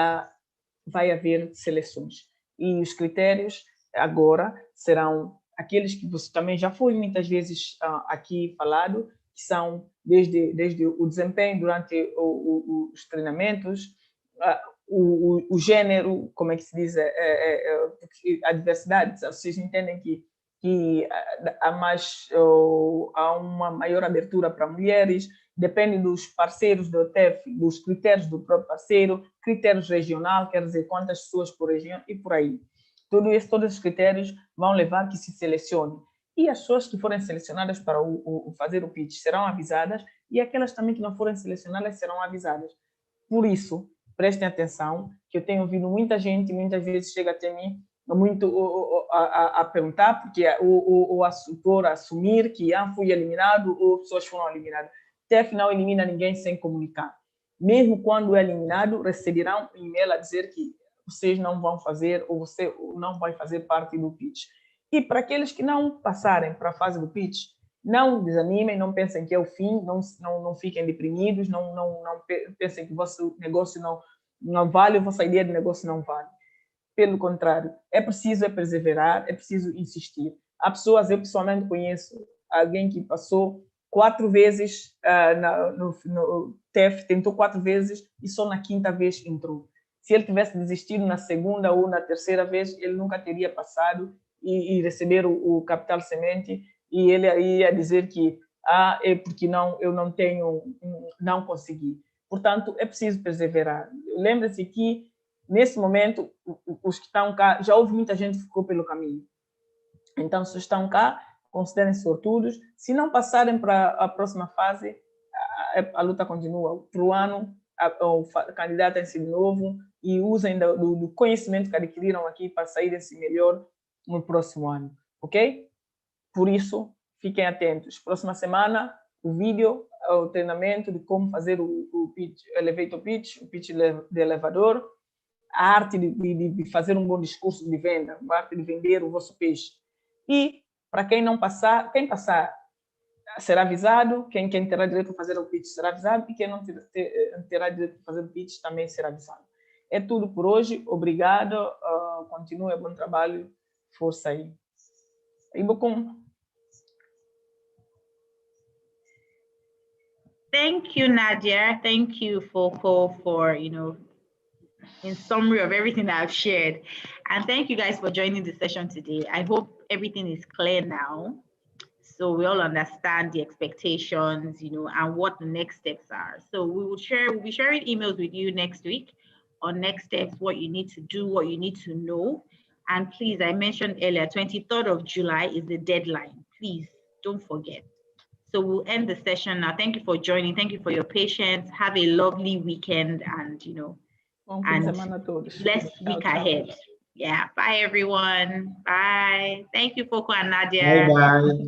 vai haver seleções. E os critérios agora serão aqueles que você também já foi muitas vezes aqui falado, que são desde o desempenho durante os treinamentos, o gênero, como é que se diz, a diversidade. Vocês entendem que há uma maior abertura para mulheres, depende dos parceiros do TEF, dos critérios do próprio parceiro, critérios regional, quer dizer, quantas pessoas por região e por aí. Todos esses critérios vão levar que se selecione. E as pessoas que forem selecionadas para fazer o pitch serão avisadas, e aquelas também que não forem selecionadas serão avisadas. Por isso, prestem atenção, que eu tenho ouvido muita gente, muitas vezes chega até mim, a perguntar, porque ou a assumir que fui eliminado ou pessoas foram eliminadas. TEF não elimina ninguém sem comunicar. Mesmo quando é eliminado, receberão um e-mail a dizer que vocês não vão fazer ou você não vai fazer parte do pitch. E para aqueles que não passarem para a fase do pitch, não desanimem, não pensem que é o fim, não fiquem deprimidos, não pensem que o vosso negócio não vale, a vossa ideia de negócio não vale. Pelo contrário, é preciso perseverar, é preciso insistir. Há pessoas, eu pessoalmente conheço alguém que passou 4 vezes no TEF, tentou 4 vezes e só na 5ª vez entrou. Se ele tivesse desistido na 2ª ou na 3ª vez, ele nunca teria passado e receber o capital semente, e ele ia dizer que é porque eu não consegui. Portanto, é preciso perseverar. Lembre-se que nesse momento, os que estão cá, já houve muita gente que ficou pelo caminho. Então, se estão cá, considerem sortudos. Se não passarem para a próxima fase, a luta continua. Para o ano, candidatem-se de novo e usem do conhecimento que adquiriram aqui para saírem-se melhor no próximo ano. Ok? Por isso, fiquem atentos. Próxima semana, o vídeo, o treinamento de como fazer o pitch, elevator pitch, o pitch de elevador, a arte de fazer um bom discurso de venda, a arte de vender o vosso peixe. E, para quem não passar, quem passar será avisado, quem terá direito a fazer o pitch será avisado, e quem não terá direito a fazer o pitch também será avisado. É tudo por hoje. Obrigado. Continue, bom trabalho. Força aí. Ibukum. Thank you, Nadia. Thank you, Foko, for, in summary of everything that I've shared. And thank you guys for joining the session today. I hope everything is clear now, so we all understand the expectations, and what the next steps are. So we'll be sharing emails with you next week on next steps, what you need to do, what you need to know. And please, I mentioned earlier, 23rd of July is the deadline. Please don't forget. So we'll end the session now. Thank you for joining. Thank you for your patience. Have a lovely weekend, and blessed week ahead. Yeah. Bye, everyone. Bye. Thank you, Foko and Nadia. Bye-bye.